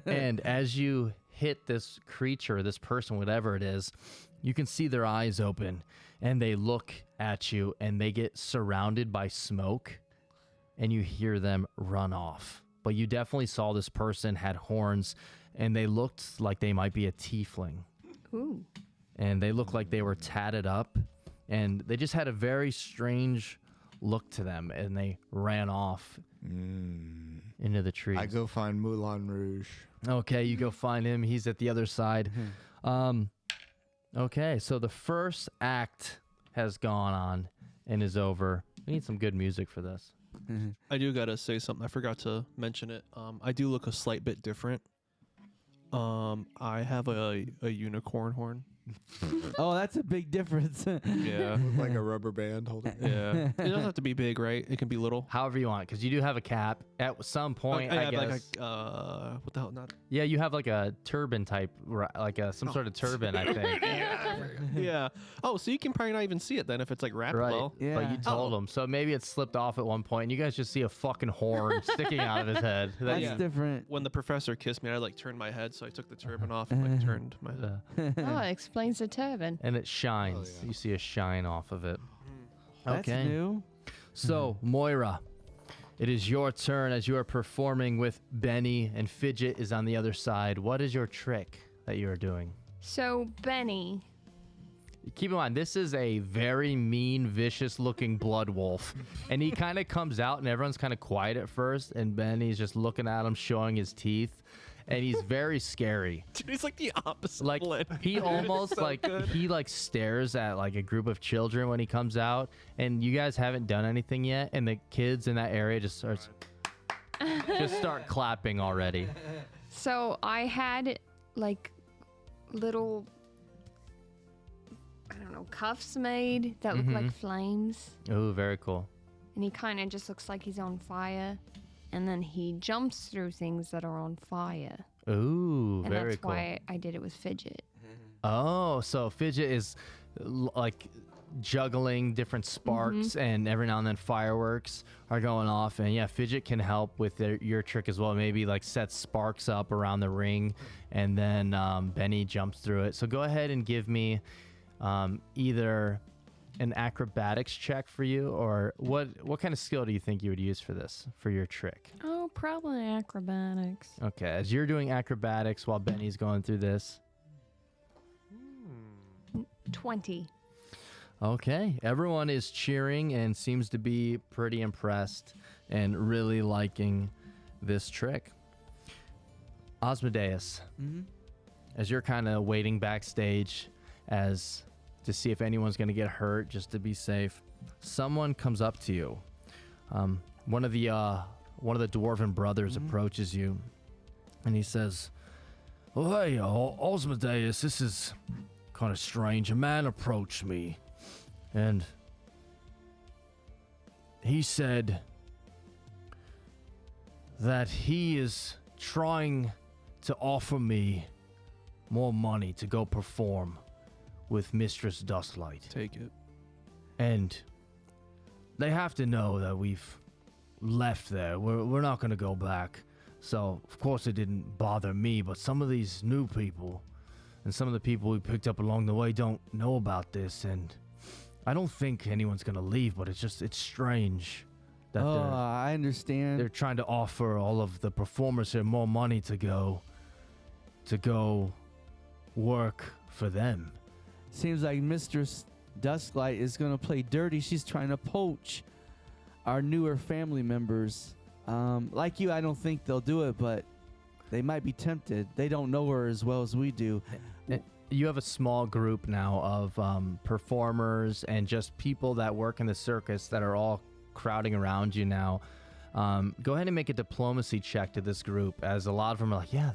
And as you hit this creature, this person, whatever it is, you can see their eyes open and they look at you and they get surrounded by smoke and you hear them run off. But you definitely saw this person had horns and they looked like they might be a tiefling. Ooh. And they looked like they were tatted up and they just had a very strange look to them and they ran off into the trees. I go find Moulin Rouge. Okay, you go find him. He's at the other side. Okay, so the first act has gone on and is over. We need some good music for this. I do gotta say something. I forgot to mention it. I do look a slight bit different. I have a unicorn horn. Oh, that's a big difference. Yeah. Like a rubber band holding. Yeah. It doesn't have to be big, right? It can be little. However you want, because you do have a cap. At some point, I have guess. like a, what the hell? Not. Yeah, you have like a turban type, like some sort of turban, I think. Yeah. Oh, so you can probably not even see it then if it's like wrapped Right. well. Yeah. But you told him. So maybe it slipped off at one point, and you guys just see a fucking horn sticking out of his head. That's Yeah. different. When the professor kissed me, I like turned my head, so I took the turban off and like turned my head. Oh, it explains the turban. And it shines. yeah. You see a shine off of it. That's Okay. new. So, Moira, it is your turn as you are performing with Benny, and Fidget is on the other side. What is your trick that you are doing? So, Benny. Keep in mind, this is a very mean, vicious-looking blood wolf. And he kind of comes out, and everyone's kind of quiet at first, and Benny's just looking at him, showing his teeth. And he's very scary. Dude, he's like the opposite. Like he almost so like good. he like stares at like a group of children when he comes out, and you guys haven't done anything yet, and the kids in that area just start clapping already. So, I had like little, I don't know, cuffs made that look like flames. Ooh, very cool. And he kind of just looks like he's on fire. And then he jumps through things that are on fire. Ooh, And very that's cool. why I did it with Fidget. Oh, so Fidget is like juggling different sparks, and every now and then fireworks are going off. And yeah, Fidget can help with your trick as well. Maybe like set sparks up around the ring, and then Benny jumps through it. So go ahead and give me either an acrobatics check for you, or what kind of skill do you think you would use for this, for your trick? Oh, probably acrobatics. Okay, as you're doing acrobatics while Benny's going through this. 20. Okay, everyone is cheering and seems to be pretty impressed and really liking this trick. Osmodeus, as you're kind of waiting backstage as to see if anyone's going to get hurt, just to be safe, someone comes up to you. One of the dwarven brothers approaches you, and he says, "Oh, hey, Osmodeus, this is kind of strange. A man approached me, and he said that he is trying to offer me more money to go perform with Mistress Dustlight. Take it. And they have to know that we've left there. We're not going to go back. So, of course, it didn't bother me, but some of these new people and some of the people we picked up along the way don't know about this, and I don't think anyone's going to leave, but it's strange that I understand. they're trying to offer all of the performers here more money to go work for them. Seems like Mistress Dusklight is going to play dirty. She's trying to poach our newer family members. Like you, I don't think they'll do it, but they might be tempted. They don't know her as well as we do. You have a small group now of performers and just people that work in the circus that are all crowding around you now. Go ahead and make a diplomacy check to this group, as a lot of them are like, yeah,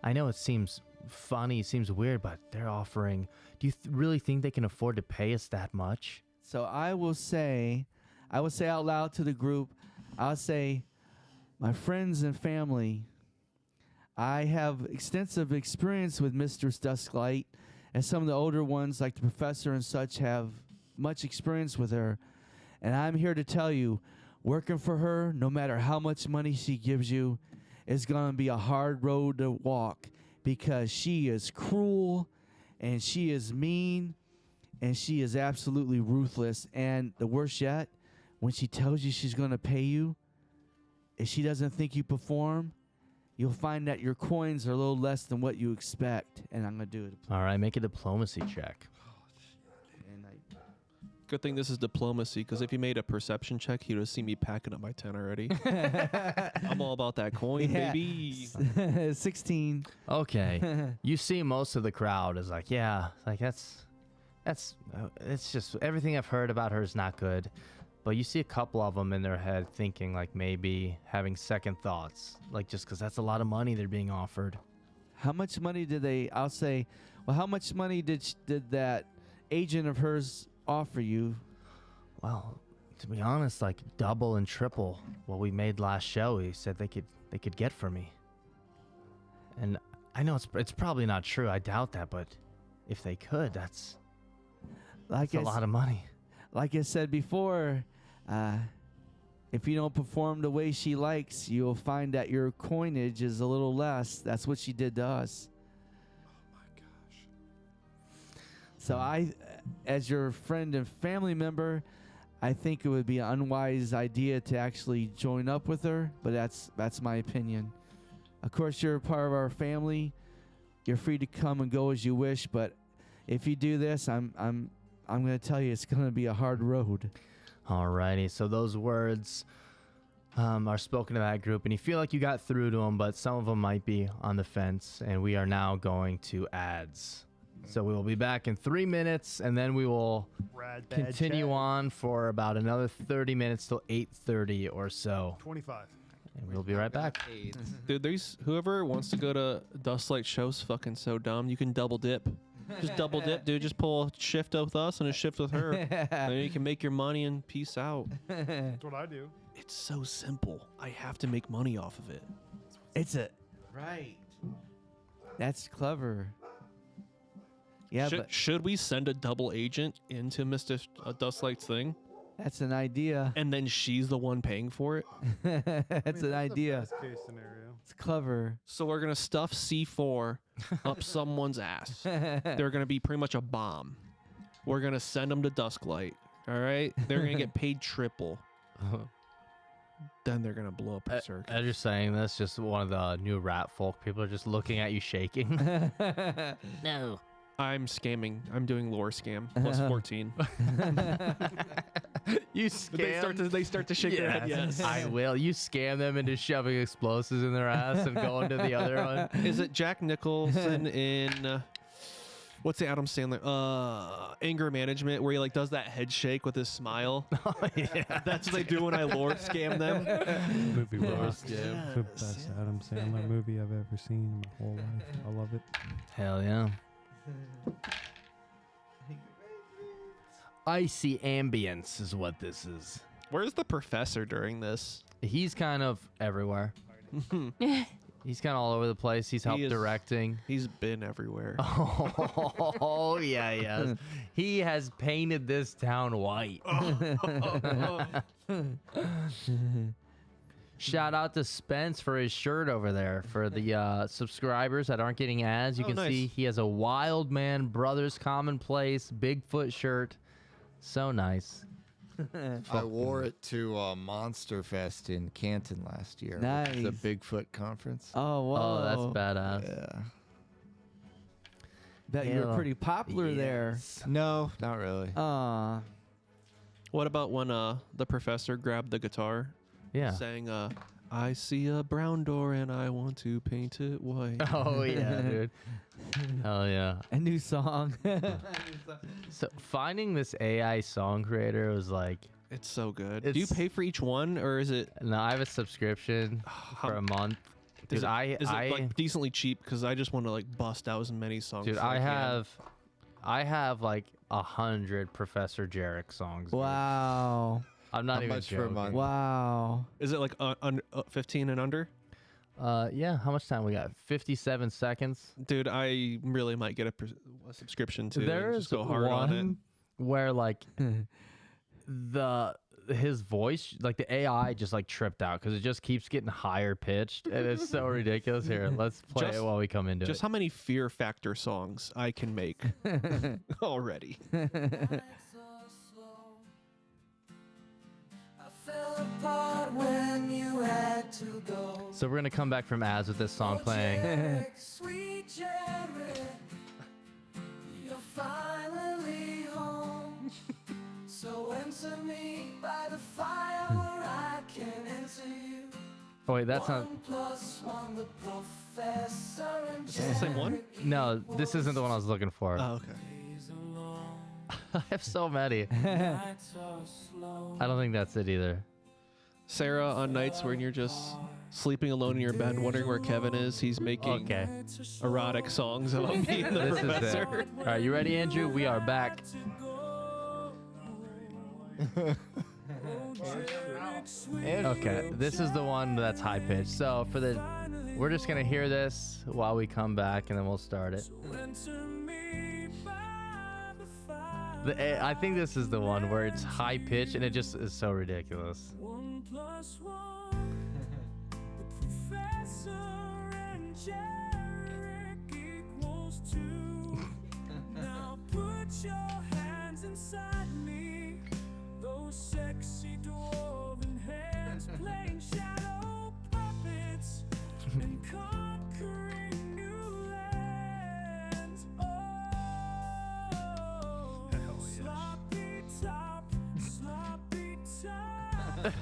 I know it seems funny, seems weird, but they're offering. Do you really think they can afford to pay us that much? So I will say out loud to the group, I'll say, my friends and family, I have extensive experience with Mistress Dusklight, and some of the older ones, like the professor and such, have much experience with her. And I'm here to tell you, working for her, no matter how much money she gives you, is going to be a hard road to walk, because she is cruel and she is mean and she is absolutely ruthless. And the worst yet, when she tells you she's going to pay you, if she doesn't think you perform, you'll find that your coins are a little less than what you expect. And I'm going to do it. All right, make a diplomacy check. And Good thing this is diplomacy, because if he made a perception check, he would have seen me packing up my 10 already. I'm all about that coin, Yeah. baby. 16. Okay. You see most of the crowd is like, yeah, like that's it's just everything I've heard about her is not good. But you see a couple of them in their head thinking like maybe having second thoughts, like just because that's a lot of money they're being offered. How much money did they? I'll say, well, how much money did that agent of hers offer you? Well, to be honest, like double and triple what we made last show. He said they could get for me. And I know it's probably not true. I doubt that, but if they could, that's a lot of money. Like I said before, if you don't perform the way she likes, you'll find that your coinage is a little less. That's what she did to us. Oh my gosh. So I, as your friend and family member, I think it would be an unwise idea to actually join up with her, but that's my opinion. Of course, you're a part of our family. You're free to come and go as you wish, but if you do this, I'm going to tell you it's going to be a hard road. Alrighty, so those words are spoken to that group, and you feel like you got through to them, but some of them might be on the fence, and we are now going to ads. So we will be back in 3 minutes, and then we will Rad bad continue chat. on for about another 30 minutes till 8:30 or so, 25. and we'll be right back. Dude, whoever wants to go to Dustlight show's fucking so dumb. You can double dip. Just double dip, dude. Just pull a shift with us and a shift with her. And then you can make your money and peace out. That's what I do. It's so simple. I have to make money off of it. Right. That's clever. Yeah, Should we send a double agent into Mr. Dustlight's thing? that's an idea. And then she's the one paying for it? That's an idea. Best case scenario. It's clever. So we're going to stuff C4 up someone's ass. They're going to be pretty much a bomb. We're going to send them to Dusklight. All right? They're going to get paid triple. Then they're going to blow up a circus. As you're saying this, just one of the new rat folk people are just looking at you shaking. No. I'm scamming. I'm doing lore scam. Plus 14. You scam. They start to shake their head, yes. I will. You scam them into shoving explosives in their ass and going to the other one. Is it Jack Nicholson in... what's the Adam Sandler? Anger Management, where he like does that head shake with his smile. Oh, yeah. That's what they do when I lore scam them. Movie Roast, rocks. yeah. The best Adam Sandler movie I've ever seen in my whole life. I love it. Hell yeah. Icy ambience is what this is. Where's the professor during this? He's kind of everywhere. He's kind of all over the place. He's helped directing. He's been everywhere. Oh, yeah, yes. He has painted this town white. Shout out to Spence for his shirt over there. For the subscribers that aren't getting ads, you can see he has a Wild Man Brothers Commonplace Bigfoot shirt. So nice. I wore it to Monster Fest in Canton last year. Nice. The Bigfoot conference. Oh, wow. Oh, that's badass. Yeah. Bet you were pretty popular there. No, not really. What about when the professor grabbed the guitar? Yeah. Saying, I see a brown door and I want to paint it white. Oh yeah, dude. Hell yeah. A new song. So finding this AI song creator was like, It's so good. Do you It's- pay for each one, or is it? no, I have a subscription for a month. Dude, Is it, I like decently cheap? Because I just want to like bust out as many songs. dude, as I can. have like 100 Professor Jarek songs. dude. Wow. I'm not How even much for a joking. month? Wow. Is it like 15 and under? Yeah. How much time we got? 57 seconds. Dude, I really might get a subscription to. There just is go hard on it. one where like his voice, like the AI, just like tripped out because it just keeps getting higher pitched, and it's so ridiculous. Here, let's play it while we come into Just it. how many Fear Factor songs I can make already. So we're gonna come back from Az with this song playing. Sweet Jared, you're finally home. So enter me by the fire where I can enter you. Oh wait, that's not. 1 + 1, the professor and Is this the same one? No, this isn't the one I was looking for. Oh, okay. I have so many. I don't think that's it either. Sarah, on nights when you're just sleeping alone in your bed, wondering where Kevin is, he's making Okay, erotic songs about me and the this is it. professor. All right, you ready, Andrew? We are back. Okay, this is the one that's high pitched. So we're just gonna hear this while we come back, and then we'll start it. I think this is the one where it's high pitched and it just is so ridiculous. 1 + 1, the professor and Jarek equals 2. Now put your hands inside me, those sexy dwarven hands playing shadow puppets and conquering new lands. Oh, sloppy top, sloppy top.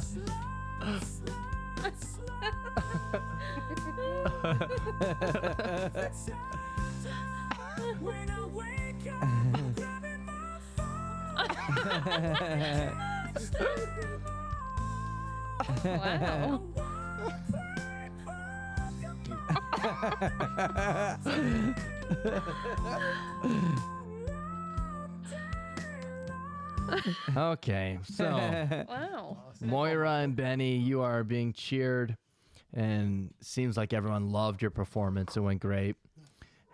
Slide, slide, slide. When I wake up, I'm grabbing my Wow. Okay, so Wow. Moira and Benny, you are being cheered, and seems like everyone loved your performance. It went great.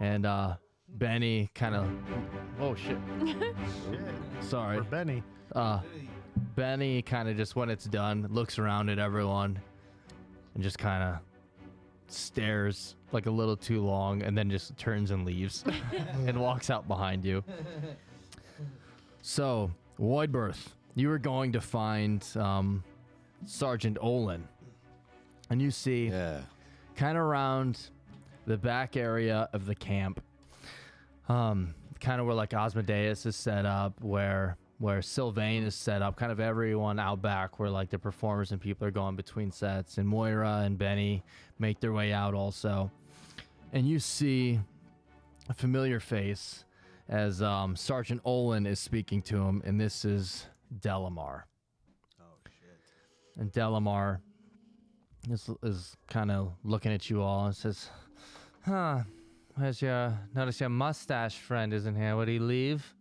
And Benny kind of, oh shit, sorry. For Benny. Benny kind of just, when it's done, looks around at everyone and just kind of stares like a little too long, and then just turns and leaves and walks out behind you. So, Woodberth, you are going to find Sergeant Olin, and you see kind of around the back area of the camp, kind of where like Asmodeus is set up, where Sylvain is set up, kind of everyone out back where like the performers and people are going between sets, and Moira and Benny make their way out also. And you see a familiar face as Sergeant Olin is speaking to him, and this is Delamar. Oh, shit. And Delamar is kind of looking at you all and says, notice your mustache friend isn't here. Would he leave?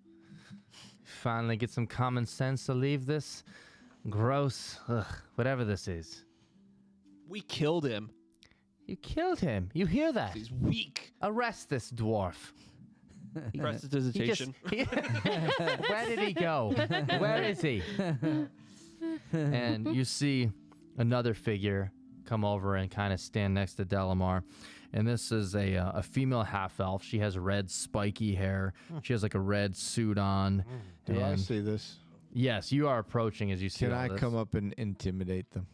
Finally get some common sense to leave this gross, whatever this is. We killed him. You killed him. You hear that? He's weak. Arrest this dwarf. Prestidigitation. Where did he go? Where is he? And you see another figure come over and kind of stand next to Delamar. And this is a female half-elf. She has red spiky hair. She has like a red suit on. Do I And see this? yes, you are approaching as you see Can all I this. come up and intimidate them?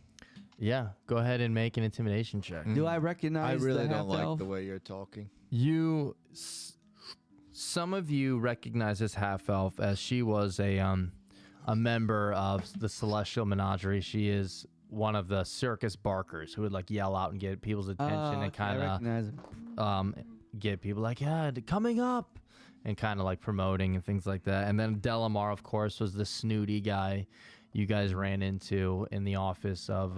Yeah, go ahead and make an intimidation check. Do I recognize I really the don't like half-elf? the way you're talking. Some of you recognize this half-elf as she was a member of the Celestial Menagerie. She is one of the circus barkers who would like yell out and get people's attention and kind I recognize him. of get people like, yeah, coming up, and kind of like promoting and things like that. And then Delamar, of course, was the snooty guy you guys ran into in the office of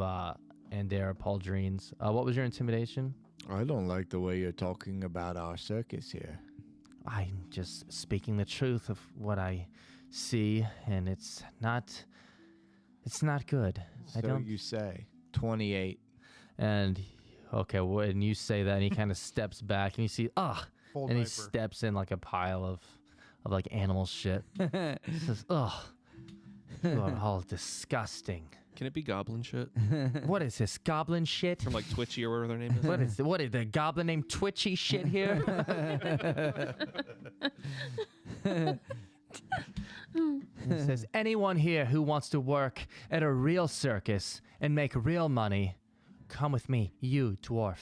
Andera Pauldrines. What was your intimidation? I don't like the way you're talking about our circus here. I'm just speaking the truth of what I see, and it's not good. So you say. 28. And okay, when you say that, and he kind of steps back, and you see, Full and he diaper. steps in like a pile of like animal shit. He says, you are all disgusting. Can it be goblin shit What is this, goblin shit? from like Twitchy or whatever their name is? What is the goblin named Twitchy shit here? It says, anyone here who wants to work at a real circus and make real money, come with me, you dwarf.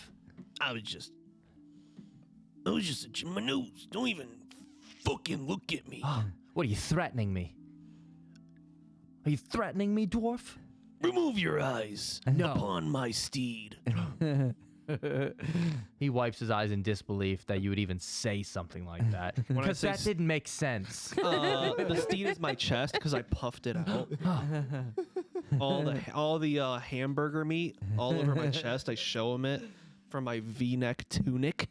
I was just itching my nose. Don't even fucking look at me. What are you threatening me? Are you threatening me, dwarf? Remove your eyes No. upon my steed. He wipes his eyes in disbelief that you would even say something like that. When I Because say that didn't make sense. The steed is my chest because I puffed it out. all the hamburger meat all over my chest. I show him it from my V-neck tunic.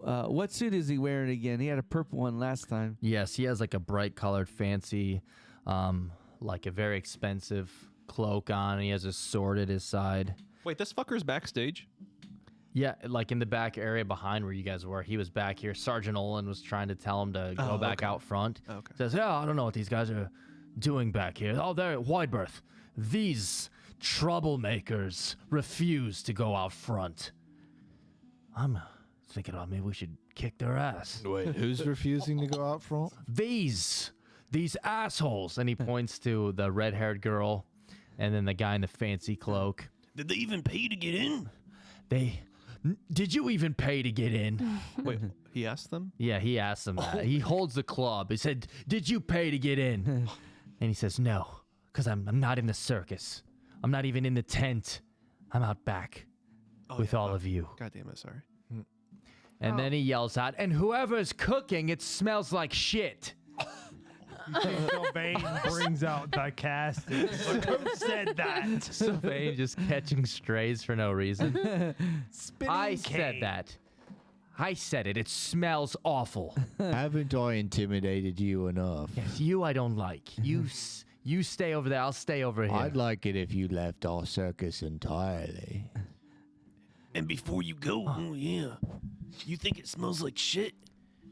What suit is he wearing again? He had a purple one last time. Yes, he has like a bright colored, fancy, like a very expensive cloak on. And he has a sword at his side. Wait, this fucker's backstage? Yeah, like in the back area behind where you guys were. He was back here. Sergeant Olin was trying to tell him to go back out front. Okay. Says, yeah, I don't know what these guys are doing back here. Oh, they're at Wideberth. These troublemakers refuse to go out front. I'm thinking about maybe we should kick their ass. Wait, who's refusing to go out front? These assholes. And he points to the red-haired girl and then the guy in the fancy cloak. Did they even pay to get in? Did you even pay to get in? Wait, he asked them? Yeah, he asked him that. He holds the club. He said, did you pay to get in? And he says, no, because I'm not in the circus. I'm not even in the tent. I'm out back with all of you. God damn it, sorry. And then he yells out, and whoever's cooking, it smells like shit. Sylvain brings out the casting. Who said that? Sylvain just catching strays for no reason. I said that. I said it. It smells awful. Haven't I intimidated you enough? Yes, you I don't like. You stay over there. I'll stay over here. I'd like it if you left our circus entirely. And before you go, oh yeah, you think it smells like shit?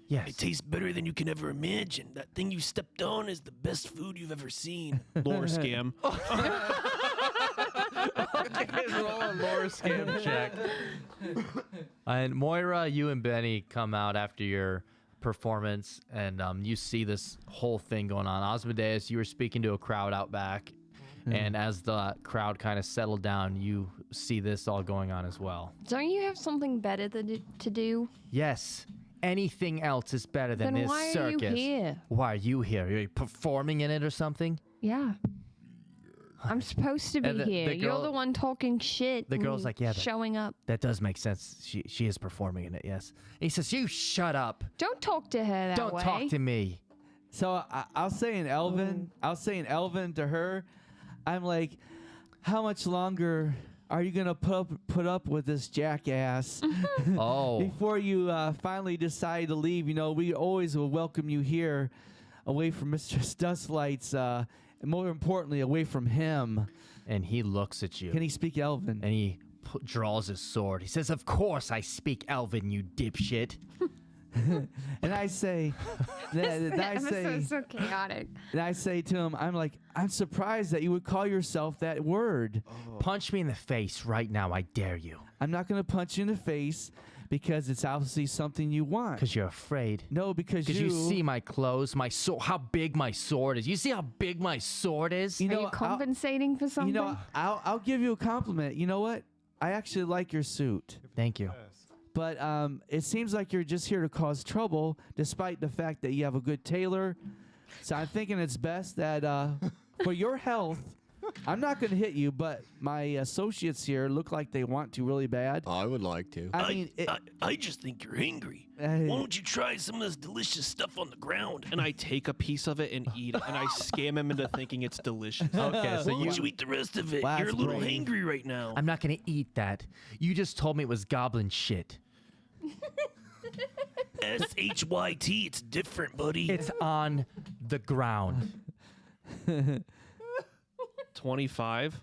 Yes. It tastes better than you can ever imagine. That thing you stepped on is the best food you've ever seen. Lore scam. Roll a lore scam check. And Moira, you and Benny come out after your performance, and you see this whole thing going on. Osmodeus, you were speaking to a crowd out back, and as the crowd kind of settled down, you see this all going on as well. Don't you have something better to do? Yes. Anything else is better than Then this why circus. are you here? Why are you here? Are you performing in it or something? Yeah. I'm supposed to be And the here. You're girl- the one talking shit. the girl's and like, yeah, showing up. That does make sense. She is performing in it, yes. And he says, you shut up. Don't talk to her that Don't way. talk to me. So I'll say in Elven, to her, I'm like, how much longer are you gonna put up with this jackass Oh. before you finally decide to leave? You know, we always will welcome you here, away from Mr. Dustlight's, and more importantly, away from him. And he looks at you. Can he speak Elven? And he draws his sword. He says, of course I speak Elven, you dipshit. And I say, Episode's so chaotic. and I say to him, I'm surprised that you would call yourself that word. Punch me in the face right now, I dare you. I'm not going to punch you in the face because it's obviously something you want. Because you're afraid. No, because you see my clothes, my sword, how big my sword is. You see how big my sword is? You Are know, you compensating for something? You know, I'll give you a compliment. You know what? I actually like your suit. Thank you. But it seems like you're just here to cause trouble, despite the fact that you have a good tailor. So I'm thinking it's best that for your health, I'm not going to hit you, but my associates here look like they want to really bad. I would like to. I mean, I just think you're hungry. Why don't you try some of this delicious stuff on the ground? And I take a piece of it and eat it, and I scam him into thinking it's delicious. Okay, so Why don't you eat the rest of it? Wow, You're a that's little brave. hangry right now. I'm not gonna eat that. You just told me it was goblin shit. SHYT, it's different, buddy. It's on the ground. 25.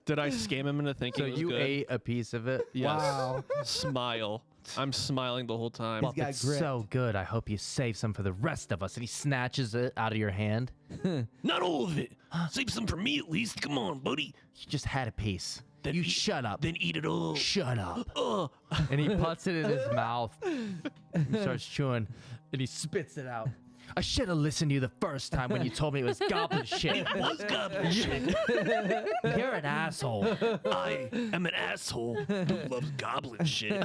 Did I scam him into thinking So it was you good? ate a piece of it? Yes. Wow. Smile. I'm smiling the whole time. Well, got it's grit. so good. I hope you save some for the rest of us. And he snatches it out of your hand. Not all of it. Save some for me at least. Come on, buddy. You just had a piece. Then You eat- shut up. Then eat it all. Shut up. Ugh. And he puts it in his mouth. He starts chewing, and he spits it out. I should have listened to you the first time when you told me it was goblin shit. It was goblin shit. You're an asshole. I am an asshole who loves goblin shit.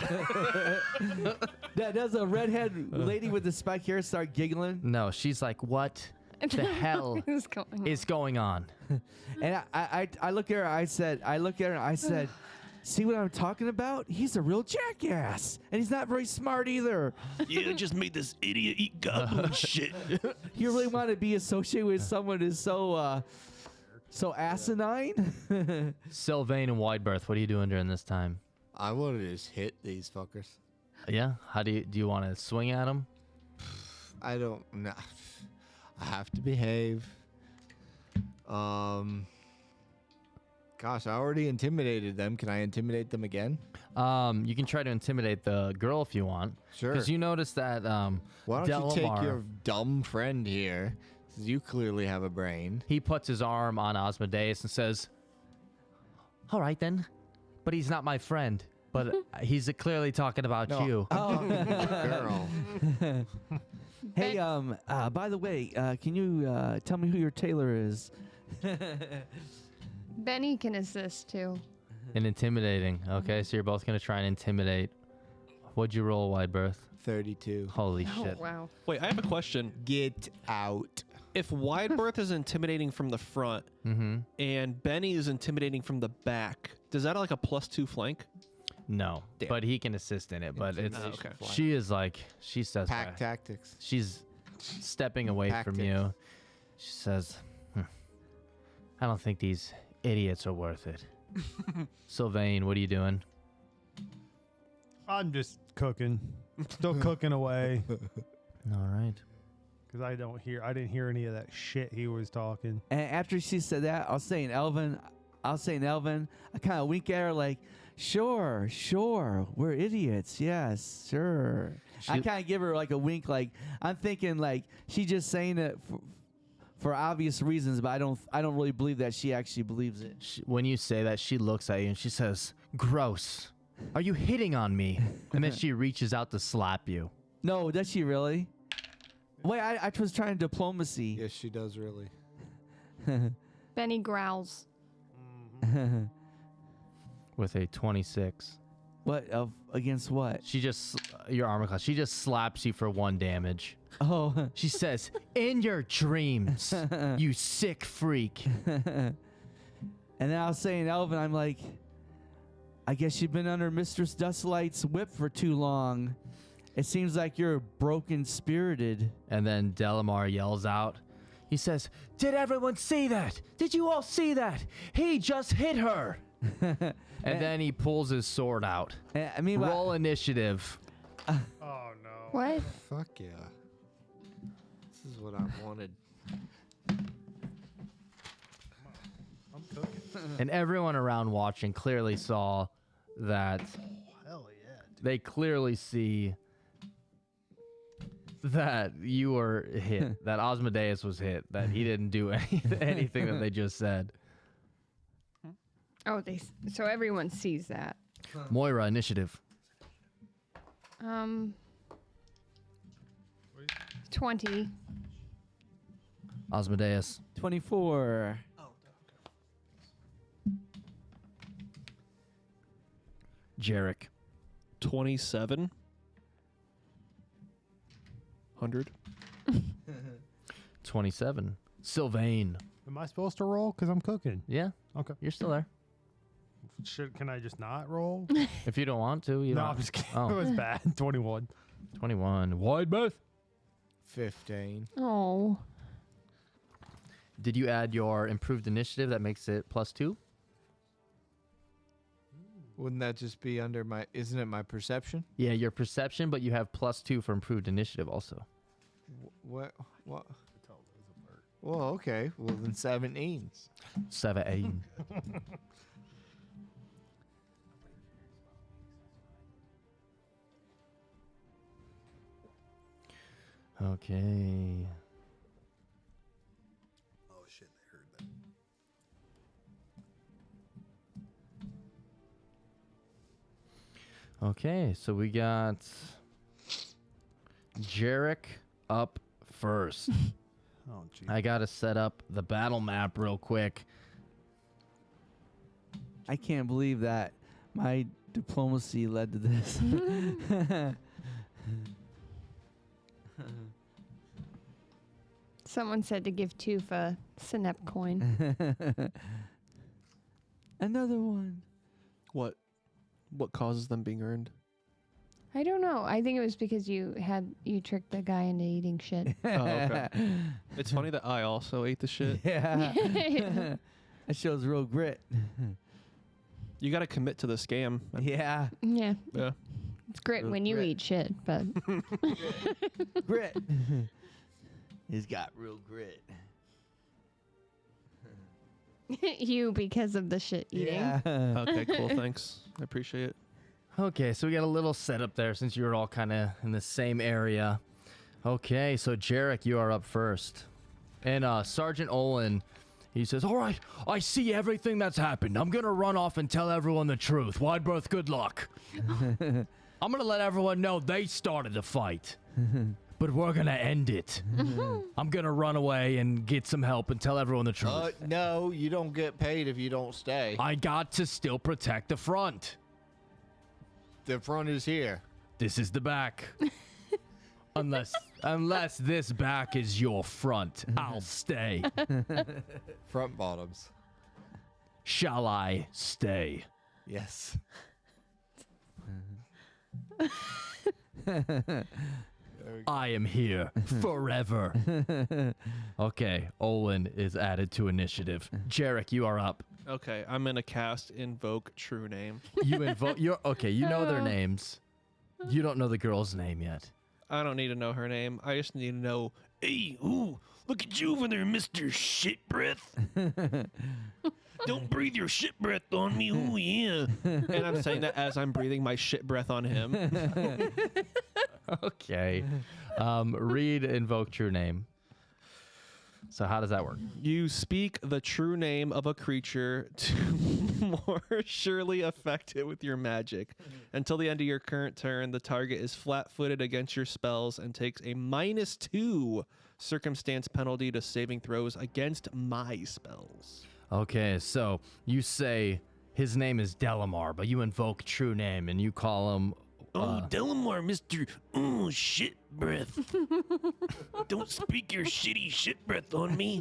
Does a redhead lady with the spike hair start giggling? No, she's like, what the hell What's going on? is going on? And I look at her. I said, see what I'm talking about? He's a real jackass, and he's not very smart either. Yeah, I just made this idiot eat goblin shit. You really want to be associated with someone who's so asinine? Sylvain and Widebirth, what are you doing during this time? I want to just hit these fuckers. Yeah? How do you want to swing at them? I don't know. I have to behave. Gosh, I already intimidated them. Can I intimidate them again? You can try to intimidate the girl if you want. Sure. Because you notice that Why don't you take Delamar, your dumb friend here? 'Cause you clearly have a brain. he puts his arm on Asmodeus and says, all right then, but he's not my friend. But he's clearly talking about you. Girl. Hey, by the way, can you tell me who your tailor is? Benny can assist too. And intimidating. Okay, so you're both going to try and intimidate. What'd you roll, Widebirth? 32. Holy Oh shit. wow. Wait, I have a question. Get out. If Widebirth is intimidating from the front and Benny is intimidating from the back, does that have like a +2 flank? No, Damn. but he can assist in it. But it's Okay. she is like, she says, Pack tactics. she's stepping away from Tactics. you. She says, I don't think these idiots are worth it. Sylvain, what are you doing? I'm just cooking, still cooking away, All right. because I didn't hear any of that shit he was talking. And after she said that, I'll say in Elven, I kind of wink at her like, sure, we're idiots. Yes, sure. I kind of give her like a wink, like I'm thinking like she's just saying it for obvious reasons, but I don't really believe that she actually believes it. When you say that, she looks at you and she says, gross. Are you hitting on me? And then she reaches out to slap you. No, does she really? Wait, I was trying diplomacy. Yes, she does really. Benny growls. With a 26. What against what? She just, your armor class, she just slaps you for 1 damage. Oh, She says, in your dreams, you sick freak. and then I'll say in Elven, I'm like, I guess you've been under Mistress Dustlight's whip for too long. It seems like you're broken spirited. And then Delamar yells out. He says, did everyone see that? Did you all see that? He just hit her. And then he pulls his sword out. I mean, Roll initiative. Oh no! What? Fuck yeah. This is what I wanted. I'm cooking. And everyone around watching clearly saw that. Hell yeah! Dude. They clearly see that you were hit, that Asmodeus was hit, that he didn't do anything that they just said. Oh, so everyone sees that. Moira, initiative. 20. Asmodeus. 24. Jarek. 27. 100. 27. Sylvain. Am I supposed to roll? Because I'm cooking. Yeah, Okay. you're still there. Can I just not roll? If you don't want to, you No, don't. I'm just kidding. Oh. It was bad. 21. 21. Wide Beth. 15. Oh. Did you add your improved initiative that makes it +2? Wouldn't that just be under my? Isn't it my perception? Yeah, your perception, but you have +2 for improved initiative also. What? What? Well, okay. Well, then 17. 17. Okay. Oh shit, I heard that. Okay, so we got Jarek up first. Oh, gee. I gotta set up the battle map real quick. I can't believe that my diplomacy led to this. Someone said to give Toof a Synep coin. Another one. What causes them being earned? I don't know. I think it was because you tricked the guy into eating shit. Oh, okay. It's funny that I also ate the shit. Yeah. That shows real grit. You got to commit to the scam. Yeah. Yeah. Yeah. It's great Real when you grit. eat shit, but Grit. He's got real grit. you because of the shit eating. Yeah. Okay, cool. Thanks. I appreciate it. Okay, so we got a little setup there since you were all kind of in the same area. Okay, so Jarek, you are up first. And Sergeant Olin, he says, all right, I see everything that's happened. I'm going to run off and tell everyone the truth. Wide berth, good luck. I'm going to let everyone know they started the fight. But we're going to end it. I'm going to run away and get some help and tell everyone the truth. No, you don't get paid if you don't stay. I got to still protect the front. The front is here. This is the back. Unless this back is your front, I'll stay. Front bottoms. Shall I stay? Yes. I am here forever. Okay, Olin is added to initiative. Jarek, you are up. Okay, I'm gonna cast Invoke True Name. You invoke. You're okay. You know their names. You don't know the girl's name yet. I don't need to know her name. I just need to know. Hey, ooh, look at you over there, Mr. Shit Breath. Don't breathe your shit breath on me. Ooh, yeah. And I'm saying that as I'm breathing my shit breath on him. Okay. Read invoke true name. So how does that work? You speak the true name of a creature to more surely affect it with your magic. Until the end of your current turn, the target is flat-footed against your spells and takes a -2 circumstance penalty to saving throws against my spells. Okay, so you say his name is Delamar, but you invoke true name and you call him. Oh, Delamar, Mr. Shit Breath. Don't speak your shitty shit breath on me.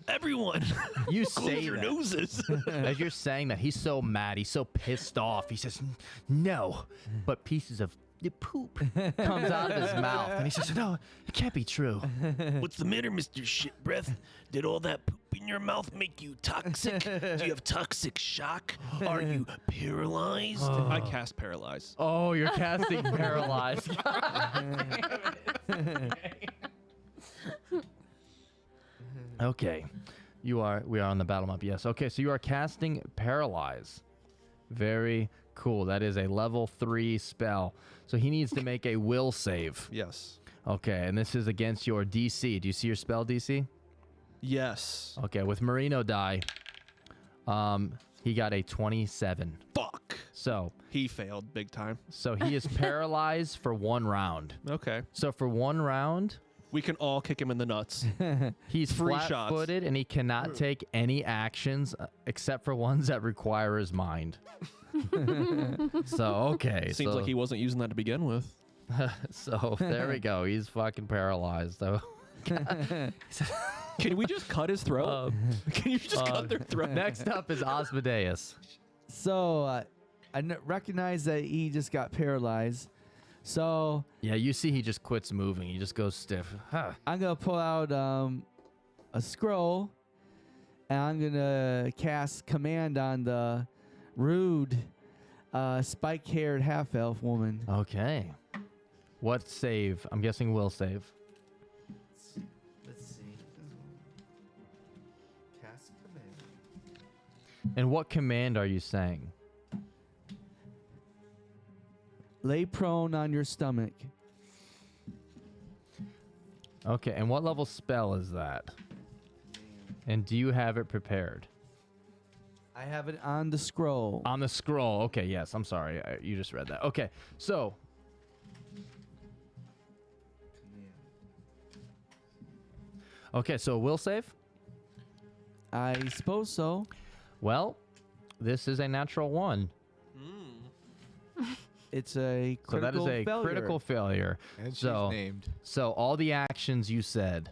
Everyone, You close say your that. noses. As you're saying that, he's so mad, he's so pissed off. He says, "No," but pieces of the poop comes out of his mouth, and he says, "No, it can't be true." What's the matter, Mr. Shit Breath? Did all that poop in your mouth make you toxic? Do you have toxic shock? Are you paralyzed? I cast Paralyze. Oh, you're casting paralyzed. Okay, we are on the battle map. Yes. Okay, so you are casting paralyze. Very cool. That is a level 3 spell. So he needs to make a will save. Yes. Okay, and this is against your DC. Do you see your spell DC? Yes. Okay, with Marino die, he got a 27. Fuck. So He failed big time. he is paralyzed for 1 round. Okay. So for 1 round, We can all kick him in the nuts. he's Free shots. flat-footed and he cannot take any actions except for ones that require his mind. So okay, Seems so like he wasn't using that to begin with. So there we go. He's fucking paralyzed, though. Can we just cut his throat? Can you just cut their throat? Next up is Asmodeus. So recognize that he just got paralyzed. So Yeah, you see he just quits moving. He just goes stiff. Huh. I'm gonna pull out a scroll, and I'm gonna cast command on the rude, spike-haired half-elf woman. Okay. What save? I'm guessing will save. Let's see. Cast command. And what command are you saying? Lay prone on your stomach. Okay, and what level spell is that? And do you have it prepared? I have it on the scroll. On the scroll. Okay, yes. I'm sorry. You just read that. Okay, so. Okay, so will save? I suppose so. Well, this is a natural 1. It's a So that critical is a failure. critical failure. And So- she's named. So all the actions you said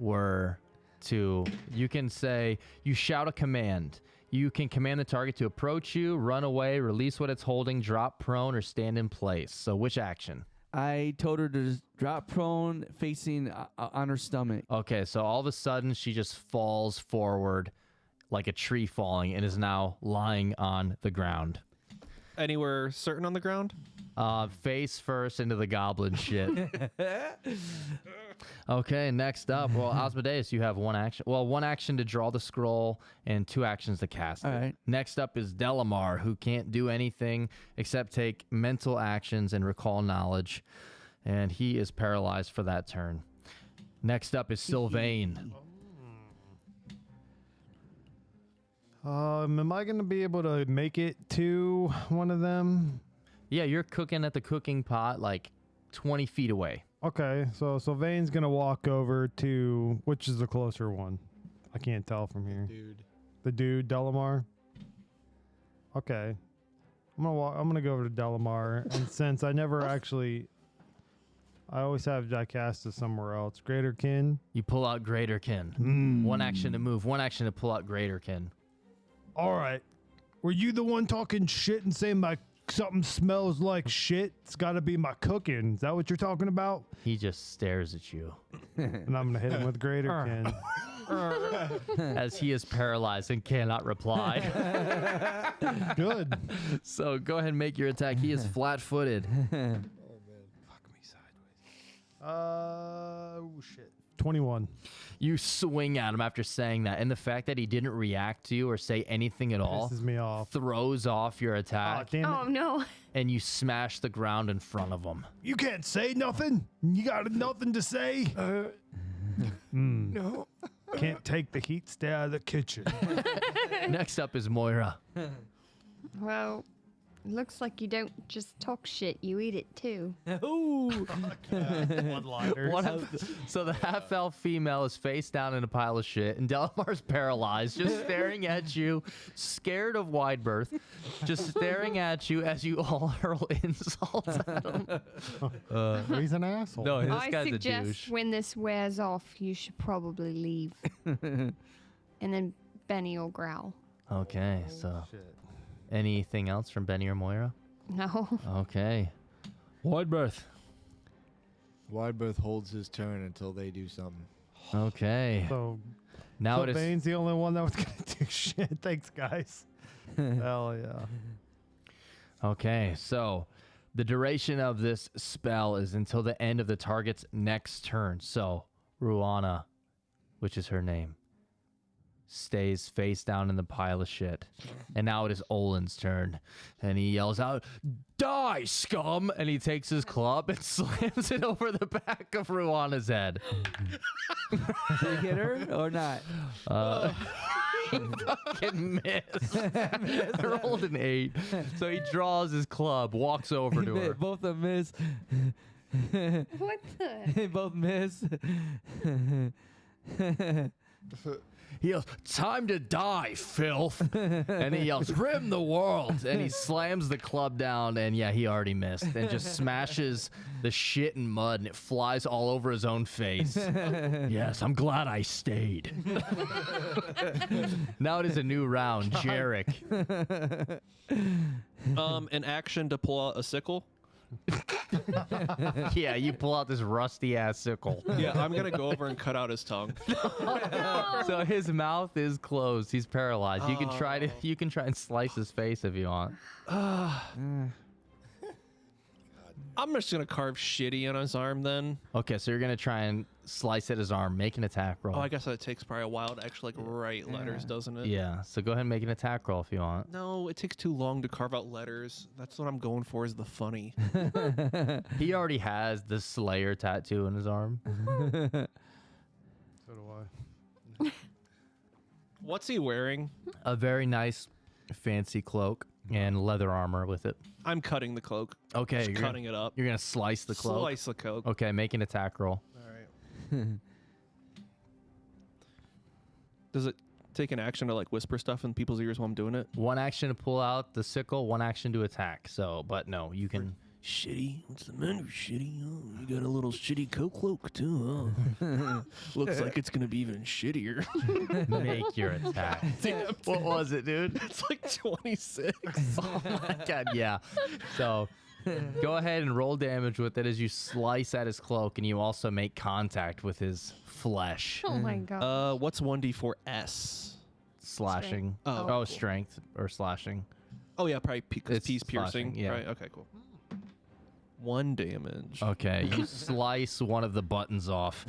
were to, you can say, you shout a command. You can command the target to approach you, run away, release what it's holding, drop prone, or stand in place. So which action? I told her to drop prone facing on her stomach. Okay, so all of a sudden she just falls forward like a tree falling and is now lying on the ground. Anywhere certain on the ground? Face first into the goblin shit. Okay, next up. Well, Asmodeus, you have one action. Well, one action to draw the scroll and 2 actions to cast it. All right. Next up is Delamar, who can't do anything except take mental actions and recall knowledge. And he is paralyzed for that turn. Next up is Sylvain. Am I gonna be able to make it to one of them? Yeah, you're cooking at the cooking pot like 20 feet away. Okay, so Sylvain's gonna walk over to which is the closer one? I can't tell from here. Dude. The dude, Delamar. Okay, I'm gonna go over to Delamar, and since I never actually, I always have that cast to somewhere else. Greater Kin. You pull out Greaterkin. One action to move, one action to pull out Greaterkin. All right, were you the one talking shit and saying my something smells like shit? It's got to be my cooking. Is that what you're talking about? He just stares at you And I'm gonna hit him with Greater Kin. as he is paralyzed and cannot reply. Good. So go ahead and make your attack. He is flat-footed. Fuck me sideways. Oh shit. 21. You swing at him after saying that, and the fact that he didn't react to you or say anything at all Pisses me off. throws off your Oh, attack, damn it. Oh no. and you smash the ground in front of him. You can't say nothing. You got nothing to say. No. Can't take the heat. Stay out of the kitchen. Next up is Moira. Well, looks like you don't just talk shit, you eat it too. Ooh. So the half-elf female is face down in a pile of shit, and Delamar's paralyzed, just staring at you, scared of wide berth, just staring at you as you all hurl insults at him. He's an asshole. No, this I guy's a suggest douche. when this wears off, you should probably leave. And then Benny will growl. Okay, so anything else from Benny or Moira? No. Okay. Wide berth. Wydberth holds his turn until they do something. Okay. So Now it is. Sylvain's the only one that was gonna do shit. Thanks, guys. Hell yeah. Okay, so the duration of this spell is until the end of the target's next turn. So Ruana, which is her name, stays face down in the pile of shit. And now it is Olin's turn. And he yells out, "Die, scum!" And he takes his club and slams it over the back of Ruana's head. Did he hit her or not? He fucking missed. I rolled an 8. So he draws his club, walks over to her. Both of them miss. What the? They both miss. He yells, "Time to die, filth!" And he yells, "Rim the world!" And he slams the club down, and yeah, he already missed, and just smashes the shit in mud, and it flies all over his own face. Yes, I'm glad I stayed. Now it is a new round, Jarek. An action to pull out a sickle. Yeah, you pull out this rusty ass sickle. Yeah, I'm gonna go over and cut out his tongue. So his mouth is closed. He's paralyzed. You can try and slice his face if you want. I'm just gonna carve shitty on his arm then. Okay, so you're gonna try and slice at his arm. Make an attack roll. Oh, I guess that takes probably a while to actually write letters, doesn't it? Yeah. So go ahead and make an attack roll if you want. No, it takes too long to carve out letters. That's what I'm going for, is the funny. He already has the Slayer tattoo in his arm. So do I. What's he wearing? A very nice, fancy cloak and leather armor with it. I'm cutting the cloak. Okay, Just cutting it up. You're gonna slice the cloak. Slice the cloak. Okay, make an attack roll. All right. Does it take an action to like whisper stuff in people's ears while I'm doing it? One action to pull out the sickle. One action to attack. So, but no, you can. Shitty? What's the matter, Shitty? Oh, you got a little shitty coat cloak, too, huh? Looks like it's going to be even shittier. Make your attack. Damn. What was it, dude? It's like 26. Oh my god, yeah. So go ahead and roll damage with it as you slice at his cloak, and you also make contact with his flesh. Oh my god. What's 1d4s? Slashing. Oh. Oh, strength or slashing. Oh, yeah, probably because It's P's piercing. slashing, yeah. Right, okay, cool. 1 damage. Okay, you slice one of the buttons off,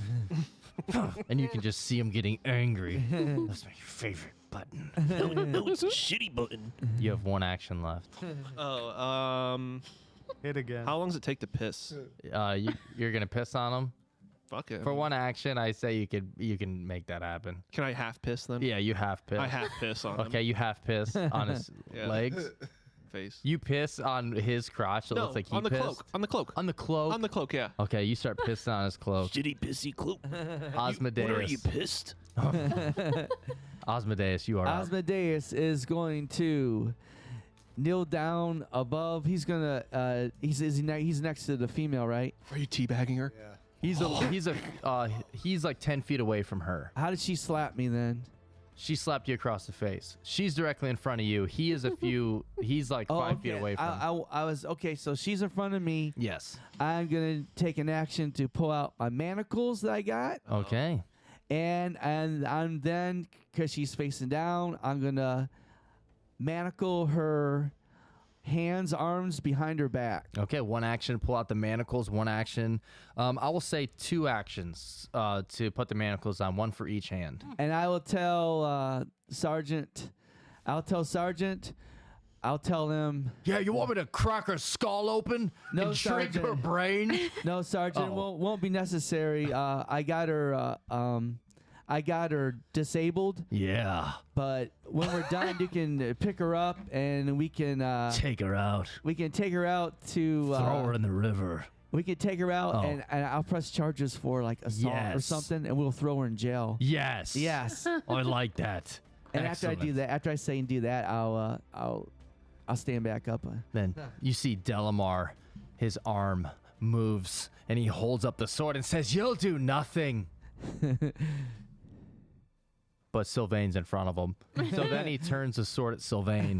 and you can just see him getting angry. That's my favorite button. No, it's a shitty button. You have one action left. Oh, Hit again. how long does it take to piss? You're gonna piss on him Fuck it. for one action. I say you can make that happen. Can I half piss then? Yeah, you have piss. I half piss on Okay, you have piss on his Yeah. legs. face. You piss on his crotch. So it No, looks like he on the pissed. cloak. On the cloak. On the cloak. On the cloak, yeah. Okay, you start pissing on his cloak. Shitty, pissy cloak. Osmodeus. What are you, pissed? Osmodeus, you are up. Osmodeus is going to kneel down above. He's gonna. He's next to the female, right? Are you teabagging her? He's like 10 feet away from her. How did she slap me then? She slapped you across the face. She's directly in front of you. He is he's like 5 feet away from I was okay. So she's in front of me. Yes. I'm gonna take an action to pull out my manacles that I got, Okay. and I'm then, because she's facing down, I'm gonna manacle her hands, arms behind her back. Okay, one action, pull out the manacles. One action. I will say 2 actions to put the manacles on, one for each hand. And I will tell Sergeant. I'll tell him. Yeah, you want me to crack her skull open No, and shrink her Sergeant. brain? No, Sergeant, Oh. won't be necessary. I got her disabled. Yeah. But when we're done, you can pick her up and we can Take her out. take her out to Throw her in the river. we can take her out Oh. and I'll press charges for like assault or Yes. something, and we'll throw her in jail. Yes. Yes. I like that. And after I do Excellent. that, after I say and do that, I'll stand back up. Then you see Delamar, his arm moves, and he holds up the sword and says, "You'll do nothing." But Sylvain's in front of him. So then he turns the sword at Sylvain,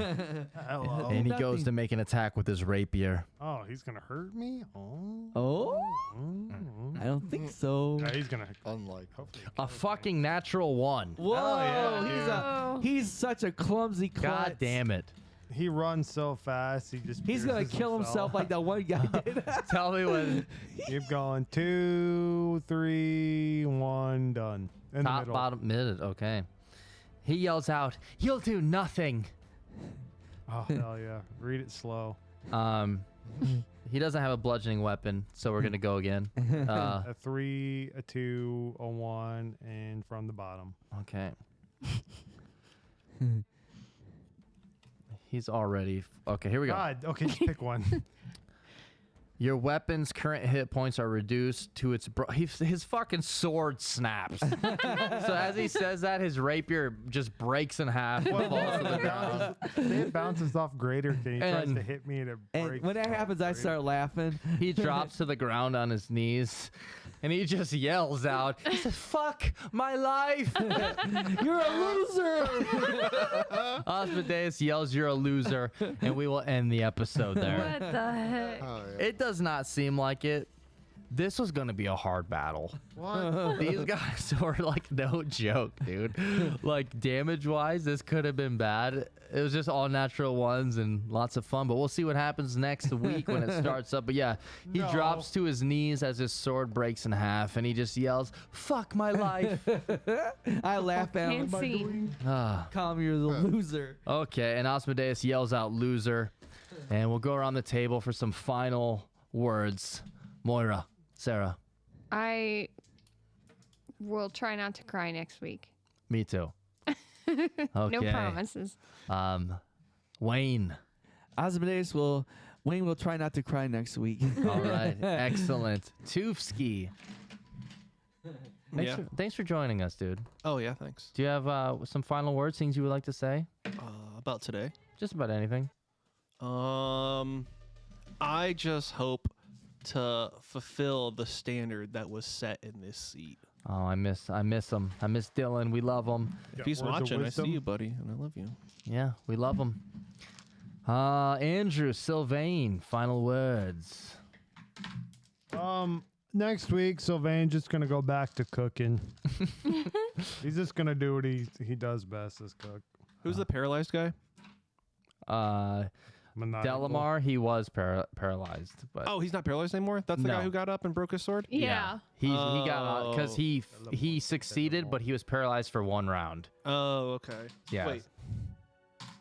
Hello. and he Nothing. goes to make an attack with his rapier. Oh, he's gonna hurt me. Oh. Oh, Mm. I don't think so. Yeah, he's gonna. Unlike. Hopefully. A fucking natural one. Whoa, yeah, he's such a clumsy klutz. God damn it. He runs so fast. He's gonna kill himself like that one guy did. Tell me when. Keep going. 2, 3, 1, done. In the Top, middle. bottom, mid. Okay. He yells out, "You'll do nothing." Oh hell yeah! Read it slow. He doesn't have a bludgeoning weapon, so we're gonna go again. A 3, a 2, a 1, and from the bottom. Okay. He's already. Okay, here we go. God. Okay, just pick one. Your weapon's current hit points are reduced to its... his fucking sword snaps. So as he says that, his rapier just breaks in half and falls to the ground. It bounces off Greater King. He tries And- to hit me to And break. when that happens, I start laughing. He drops to the ground on his knees, and he just yells out, he says, "Fuck my life!" You're a loser. Asmodeus yells, "You're a loser," and we will end the episode there. What the heck? It does not seem like it. This was going to be a hard battle. What? These guys were like no joke, dude. Like damage-wise, this could have been bad. It was just all natural ones and lots of fun. But we'll see what happens next week when it starts up. But yeah, he drops to his knees as his sword breaks in half, and he just yells, "Fuck my life!" I laugh at Can't him. see. Calm, you're the loser. Okay, and Asmodeus yells out, "Loser," and we'll go around the table for some final words. Moira, Sarah, I will try not to cry next week. me too. Okay. No promises. Wayne. Wayne will try not to cry next week. All right, excellent. Tufsky. Yeah. Thanks for joining us, dude. Oh yeah, thanks. Do you have some final words, things you would like to say? About today. Just about anything. I just hope to fulfill the standard that was set in this seat. Oh, I miss him. I miss Dylan. We love him. If he's words of watching, I see wisdom? you, buddy, and I love you. Yeah, we love him. Andrew Sylvain, final words. Next week, Sylvain's just gonna go back to cooking. He's just gonna do what he does best, is cook. Who's the paralyzed guy? Maniacal. Delamar, he was paralyzed, but Oh, he's not paralyzed anymore? That's the No. guy who got up and broke his sword? Yeah. he got because Oh. he succeeded, but he was paralyzed for 1 round. Oh, okay. Yeah. Wait.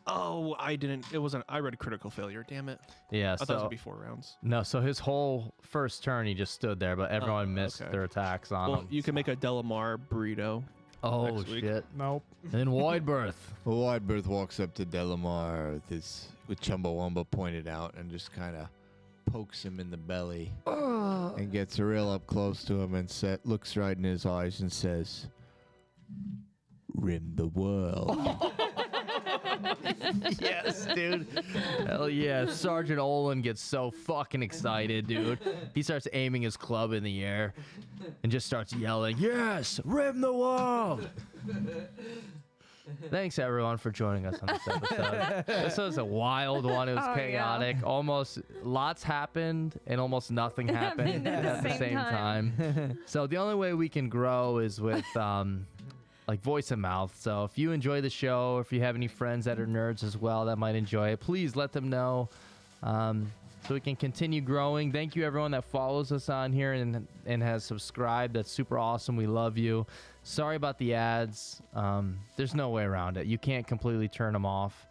Oh, I didn't. It wasn't. I read critical failure. Damn it. Yeah, I thought it so would be 4 rounds. no, so his whole first turn he just stood there, but everyone missed okay. their attacks on Well, him. you can make a Delamar burrito. Oh next week. shit! Nope. And then Widebirth. Widebirth walks up to Delamar with Chumbawamba pointed out and just kind of pokes him in the belly and gets real up close to him and looks right in his eyes and says, "Rim the world." Yes, dude. Hell yeah. Sergeant Olin gets so fucking excited, dude. He starts aiming his club in the air and just starts yelling, "Yes, rim the world." Thanks, everyone, for joining us on this episode. This was a wild one. It was Oh, yeah. chaotic. Almost lots happened and almost nothing happened at the same time. So the only way we can grow is with like voice and mouth. So if you enjoy the show, if you have any friends that are nerds as well that might enjoy it, please let them know so we can continue growing. Thank you everyone that follows us on here and has subscribed. That's super awesome. We love you. Sorry about the ads. There's no way around it. You can't completely turn them off.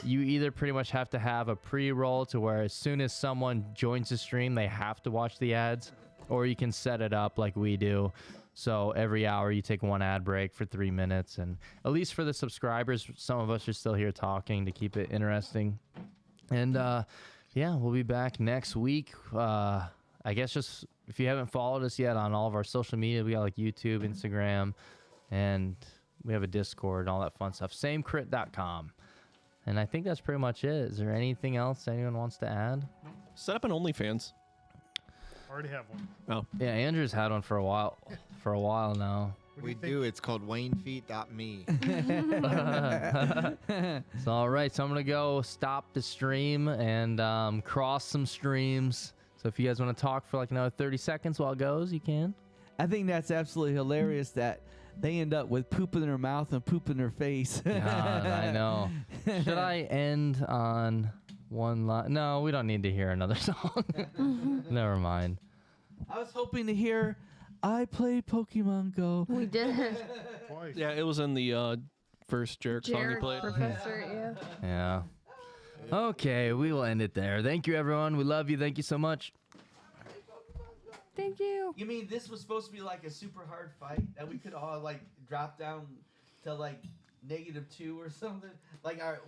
You either pretty much have to have a pre-roll to where as soon as someone joins the stream, they have to watch the ads, or you can set it up like we do. So every hour you take 1 ad break for 3 minutes, and at least for the subscribers, some of us are still here talking to keep it interesting. And yeah, we'll be back next week. I guess just if you haven't followed us yet on all of our social media, we got like YouTube, Instagram, and we have a Discord and all that fun stuff. Samecrit.com. And I think that's pretty much it. Is there anything else anyone wants to add? Set up an OnlyFans. Already have one. Oh. Yeah, Andrew's had one for a while now. We do. It's called WayneFeet.me. So, all right. So I'm going to go stop the stream and cross some streams. So if you guys want to talk for like another 30 seconds while it goes, you can. I think that's absolutely hilarious that they end up with poop in their mouth and poop in their face. God, I know. Should I end on one line? No, we don't need to hear another song. Never mind. I was hoping to hear, "I play Pokemon Go." We did. Twice. Yeah, it was in the first Jarek song you Jared, played. Professor, yeah. Yeah. Okay, we will end it there. Thank you, everyone. We love you. Thank you so much. Thank you. You mean this was supposed to be like a super hard fight that we could all like drop down to like -2 or something? Like our